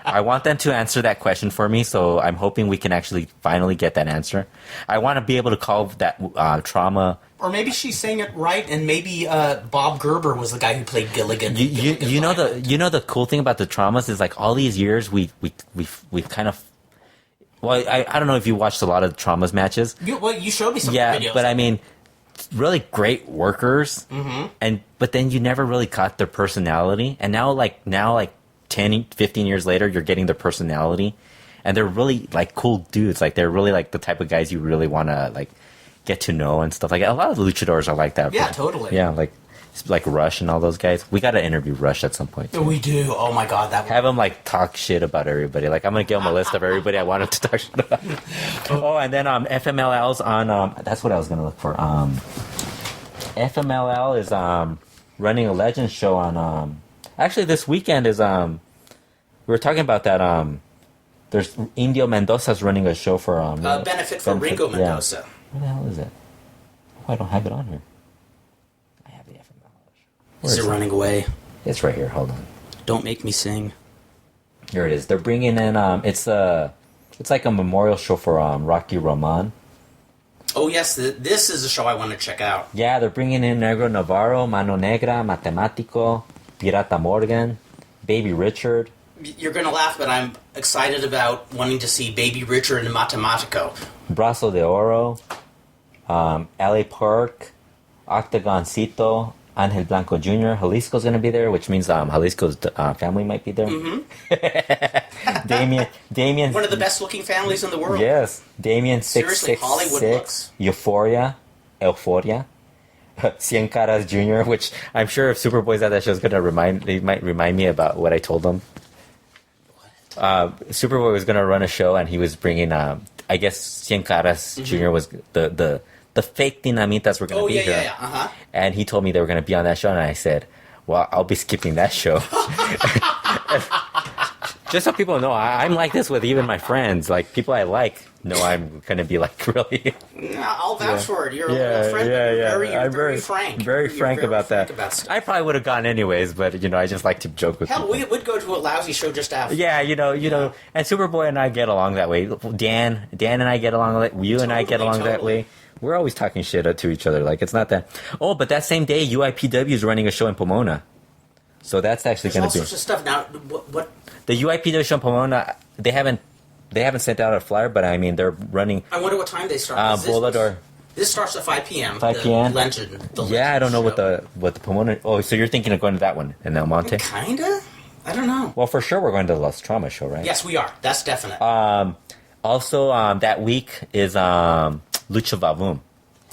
[SPEAKER 2] I want them to answer that question for me, so I'm hoping we can actually finally get that answer. I want to be able to call that trauma.
[SPEAKER 1] Or maybe she's saying it right, and maybe Bob Gerber was the guy who played Gilligan.
[SPEAKER 2] You know the cool thing about the Traumas is like all these years we've kind of. Well, I don't know if you watched a lot of Traumas matches.
[SPEAKER 1] You showed me some videos.
[SPEAKER 2] Yeah, but I mean, really great workers, but then you never really got their personality, and now 10, 15 years later, you're getting their personality, and they're really like cool dudes. Like they're really like the type of guys you really want to like get to know and stuff like that. A lot of luchadors are like that.
[SPEAKER 1] Yeah, totally.
[SPEAKER 2] Yeah, like Rush and all those guys. We got to interview Rush at some point.
[SPEAKER 1] Too. We do. Oh my God,
[SPEAKER 2] have him like talk shit about everybody. Like I'm gonna give him a list of everybody I want him to talk shit about. Oh, and then FMLL's on. That's what I was gonna look for. FMLL is running a Legends show on. Actually, this weekend is we were talking about that. There's Indio Mendoza's running a show for
[SPEAKER 1] benefit for Ringo Mendoza.
[SPEAKER 2] Yeah. Where the hell is it? Oh, I don't have it on here. I have the FML.
[SPEAKER 1] Is it running away?
[SPEAKER 2] It's right here. Hold on.
[SPEAKER 1] Don't make me sing.
[SPEAKER 2] Here it is. They're bringing in. It's like a memorial show for Rocky Roman.
[SPEAKER 1] Oh yes, this is a show I want to check out.
[SPEAKER 2] Yeah, they're bringing in Negro Navarro, Mano Negra, Matemático, Pirata Morgan, Baby Richard.
[SPEAKER 1] You're gonna laugh, but I'm excited about wanting to see Baby Richard and Matematico.
[SPEAKER 2] Brazo de Oro, L.A. Park, Octagoncito, Angel Blanco Jr. Jalisco's gonna be there, which means Jalisco's family might be there. Damien.
[SPEAKER 1] One of the best looking families in the world.
[SPEAKER 2] Yes, Damien
[SPEAKER 1] 666.
[SPEAKER 2] Euphoria. Cien Caras Jr., which I'm sure if Superboy's at that show is gonna remind me about what I told them. Superboy was gonna run a show and he was bringing I guess Cien Caras Jr. was the fake dinamitas were gonna be here.
[SPEAKER 1] Yeah.
[SPEAKER 2] And he told me they were gonna be on that show, and I said, well, I'll be skipping that show. Just so people know, I'm like this with even my friends. Like, people I like know I'm going to be, like, really...
[SPEAKER 1] I'll vouch for it. You're a friend. You're very frank.
[SPEAKER 2] Very frank about that. I probably would have gone anyways, but, I just like to joke with people.
[SPEAKER 1] Hell, we would go to a lousy show just after.
[SPEAKER 2] Yeah, you know, and Superboy and I get along that way. Dan and I get along that way. You and I get along that way. We're always talking shit to each other. Like, it's not that... Oh, but that same day, UIPW is running a show in Pomona. So that's actually going to be...
[SPEAKER 1] There's all sorts of stuff. Now, what...
[SPEAKER 2] The UIPW show in Pomona, they haven't sent out a flyer, but I mean, they're running...
[SPEAKER 1] I wonder what time they start. This starts at 5 p.m.
[SPEAKER 2] 5 p.m.?
[SPEAKER 1] The
[SPEAKER 2] I don't know what the Pomona... Oh, so you're thinking of going to that one in El Monte?
[SPEAKER 1] Kinda? I don't know.
[SPEAKER 2] Well, for sure we're going to the Los Trauma show, right?
[SPEAKER 1] Yes, we are. That's definite.
[SPEAKER 2] Also, that week is Lucha Vavoom.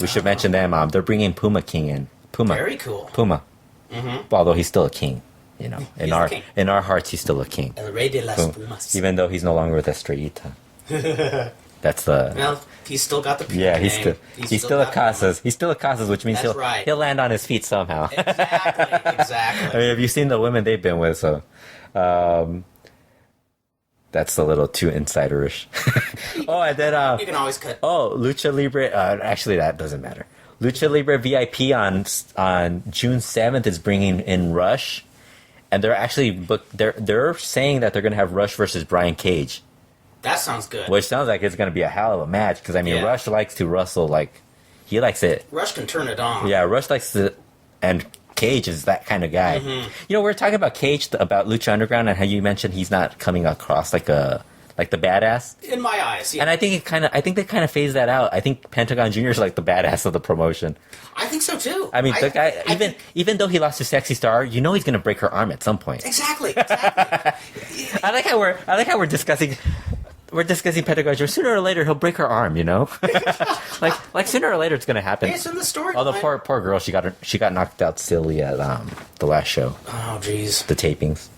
[SPEAKER 2] We should mention them. They're bringing Puma King in. Puma.
[SPEAKER 1] Very cool.
[SPEAKER 2] Puma. Mm-hmm. Although he's still a king. you know,
[SPEAKER 1] He's
[SPEAKER 2] in our hearts, he's still a king.
[SPEAKER 1] El Rey de las Pumas.
[SPEAKER 2] Even though he's no longer with Estrellita. That's the...
[SPEAKER 1] Well, he's still got the people
[SPEAKER 2] Yeah,
[SPEAKER 1] name.
[SPEAKER 2] he's still a Casas. He's still a Casas, which means
[SPEAKER 1] That's
[SPEAKER 2] he'll land on his feet somehow.
[SPEAKER 1] Exactly.
[SPEAKER 2] I mean, have you seen the women they've been with? So, that's a little too insiderish. Oh, and then
[SPEAKER 1] you can always cut.
[SPEAKER 2] Oh, Lucha Libre. Actually, that doesn't matter. Lucha Libre VIP on June 7th is bringing in Rush, and they're actually they're saying that they're going to have Rush versus Brian Cage.
[SPEAKER 1] That sounds good.
[SPEAKER 2] Which sounds like it's going to be a hell of a match because I mean, Rush likes to wrestle like he likes it.
[SPEAKER 1] Rush can turn it on.
[SPEAKER 2] Yeah, Rush likes to, and Cage is that kind of guy. Mm-hmm. You know, we're talking about Cage about Lucha Underground and how you mentioned he's not coming across like the badass.
[SPEAKER 1] In my eyes, yeah.
[SPEAKER 2] And I think they kind of phased that out. I think Pentagon Jr. is like the badass of the promotion.
[SPEAKER 1] I think so too.
[SPEAKER 2] I mean, the guy, even though he lost to Sexy Star, you know he's going to break her arm at some point.
[SPEAKER 1] Exactly.
[SPEAKER 2] I like how we're discussing. We're discussing Pentagon Jr. Sooner or later, he'll break her arm. You know, like sooner or later, it's going to happen.
[SPEAKER 1] It's in the story.
[SPEAKER 2] Although poor girl, she got knocked out silly at the last show.
[SPEAKER 1] Oh, jeez.
[SPEAKER 2] The tapings.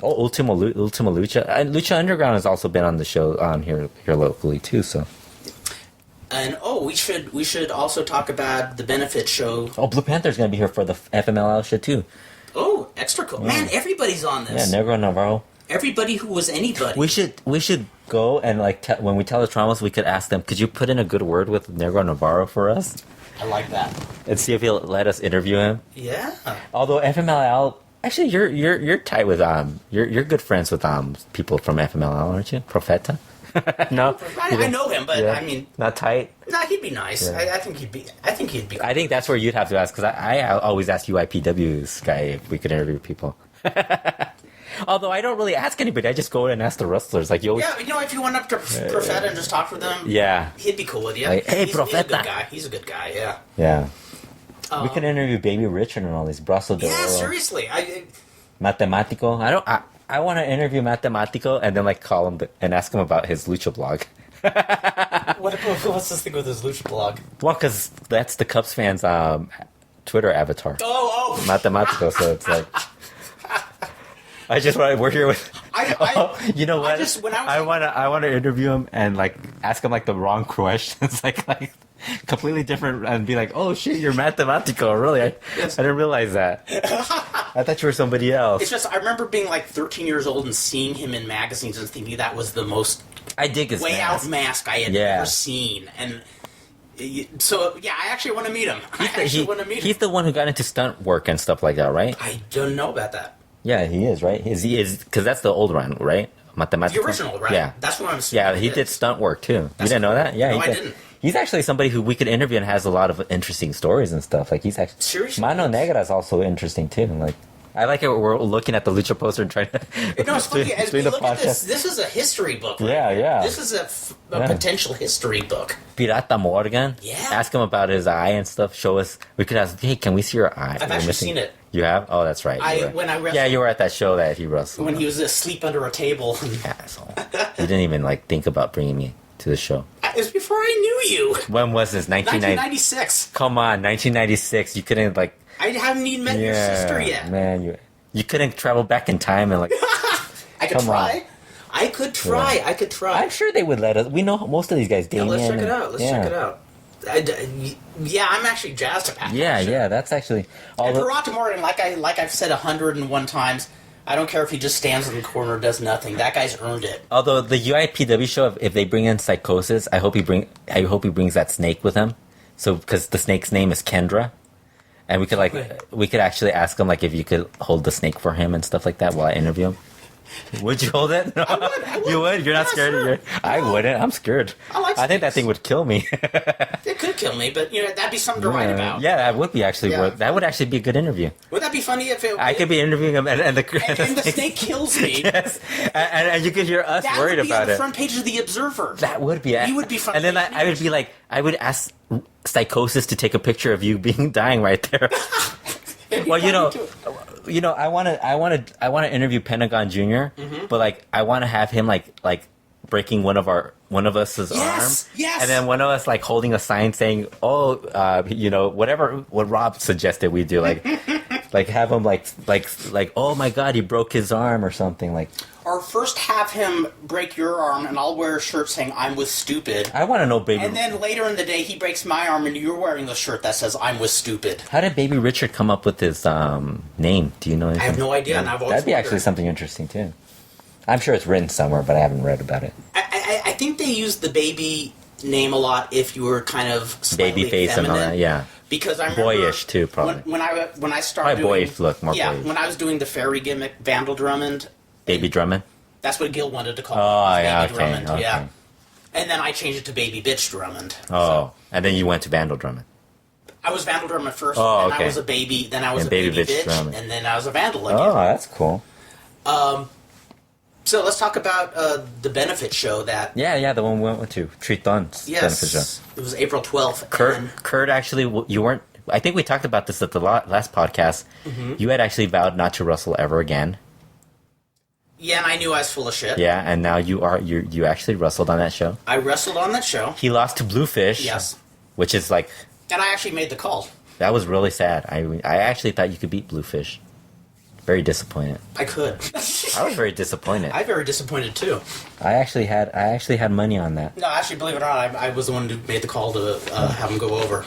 [SPEAKER 2] Oh, Ultimo Lucha. And Lucha Underground has also been on the show on here locally too. So.
[SPEAKER 1] And we should also talk about the benefit show.
[SPEAKER 2] Oh, Blue Panther's going to be here for the FMLL show too.
[SPEAKER 1] Oh, extra cool. Man, everybody's on this.
[SPEAKER 2] Yeah, Negro Navarro.
[SPEAKER 1] Everybody who was anybody.
[SPEAKER 2] We should go and when we tell the traumas, we could ask them, could you put in a good word with Negro Navarro for us?
[SPEAKER 1] I like that.
[SPEAKER 2] And see if he'll let us interview him.
[SPEAKER 1] Yeah.
[SPEAKER 2] Although FMLL, actually, you're tight with you're good friends with people from FMLL, aren't you? Profeta. No,
[SPEAKER 1] I know him, but I mean,
[SPEAKER 2] not tight.
[SPEAKER 1] Nah, he'd be nice. Yeah. I think he'd be. Cool.
[SPEAKER 2] I think that's where you'd have to ask because I always ask UIPW's guy if we could interview people. Although I don't really ask anybody, I just go and ask the wrestlers. Like
[SPEAKER 1] yeah, you know, if you went up to Profeta and just talked with them,
[SPEAKER 2] yeah,
[SPEAKER 1] he'd be cool with you.
[SPEAKER 2] Like, hey, Profeta,
[SPEAKER 1] he's a good guy. Yeah.
[SPEAKER 2] Yeah. We can interview Baby Richard and all these Brasso de Oro.
[SPEAKER 1] Yeah, seriously.
[SPEAKER 2] Matematico. I want to interview Matematico and then call him and ask him about his lucha blog.
[SPEAKER 1] What's this thing with his lucha blog?
[SPEAKER 2] Well, because that's the Cubs fans' Twitter avatar.
[SPEAKER 1] Oh.
[SPEAKER 2] Matematico. So it's like. We're here with. You know what? I want to interview him and ask him the wrong questions, like completely different, and be like, "Oh shit, you're Mathematico, really? I didn't realize that. I thought you were somebody else."
[SPEAKER 1] It's just I remember being 13 years old and seeing him in magazines and thinking that was the most
[SPEAKER 2] I dig his
[SPEAKER 1] way
[SPEAKER 2] mask.
[SPEAKER 1] out mask I had ever seen, and so yeah, I actually want to meet him.
[SPEAKER 2] He's the one who got into stunt work and stuff like that, right?
[SPEAKER 1] I don't know about that.
[SPEAKER 2] Yeah, he is, right? He is because that's the old one, right? Mathematical.
[SPEAKER 1] The original, right?
[SPEAKER 2] Yeah,
[SPEAKER 1] that's what I'm saying.
[SPEAKER 2] Yeah, he did stunt work too. You didn't know that? Yeah,
[SPEAKER 1] no, I didn't.
[SPEAKER 2] He's actually somebody who we could interview and has a lot of interesting stories and stuff. He's actually
[SPEAKER 1] seriously.
[SPEAKER 2] Mano Negra is also interesting too. I like it. We're looking at the lucha poster and trying to.
[SPEAKER 1] No, it's funny. As we look at this, this is a history book. Right?
[SPEAKER 2] Yeah.
[SPEAKER 1] This is a potential history book.
[SPEAKER 2] Pirata Morgan.
[SPEAKER 1] Yeah.
[SPEAKER 2] Ask him about his eye and stuff. Show us. We could ask, hey, can we see your eye?
[SPEAKER 1] I've actually seen it.
[SPEAKER 2] You have? Oh, that's right.
[SPEAKER 1] When I wrestled.
[SPEAKER 2] Yeah, you were at that show that he wrestled.
[SPEAKER 1] When he was asleep under a table.
[SPEAKER 2] Asshole. He didn't even think about bringing me to the show.
[SPEAKER 1] It was before I knew you.
[SPEAKER 2] When was this?
[SPEAKER 1] 1996.
[SPEAKER 2] Come on, 1996. You couldn't
[SPEAKER 1] I haven't even met your sister yet.
[SPEAKER 2] Man, you couldn't travel back in time and
[SPEAKER 1] I could try. I could try.
[SPEAKER 2] Yeah.
[SPEAKER 1] I could try.
[SPEAKER 2] I'm sure they would let us. We know most of these guys. Damien,
[SPEAKER 1] let's check it out. Check it out. Yeah, I'm actually jazzed about it.
[SPEAKER 2] Yeah, that's actually.
[SPEAKER 1] And Pirata Morgan, like I've said 101 times, I don't care if he just stands in the corner and does nothing. That guy's earned it.
[SPEAKER 2] Although the UIPW show, if they bring in Psychosis, I hope he brings that snake with him. So because the snake's name is Kendra, and we could actually ask him if you could hold the snake for him and stuff like that while I interview him. Would you hold it? No.
[SPEAKER 1] I would.
[SPEAKER 2] You would? You're not scared?
[SPEAKER 1] Sure.
[SPEAKER 2] I wouldn't. I'm scared. I think that thing would kill me.
[SPEAKER 1] It could kill me, but that'd be something to write about.
[SPEAKER 2] Yeah, that would be actually. Yeah. That would actually be a good interview.
[SPEAKER 1] Would that be funny if
[SPEAKER 2] I could be interviewing him and
[SPEAKER 1] the snake kills me?
[SPEAKER 2] Yes, and you could hear us worried about it. That would be on
[SPEAKER 1] the front page of the Observer.
[SPEAKER 2] That would be.
[SPEAKER 1] He would be front.
[SPEAKER 2] And then I would be I would ask Psychosis to take a picture of you dying right there. Well, I want to interview Pentagon Jr. Mm-hmm. But I want to have him breaking one of us's arms.
[SPEAKER 1] Yes.
[SPEAKER 2] And then one of us holding a sign saying, "Oh, what Rob suggested we do." Like have him like oh my god, he broke his arm or something like.
[SPEAKER 1] Or first have him break your arm, and I'll wear a shirt saying "I'm with stupid."
[SPEAKER 2] I want to know, baby.
[SPEAKER 1] And then later in the day, he breaks my arm, and you're wearing the shirt that says "I'm with stupid."
[SPEAKER 2] How did Baby Richard come up with his name? Do you know anything?
[SPEAKER 1] I have no idea, and I've always
[SPEAKER 2] That'd be
[SPEAKER 1] wondered.
[SPEAKER 2] actually something interesting too. I'm sure it's written somewhere, but I haven't read about it.
[SPEAKER 1] I think they used the baby name a lot if you were kind of slightly
[SPEAKER 2] Baby face
[SPEAKER 1] feminine.
[SPEAKER 2] and all that, yeah.
[SPEAKER 1] Because I remember
[SPEAKER 2] Boyish too, probably.
[SPEAKER 1] when I started
[SPEAKER 2] Probably boyish look, more
[SPEAKER 1] yeah,
[SPEAKER 2] boyish.
[SPEAKER 1] when I was doing the fairy gimmick, Vandal Drummond.
[SPEAKER 2] Baby Drummond.
[SPEAKER 1] That's what Gil wanted to call
[SPEAKER 2] Oh,
[SPEAKER 1] it.
[SPEAKER 2] yeah,
[SPEAKER 1] Baby
[SPEAKER 2] okay,
[SPEAKER 1] Drummond,
[SPEAKER 2] okay.
[SPEAKER 1] yeah. And then I changed it to Baby Bitch Drummond.
[SPEAKER 2] Oh, and then you went to Vandal Drummond.
[SPEAKER 1] I was Vandal Drummond first,
[SPEAKER 2] Oh,
[SPEAKER 1] and then
[SPEAKER 2] okay.
[SPEAKER 1] I was a baby, then I was
[SPEAKER 2] And
[SPEAKER 1] a baby
[SPEAKER 2] Baby Bitch
[SPEAKER 1] bitch,
[SPEAKER 2] Drummond.
[SPEAKER 1] and then I was a Vandal again.
[SPEAKER 2] Oh, that's cool.
[SPEAKER 1] So let's talk about the benefit show that...
[SPEAKER 2] Yeah, the one we went to Triton's benefit show.
[SPEAKER 1] Yes, it was April 12th. and-
[SPEAKER 2] Kurt, actually, you weren't. I think we talked about this at the last podcast.
[SPEAKER 1] Mm-hmm.
[SPEAKER 2] You had actually vowed not to wrestle ever again.
[SPEAKER 1] Yeah, and I knew I was full of shit.
[SPEAKER 2] Yeah, and now you actually wrestled on that show.
[SPEAKER 1] I wrestled on that show.
[SPEAKER 2] He lost to Bluefish.
[SPEAKER 1] Yes.
[SPEAKER 2] Which is like,
[SPEAKER 1] And I actually made the call.
[SPEAKER 2] that was really sad. I actually thought you could beat Bluefish. Very disappointed.
[SPEAKER 1] I could.
[SPEAKER 2] I was very disappointed.
[SPEAKER 1] I'm very disappointed, too.
[SPEAKER 2] I actually had money on that.
[SPEAKER 1] No, actually, believe it or not, I was the one who made the call to have him go over.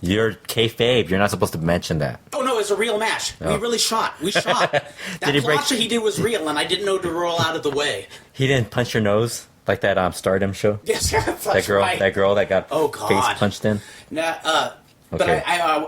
[SPEAKER 2] You're kayfabe. You're not supposed to mention that.
[SPEAKER 1] Oh, no, it was a real match.
[SPEAKER 2] Oh.
[SPEAKER 1] We really shot. We shot. That
[SPEAKER 2] Did he break-
[SPEAKER 1] plancha he did was real, and I didn't know to roll out of the way.
[SPEAKER 2] He didn't punch your nose like that Stardom show.
[SPEAKER 1] Yes, that's
[SPEAKER 2] That girl,
[SPEAKER 1] right.
[SPEAKER 2] that girl that got
[SPEAKER 1] Oh, God.
[SPEAKER 2] face punched in.
[SPEAKER 1] Nah, but
[SPEAKER 2] Okay.
[SPEAKER 1] I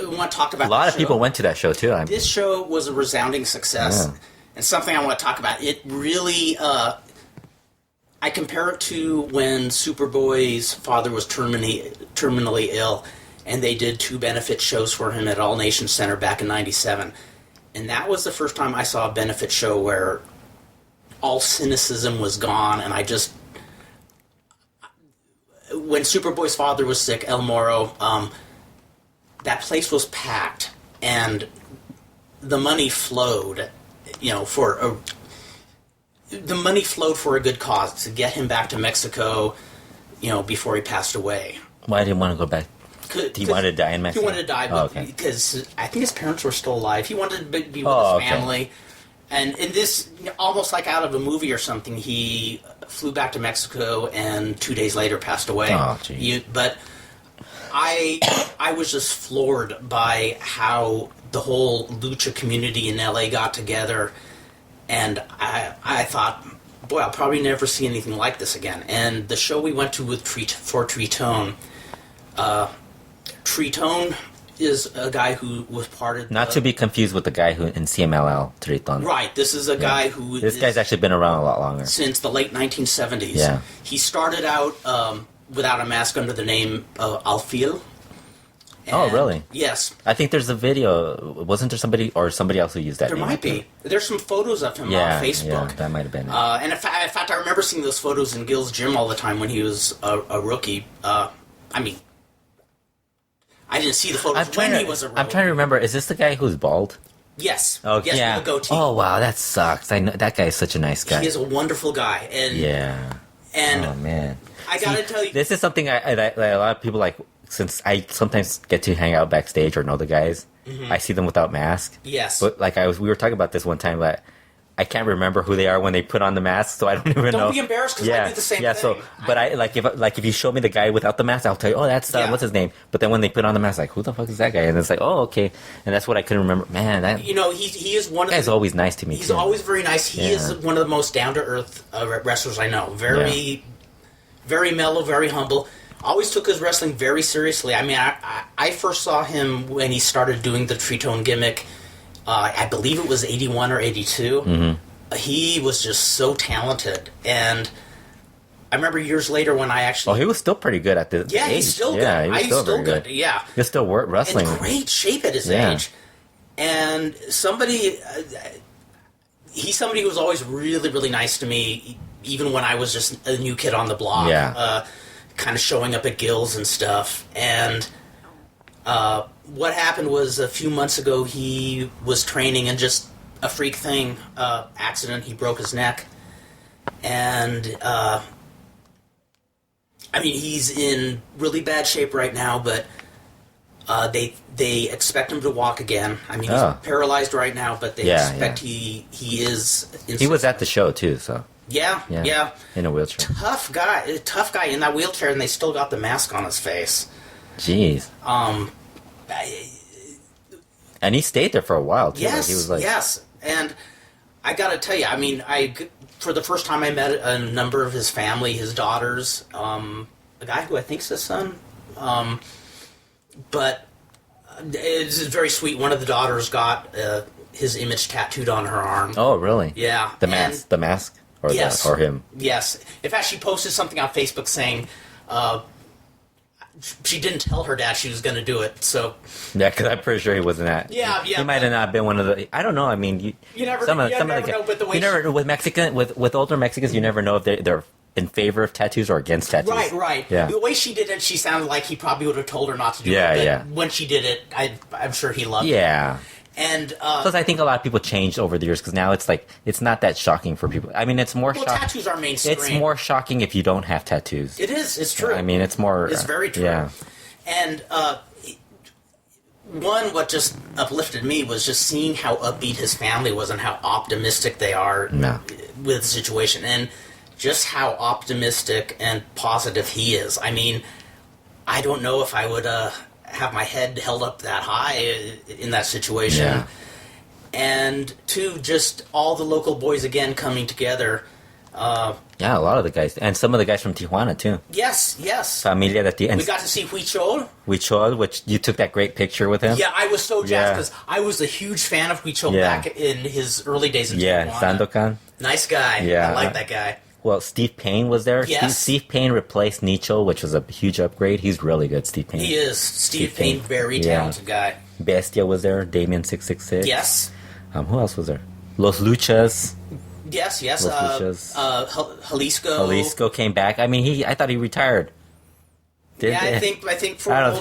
[SPEAKER 1] want to talk about
[SPEAKER 2] A lot
[SPEAKER 1] this
[SPEAKER 2] of people
[SPEAKER 1] show.
[SPEAKER 2] went to that show too.
[SPEAKER 1] This show was a resounding success,
[SPEAKER 2] Yeah.
[SPEAKER 1] and something I want to talk about. It really, I compare it to when Superboy's father was terminally ill, and they did 2 benefit shows for him at All Nation Center back in '97, and that was the first time I saw a benefit show where all cynicism was gone, and I just. When Superboy's father was sick, El Moro, that place was packed, and the money flowed, the money flowed for a good cause to get him back to Mexico, before he passed away.
[SPEAKER 2] Why didn't he want to go back? He wanted to die in Mexico?
[SPEAKER 1] He wanted to die,
[SPEAKER 2] Oh, okay.
[SPEAKER 1] because I think his parents were still alive. He wanted to be with
[SPEAKER 2] Oh,
[SPEAKER 1] his
[SPEAKER 2] okay.
[SPEAKER 1] family. And in this, almost like out of a movie or something, he flew back to Mexico and 2 days later passed away.
[SPEAKER 2] Oh, geez.
[SPEAKER 1] But I was just floored by how the whole lucha community in LA got together, and I thought, boy, I'll probably never see anything like this again. And the show we went to with Triton, Triton is a guy who was part of
[SPEAKER 2] Not to be confused with the guy who in CMLL Triton.
[SPEAKER 1] Right, this is a guy who
[SPEAKER 2] This guy's actually been around a lot longer.
[SPEAKER 1] since the late 1970s.
[SPEAKER 2] Yeah.
[SPEAKER 1] He started out without a mask under the name Alfil.
[SPEAKER 2] Oh,
[SPEAKER 1] And-
[SPEAKER 2] really?
[SPEAKER 1] Yes.
[SPEAKER 2] I think there's a video. Wasn't there somebody else who used that
[SPEAKER 1] There
[SPEAKER 2] name?
[SPEAKER 1] might be. There's some photos of him
[SPEAKER 2] Yeah,
[SPEAKER 1] on Facebook.
[SPEAKER 2] yeah, that might have been it.
[SPEAKER 1] And in fact, I remember seeing those photos in Gil's gym all the time when he was a rookie. I didn't see the photos when he was a rookie.
[SPEAKER 2] I'm trying to remember. Is this the guy who's bald?
[SPEAKER 1] Yes.
[SPEAKER 2] Oh,
[SPEAKER 1] yes,
[SPEAKER 2] yeah.
[SPEAKER 1] with a goatee.
[SPEAKER 2] Oh, wow, that sucks. I know that guy is such a nice guy.
[SPEAKER 1] He is a wonderful guy. And,
[SPEAKER 2] Yeah.
[SPEAKER 1] and
[SPEAKER 2] Oh man.
[SPEAKER 1] I gotta tell you...
[SPEAKER 2] This is something that a lot of people like. Since I sometimes get to hang out backstage or know the guys, I see them without mask.
[SPEAKER 1] Yes.
[SPEAKER 2] But we were talking about this one time, but I can't remember who they are when they put on the mask, so I don't even know.
[SPEAKER 1] Don't be embarrassed, 'cause I do the same
[SPEAKER 2] yeah.
[SPEAKER 1] thing.
[SPEAKER 2] So, but if you show me the guy without the mask, I'll tell you, oh, that's
[SPEAKER 1] Yeah.
[SPEAKER 2] what's his name. But then when they put on the mask, like, who the fuck is that guy? And it's like, oh, okay. And that's what I couldn't remember. Man, that
[SPEAKER 1] he is one of
[SPEAKER 2] guy's
[SPEAKER 1] the...
[SPEAKER 2] always nice to me.
[SPEAKER 1] He's
[SPEAKER 2] too.
[SPEAKER 1] always very nice. He is
[SPEAKER 2] Yeah.
[SPEAKER 1] one of the most down-to-earth wrestlers I know. Very mellow, very humble. Always took his wrestling very seriously. I mean, I first saw him when he started doing the Triton gimmick. I believe it was 81 or 82.
[SPEAKER 2] Mm-hmm.
[SPEAKER 1] He was just so talented. And I remember years later when I
[SPEAKER 2] Oh,
[SPEAKER 1] actually...
[SPEAKER 2] he was still pretty good at this
[SPEAKER 1] yeah,
[SPEAKER 2] age.
[SPEAKER 1] he's still good.
[SPEAKER 2] Yeah, he was
[SPEAKER 1] He's
[SPEAKER 2] still
[SPEAKER 1] still
[SPEAKER 2] very
[SPEAKER 1] good. Yeah.
[SPEAKER 2] He's still wrestling.
[SPEAKER 1] In great shape at his
[SPEAKER 2] Yeah.
[SPEAKER 1] age. And somebody... he's somebody who was always really, really nice to me, even when I was just a new kid on the block.
[SPEAKER 2] Yeah.
[SPEAKER 1] Kind of showing up at Gills and stuff. And what happened was a few months ago he was training and just a freak thing, accident, he broke his neck. And, he's in really bad shape right now, but They expect him to walk again. I mean, he's paralyzed right now, but they expect he is.
[SPEAKER 2] He was at the show too, so.
[SPEAKER 1] Yeah.
[SPEAKER 2] In a wheelchair.
[SPEAKER 1] Tough guy in that wheelchair, and they still got the mask on his face.
[SPEAKER 2] Jeez. And he stayed there for a while too.
[SPEAKER 1] Yes,
[SPEAKER 2] he was like,
[SPEAKER 1] yes. And I got to tell you, I mean, for the first time I met a number of his family, his daughters, a guy who I think's his son. But it's very sweet. One of the daughters got his image tattooed on her arm.
[SPEAKER 2] Oh, really?
[SPEAKER 1] Yeah.
[SPEAKER 2] The mask? Or
[SPEAKER 1] yes.
[SPEAKER 2] Or him?
[SPEAKER 1] Yes. In fact, she posted something on Facebook saying she didn't tell her dad she was going to do it. So
[SPEAKER 2] yeah, because I'm pretty sure he wasn't at.
[SPEAKER 1] Yeah.
[SPEAKER 2] He might have not been one of the. I don't know. I mean, you
[SPEAKER 1] never know. But the way
[SPEAKER 2] with older Mexicans, you never know if they're in favor of tattoos or against tattoos.
[SPEAKER 1] Right.
[SPEAKER 2] Yeah.
[SPEAKER 1] The way she did it, she sounded like he probably would have told her not to do it. But when she did it, I'm sure he loved it.
[SPEAKER 2] Yeah.
[SPEAKER 1] And
[SPEAKER 2] plus, I think a lot of people changed over the years because now it's like it's not that shocking for people. I mean, it's more.
[SPEAKER 1] Well, tattoos are mainstream.
[SPEAKER 2] It's more shocking if you don't have tattoos.
[SPEAKER 1] It is. It's true.
[SPEAKER 2] I mean, it's more.
[SPEAKER 1] It's very true.
[SPEAKER 2] Yeah.
[SPEAKER 1] And what just uplifted me was just seeing how upbeat his family was and how optimistic they are with the situation, and just how optimistic and positive he is. I mean, I don't know if I would have my head held up that high in that situation.
[SPEAKER 2] Yeah.
[SPEAKER 1] And two, just all the local boys again coming together.
[SPEAKER 2] A lot of the guys, and some of the guys from Tijuana too.
[SPEAKER 1] Yes.
[SPEAKER 2] Familia that the
[SPEAKER 1] we got to see Huichol.
[SPEAKER 2] Huichol, which you took that great picture with him.
[SPEAKER 1] Yeah, I was so jazzed because I was a huge fan of Huichol back in his early days in Tijuana.
[SPEAKER 2] Sandokan.
[SPEAKER 1] Nice guy.
[SPEAKER 2] Yeah,
[SPEAKER 1] I like that guy.
[SPEAKER 2] Well, Steve Payne was there.
[SPEAKER 1] Yes.
[SPEAKER 2] Steve Payne replaced Nicho, which was a huge upgrade. He's really good, Steve Payne.
[SPEAKER 1] He is. Steve Payne, very talented guy.
[SPEAKER 2] Bestia was there. Damien 666.
[SPEAKER 1] Yes.
[SPEAKER 2] Who else was there? Los Luchas.
[SPEAKER 1] Yes.
[SPEAKER 2] Los Luchas.
[SPEAKER 1] Jalisco.
[SPEAKER 2] Jalisco came back. I mean, I thought he retired.
[SPEAKER 1] I think for an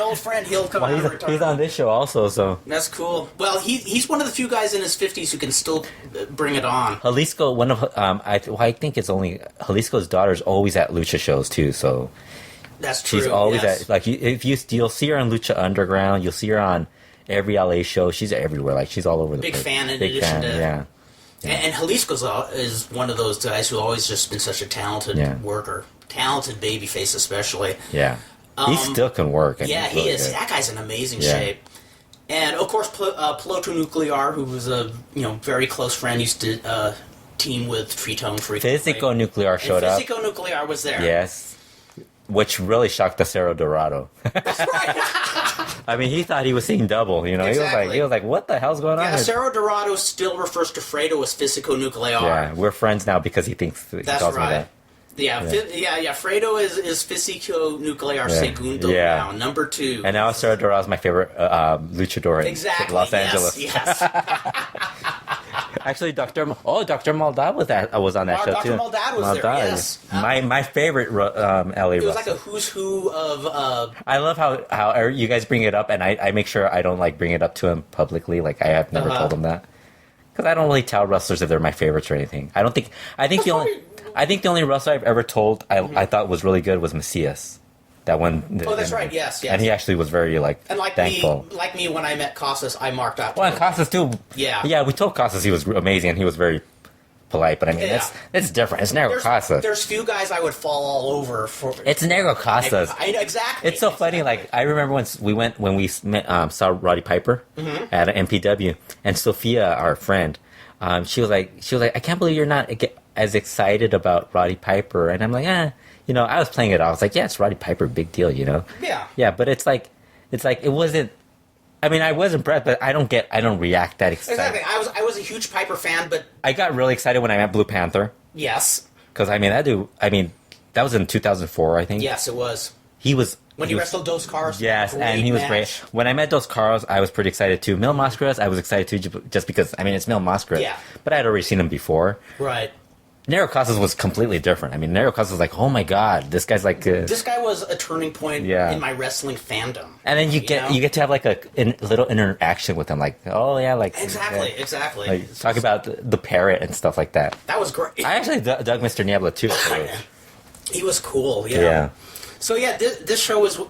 [SPEAKER 1] old friend, he'll come out of retirement.
[SPEAKER 2] He's on this show also, so
[SPEAKER 1] that's cool. Well, he's one of the few guys in his 50s who can still bring it on.
[SPEAKER 2] Jalisco, one of I think it's only Jalisco's daughter's always at lucha shows too. So
[SPEAKER 1] that's true.
[SPEAKER 2] She's always at you'll see her on Lucha Underground. You'll see her on every LA show. She's everywhere. Like she's all over the
[SPEAKER 1] place.
[SPEAKER 2] Big
[SPEAKER 1] fan
[SPEAKER 2] yeah.
[SPEAKER 1] And Jalisco is one of those guys who always just been such a talented worker. Talented babyface, especially.
[SPEAKER 2] Yeah, he still can work.
[SPEAKER 1] He is. Good. That guy's in amazing shape. And of course, Piloto Nuclear, who was a very close friend, used to team with Triton frequently.
[SPEAKER 2] Physico Nuclear showed up.
[SPEAKER 1] Physico Nuclear was there.
[SPEAKER 2] Yes, which really shocked the Cerro Dorado.
[SPEAKER 1] That's right.
[SPEAKER 2] I mean, he thought he was seeing double.
[SPEAKER 1] Exactly.
[SPEAKER 2] He was like, "What the hell's going on?"
[SPEAKER 1] Yeah, Cerro Dorado still refers to Fredo as Physico Nuclear.
[SPEAKER 2] Yeah, we're friends now because he thinks he calls me that.
[SPEAKER 1] Yeah. Fredo is Físico Nuclear Segundo now, number 2.
[SPEAKER 2] And now Cerro Dorado is my favorite luchador in Los Angeles.
[SPEAKER 1] Yes.
[SPEAKER 2] Actually, Dr. Maldad was on that show
[SPEAKER 1] Dr.
[SPEAKER 2] too.
[SPEAKER 1] Maldad was there. Yes.
[SPEAKER 2] My favorite LA wrestler.
[SPEAKER 1] It was like a who's who of.
[SPEAKER 2] I love how you guys bring it up, and I make sure I don't bring it up to him publicly. Like I have never told him that because I don't really tell wrestlers if they're my favorites or anything. I think the only wrestler I've ever told I thought was really good was Macias. That one.
[SPEAKER 1] That's right. Yes.
[SPEAKER 2] And he actually was very thankful.
[SPEAKER 1] Like me, when I met Casas, I marked out.
[SPEAKER 2] Well, and Casas too.
[SPEAKER 1] Yeah.
[SPEAKER 2] Yeah, we told Casas he was amazing and he was very polite. But I mean, it's different. It's Negro Casas.
[SPEAKER 1] There's few guys I would fall all over for.
[SPEAKER 2] It's Negro Casas.
[SPEAKER 1] Exactly.
[SPEAKER 2] It's so funny. Like I remember when we met, saw Roddy Piper at an MPW, and Sophia, our friend, she was like, I can't believe you're not as excited about Roddy Piper, and I'm like, I was playing it off. I was like, yeah, it's Roddy Piper, big deal,
[SPEAKER 1] Yeah.
[SPEAKER 2] Yeah, but it's like it wasn't. I mean, I was impressed, but I don't react that excited.
[SPEAKER 1] Exactly. I was a huge Piper fan, but
[SPEAKER 2] I got really excited when I met Blue Panther.
[SPEAKER 1] Yes.
[SPEAKER 2] Because that was in 2004, I think.
[SPEAKER 1] Yes, it was.
[SPEAKER 2] He
[SPEAKER 1] wrestled Dos Caras.
[SPEAKER 2] Yes, and he was great. When I met Dos Caras, I was pretty excited too. Mil Mascaras, I was excited too, just because it's Mil Mascaras.
[SPEAKER 1] Yeah.
[SPEAKER 2] But I had already seen him before.
[SPEAKER 1] Right.
[SPEAKER 2] Negro Casas was completely different. I mean, Negro Casas was like, oh my god, this guy's like.
[SPEAKER 1] This guy was a turning point in my wrestling fandom.
[SPEAKER 2] And then you get to have like a little interaction with him, like, oh yeah, like.
[SPEAKER 1] Exactly.
[SPEAKER 2] Like, talk about the parrot and stuff like that.
[SPEAKER 1] That was great.
[SPEAKER 2] I actually dug Mr. Niebla too. So.
[SPEAKER 1] He was cool. Yeah. So this show was.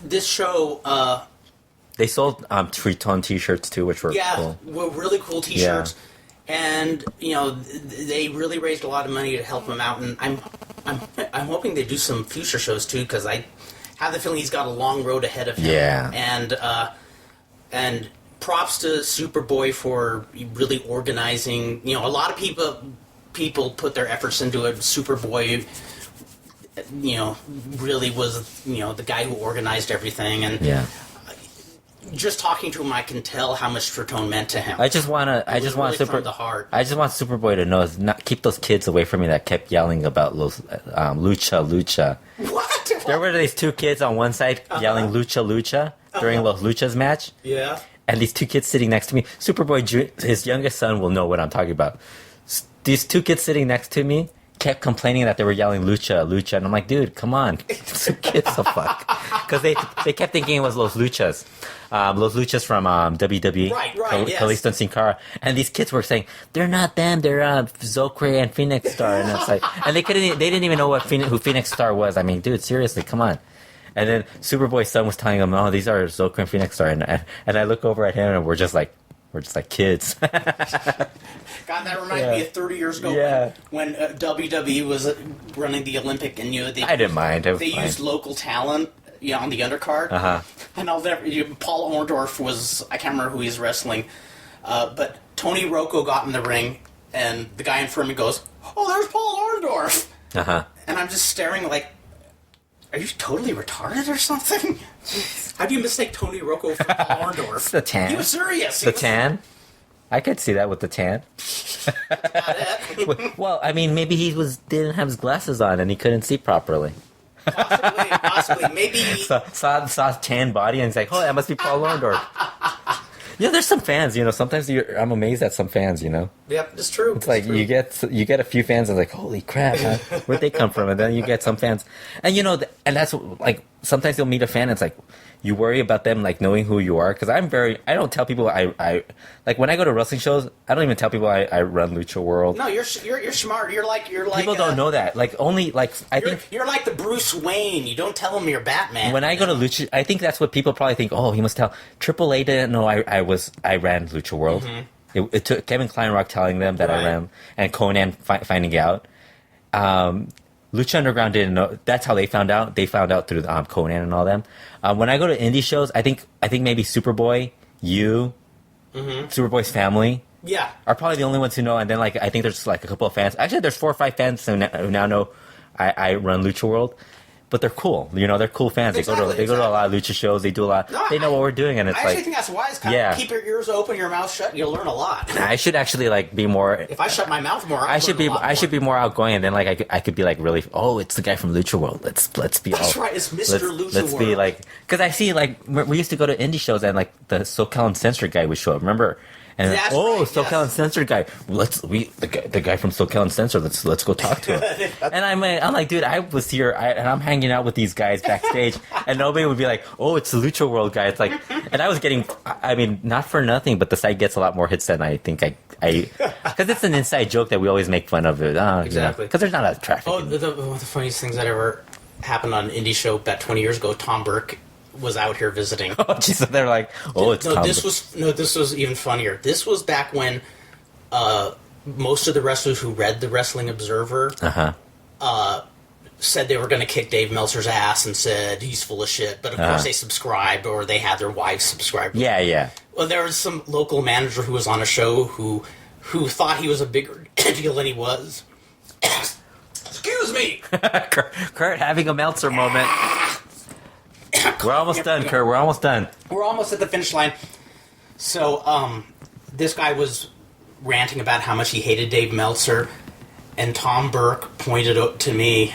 [SPEAKER 1] this show.
[SPEAKER 2] They sold Triton T-shirts too, which were cool.
[SPEAKER 1] Were really cool T-shirts, and they really raised a lot of money to help him out. And I'm hoping they do some future shows too, because I have the feeling he's got a long road ahead of him.
[SPEAKER 2] Yeah,
[SPEAKER 1] and props to Superboy for really organizing. A lot of people put their efforts into it. Superboy, really was the guy who organized everything, and just talking to him, I can tell how much Triton meant to him.
[SPEAKER 2] I just want
[SPEAKER 1] from the heart.
[SPEAKER 2] I just want Superboy to know is not keep those kids away from me that kept yelling about Lucha.
[SPEAKER 1] What?
[SPEAKER 2] There were these two kids on one side yelling Lucha during Los Luchas match.
[SPEAKER 1] Yeah.
[SPEAKER 2] And these two kids sitting next to me. Superboy, his youngest son, will know what I'm talking about. These two kids sitting next to me kept complaining that they were yelling Lucha, and I'm like, dude, come on, some kids the fuck, because they kept thinking it was Los Luchas from WWE,
[SPEAKER 1] right, yes.
[SPEAKER 2] Kalisto and Sin Cara, and these kids were saying they're not them, they're Zocre and Phoenix Star, and it's like, and they didn't even know who Phoenix Star was. I mean, dude, seriously, come on. And then Superboy's son was telling him, oh, these are Zocre and Phoenix Star, and I look over at him and we're just like kids.
[SPEAKER 1] God, that reminds me of 30 years ago when WWE was running the Olympic, and
[SPEAKER 2] I didn't mind. They
[SPEAKER 1] used local talent, on the undercard. And Paul Orndorff was, I can't remember who he's wrestling, but Tony Rocco got in the ring, and the guy in front of me goes, "Oh, there's Paul Orndorff." And I'm just staring like, are you totally retarded or something? How do you mistake Tony Rocco for Paul Orndorff?
[SPEAKER 2] It's the tan.
[SPEAKER 1] He was serious.
[SPEAKER 2] Tan? I could see that with the tan. Well, I mean, maybe he didn't have his glasses on and he couldn't see properly.
[SPEAKER 1] Possibly. Maybe
[SPEAKER 2] saw tan body and he's like, oh, that must be Paul Orndorff. There's some fans, sometimes I'm amazed at some fans,
[SPEAKER 1] Yep, it's true.
[SPEAKER 2] It's like true. You get a few fans and like, holy crap, huh? Where'd they come from? And then you get some fans. And and that's like, sometimes you'll meet a fan and it's like, you worry about them like knowing who you are, because I don't tell people I like when I go to wrestling shows, I don't even tell people I run LuchaWorld.
[SPEAKER 1] No, you're smart. You're like
[SPEAKER 2] people don't know that. Like only like I think
[SPEAKER 1] you're like the Bruce Wayne. You don't tell them you're Batman.
[SPEAKER 2] When I go to Lucha, I think that's what people probably think. Oh, he must tell. AAA didn't know I ran LuchaWorld. Mm-hmm. It took Kevin Kleinrock telling them that I ran, and Conan finding out. Lucha Underground didn't know. That's how they found out. They found out through Conan and all them. When I go to indie shows, I think maybe Superboy, Superboy's family, are probably the only ones who know. And then like I think there's like a couple of fans. Actually, there's 4 or 5 fans who now know I run LuchaWorld. But they're cool. They're cool fans.
[SPEAKER 1] Exactly,
[SPEAKER 2] they go to a lot of lucha shows. They do a lot. They know what we're doing, and it's
[SPEAKER 1] I actually think that's wise. Keep your ears open, your mouth shut, and you'll learn a lot.
[SPEAKER 2] I should actually like be more.
[SPEAKER 1] If I shut my mouth more,
[SPEAKER 2] I should be more outgoing, and then like I could be like really. Oh, it's the guy from LuchaWorld. Let's be.
[SPEAKER 1] That's right. It's Mr. LuchaWorld. Let's
[SPEAKER 2] be like, because I see like we used to go to indie shows, and like the SoCal Uncensored guy would show up. Remember? And
[SPEAKER 1] that's
[SPEAKER 2] SoCal Uncensored guy. The guy from SoCal Uncensored. Let's go talk to him. And I'm like, dude, I was here, and I'm hanging out with these guys backstage, and nobody would be like, oh, it's the LuchaWorld guy. It's like, and I was getting, I mean, not for nothing, but the site gets a lot more hits than I think because it's an inside joke that we always make fun of it.
[SPEAKER 1] Exactly.
[SPEAKER 2] Because there's not a traffic.
[SPEAKER 1] Oh, one of the funniest things that ever happened on an indie show about 20 years ago. Tom Burke was out here visiting.
[SPEAKER 2] Oh, jeez, so they're like, oh, it's Tom.
[SPEAKER 1] This was even funnier. This was back when most of the wrestlers who read the Wrestling Observer said they were going to kick Dave Meltzer's ass and said he's full of shit. But of course they subscribed, or they had their wives subscribe.
[SPEAKER 2] Yeah.
[SPEAKER 1] Well, there was some local manager who was on a show who thought he was a bigger deal than he was. Excuse me,
[SPEAKER 2] Kurt having a Meltzer moment. We're almost done, Kurt. We're almost done.
[SPEAKER 1] We're almost at the finish line. So, this guy was ranting about how much he hated Dave Meltzer, and Tom Burke pointed out to me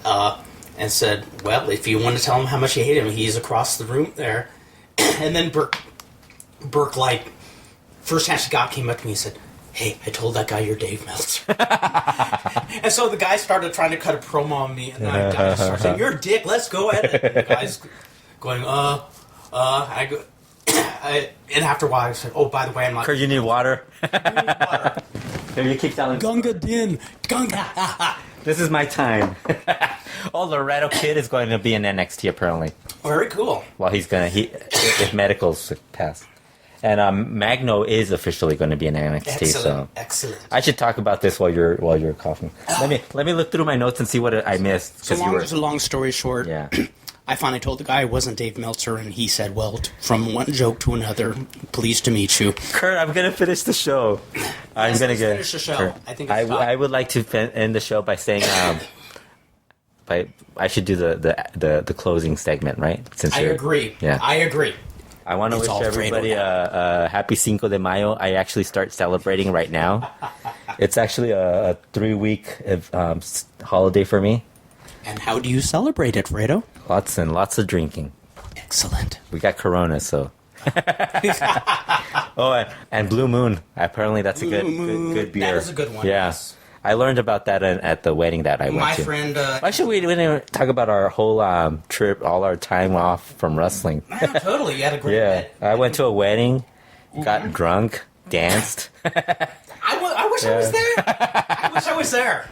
[SPEAKER 1] and said, well, if you want to tell him how much you hate him, he's across the room there. And then Burke, like, first chance he got, came up to me and said, hey, I told that guy you're Dave Meltzer. And so the guy started trying to cut a promo on me, and I just started saying, you're a dick, let's go ahead. And the guy's going, I go, and after a while I said, oh, by the way, I'm like,
[SPEAKER 2] Kurt, you need water? You keep telling
[SPEAKER 1] Gunga Din, Gunga.
[SPEAKER 2] This is my time. Oh, Laredo Kid is going to be in NXT apparently.
[SPEAKER 1] Very cool.
[SPEAKER 2] Well, if medicals pass. And Magno is officially going to be in NXT.
[SPEAKER 1] Excellent.
[SPEAKER 2] I should talk about this while you're coughing. Let me look through my notes and see what I missed.
[SPEAKER 1] So long story short,
[SPEAKER 2] yeah.
[SPEAKER 1] I finally told the guy it wasn't Dave Meltzer, and he said, well, from one joke to another, pleased to meet you.
[SPEAKER 2] Kurt, I'm going to finish the show.
[SPEAKER 1] Finish the show.
[SPEAKER 2] Kurt,
[SPEAKER 1] I think it's
[SPEAKER 2] I would like to end the show by saying I should do the closing segment, right?
[SPEAKER 1] I agree.
[SPEAKER 2] Yeah.
[SPEAKER 1] I agree.
[SPEAKER 2] I want to wish everybody a happy Cinco de Mayo. I actually start celebrating right now. It's actually a 3-week holiday for me.
[SPEAKER 1] And how do you celebrate it, Fredo?
[SPEAKER 2] Lots and lots of drinking.
[SPEAKER 1] Excellent.
[SPEAKER 2] We got Corona, so. Oh, and Blue Moon. Apparently, that's a good beer.
[SPEAKER 1] That is a good one.
[SPEAKER 2] Yeah.
[SPEAKER 1] Yes.
[SPEAKER 2] I learned about that at the wedding that I went to.
[SPEAKER 1] My friend...
[SPEAKER 2] Actually, we didn't talk about our whole trip, all our time off from wrestling.
[SPEAKER 1] Totally. You had a great
[SPEAKER 2] day. I went to a wedding, got drunk, danced.
[SPEAKER 1] I wish I was there. I wish I was there.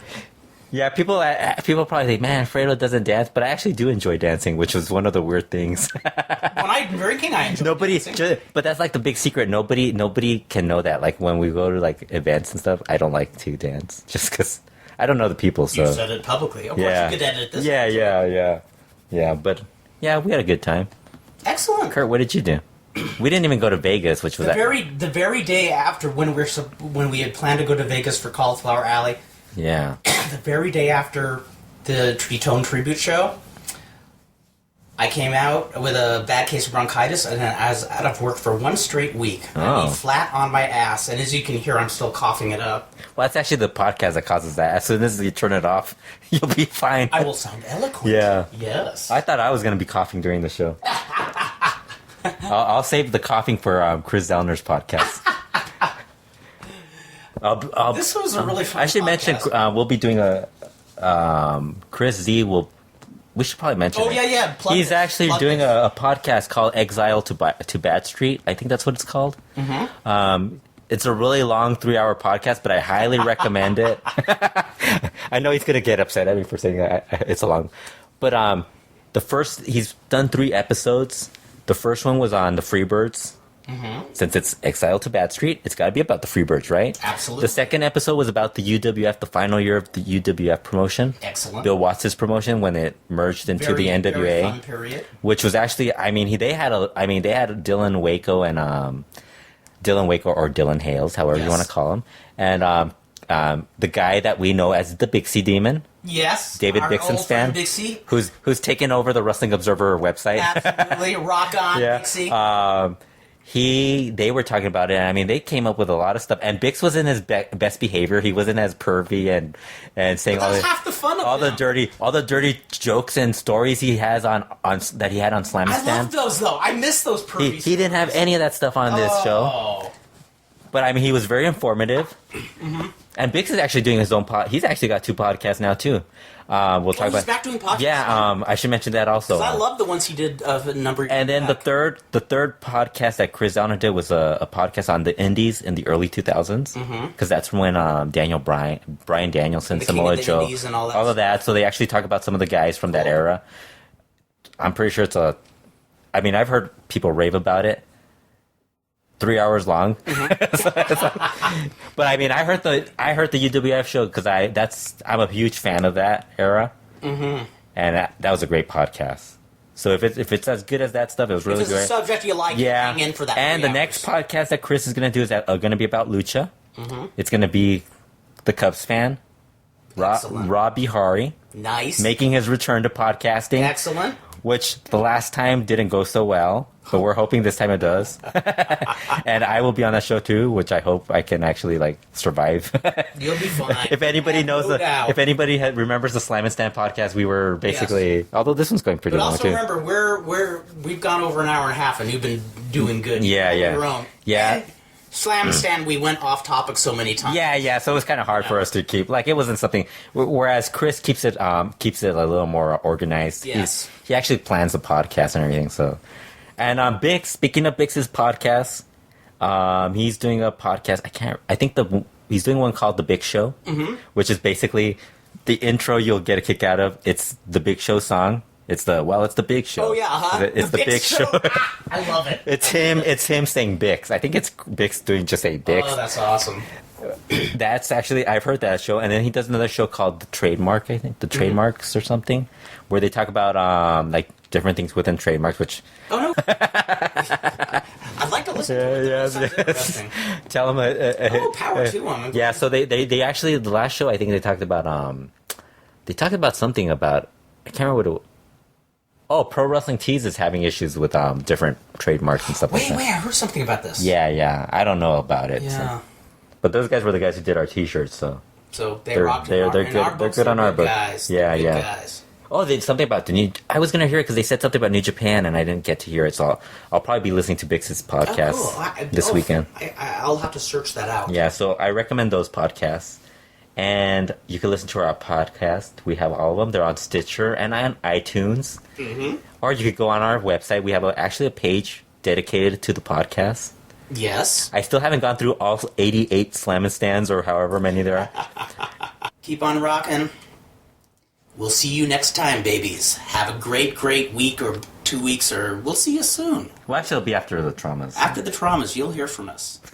[SPEAKER 2] Yeah, people probably think, man, Fredo doesn't dance, but I actually do enjoy dancing, which was one of the weird things.
[SPEAKER 1] When I'm drinking, I enjoy dancing.
[SPEAKER 2] But that's like the big secret. Nobody can know that. Like when we go to like events and stuff, I don't like to dance just because I don't know the people. So
[SPEAKER 1] you said it publicly. Of course, you could edit this.
[SPEAKER 2] Yeah. But yeah, we had a good time.
[SPEAKER 1] Excellent.
[SPEAKER 2] Kurt, what did you do? We didn't even go to Vegas, which was
[SPEAKER 1] the very day after when we had planned to go to Vegas for Cauliflower Alley.
[SPEAKER 2] Yeah.
[SPEAKER 1] The very day after the Triton tribute show, I came out with a bad case of bronchitis, and I was out of work for one straight week. I mean, flat on my ass, and as you can hear, I'm still coughing it up.
[SPEAKER 2] Well, that's actually the podcast that causes that. As soon as you turn it off, you'll be fine.
[SPEAKER 1] I will sound eloquent.
[SPEAKER 2] Yeah.
[SPEAKER 1] Yes.
[SPEAKER 2] I thought I was going to be coughing during the show. I'll save the coughing for Chris Zellner's podcast.
[SPEAKER 1] This was a really fun
[SPEAKER 2] I should mention we'll be doing a Chris Z will. We should probably mention.
[SPEAKER 1] Oh,
[SPEAKER 2] it.
[SPEAKER 1] yeah.
[SPEAKER 2] He's actually doing a podcast called Exile to Bad Street. I think that's what it's called. Mm-hmm. It's a really long 3-hour podcast, but I highly recommend it. I know he's gonna get upset at me for saying that it's a long, but he's done 3 episodes. The first one was on the Freebirds. Mm-hmm. Since it's Exile to Bad Street, it's got to be about the Freebirds, right?
[SPEAKER 1] Absolutely.
[SPEAKER 2] The second episode was about the UWF, the final year of the UWF promotion.
[SPEAKER 1] Excellent.
[SPEAKER 2] Bill Watts' promotion when it merged into the NWA,
[SPEAKER 1] very fun period.
[SPEAKER 2] Which was actually, they had Dylan Waco and Dylan Waco or Dylan Hales, however you want to call him, and the guy that we know as the Bixie Demon.
[SPEAKER 1] Yes,
[SPEAKER 2] David Bixenspan,
[SPEAKER 1] Bixie,
[SPEAKER 2] who's taken over the Wrestling Observer website.
[SPEAKER 1] Absolutely, rock on, yeah. Bixie.
[SPEAKER 2] They were talking about it, and they came up with a lot of stuff. And Bix was in his best behavior. He wasn't as pervy and saying
[SPEAKER 1] half the fun of
[SPEAKER 2] all the dirty jokes and stories he has on that he had on Slamistan.
[SPEAKER 1] I love those though. I miss those pervy.
[SPEAKER 2] He didn't have any of that stuff on this show. But he was very informative. Mm-hmm. And Bix is actually doing his own He's actually got 2 podcasts now too. We'll talk about.
[SPEAKER 1] He's back doing podcasts.
[SPEAKER 2] Yeah, I should mention that also.
[SPEAKER 1] I love the ones he did of a number.
[SPEAKER 2] And then back. the third podcast that Chris Downer did was a podcast on the Indies in the early 2000s, because that's when Brian Danielson, Samoa Joe, and all of that. So they actually talk about some of the guys from that era. I'm pretty sure it's I've heard people rave about it. 3 hours long. Mm-hmm. But I heard the UWF show because I'm a huge fan of that era. Mm-hmm. And that was a great podcast. So if it's as good as that stuff, it was really good.
[SPEAKER 1] If it's a subject you like, hang in for that.
[SPEAKER 2] And the next podcast that Chris is going to do is going to be about Lucha. Mm-hmm. It's going to be the Cubs fan, Rob Bihari.
[SPEAKER 1] Nice.
[SPEAKER 2] Making his return to podcasting.
[SPEAKER 1] Excellent.
[SPEAKER 2] Which the last time didn't go so well, but we're hoping this time it does. And I will be on that show too, which I hope I can actually survive.
[SPEAKER 1] You'll be fine.
[SPEAKER 2] If anybody if anybody remembers the Slam and Stand podcast, we were basically, although this one's going pretty long too.
[SPEAKER 1] But also remember, we've gone over an hour and a half, and you've been doing good.
[SPEAKER 2] Yeah.
[SPEAKER 1] On your own.
[SPEAKER 2] Yeah.
[SPEAKER 1] And Slam and Stand, we went off topic so many times.
[SPEAKER 2] Yeah. So it was kind of hard for us to keep. It wasn't something. Whereas Chris keeps it a little more organized.
[SPEAKER 1] Yes.
[SPEAKER 2] He actually plans the podcast and everything. So, and Bix. Speaking of Bix's podcast, he's doing a podcast. He's doing one called The Big Show, mm-hmm. which is basically the intro you'll get a kick out of. It's the Big Show song. It's the Big Show.
[SPEAKER 1] Oh yeah, huh?
[SPEAKER 2] It's the Big Show.
[SPEAKER 1] I love it.
[SPEAKER 2] It's him saying Bix. I think it's Bix doing just a Bix.
[SPEAKER 1] Oh, that's awesome.
[SPEAKER 2] That's actually, I've heard that show, and then he does another show called The Trademark, I think, The Trademarks or something, where they talk about like different things within trademarks, which...
[SPEAKER 1] Oh, no. I'd like to listen to it. That sounds interesting.
[SPEAKER 2] Tell them...
[SPEAKER 1] Power to them.
[SPEAKER 2] Yeah, so they actually, the last show, I think they talked about something about, I can't remember what it... Oh, Pro Wrestling Tees is having issues with different trademarks and stuff like that.
[SPEAKER 1] Wait, I heard something about this.
[SPEAKER 2] Yeah, I don't know about it.
[SPEAKER 1] Yeah.
[SPEAKER 2] So. But those guys were the guys who did our T-shirts, so...
[SPEAKER 1] So they're good.
[SPEAKER 2] They're good on our book.
[SPEAKER 1] Guys.
[SPEAKER 2] Yeah.
[SPEAKER 1] Guys.
[SPEAKER 2] Oh, they did something about the new... I was going to hear it because they said something about New Japan, and I didn't get to hear it, so I'll probably be listening to Bix's podcast this weekend.
[SPEAKER 1] I'll have to search that out.
[SPEAKER 2] Yeah, so I recommend those podcasts. And you can listen to our podcast. We have all of them. They're on Stitcher and on iTunes. Mm-hmm. Or you could go on our website. We have actually a page dedicated to the podcast.
[SPEAKER 1] Yes.
[SPEAKER 2] I still haven't gone through all 88 Slam Stands or however many there are.
[SPEAKER 1] Keep on rocking. We'll see you next time, babies. Have a great week or 2 weeks, or we'll see you soon.
[SPEAKER 2] Well, actually, it'll be after the traumas.
[SPEAKER 1] After the traumas, you'll hear from us.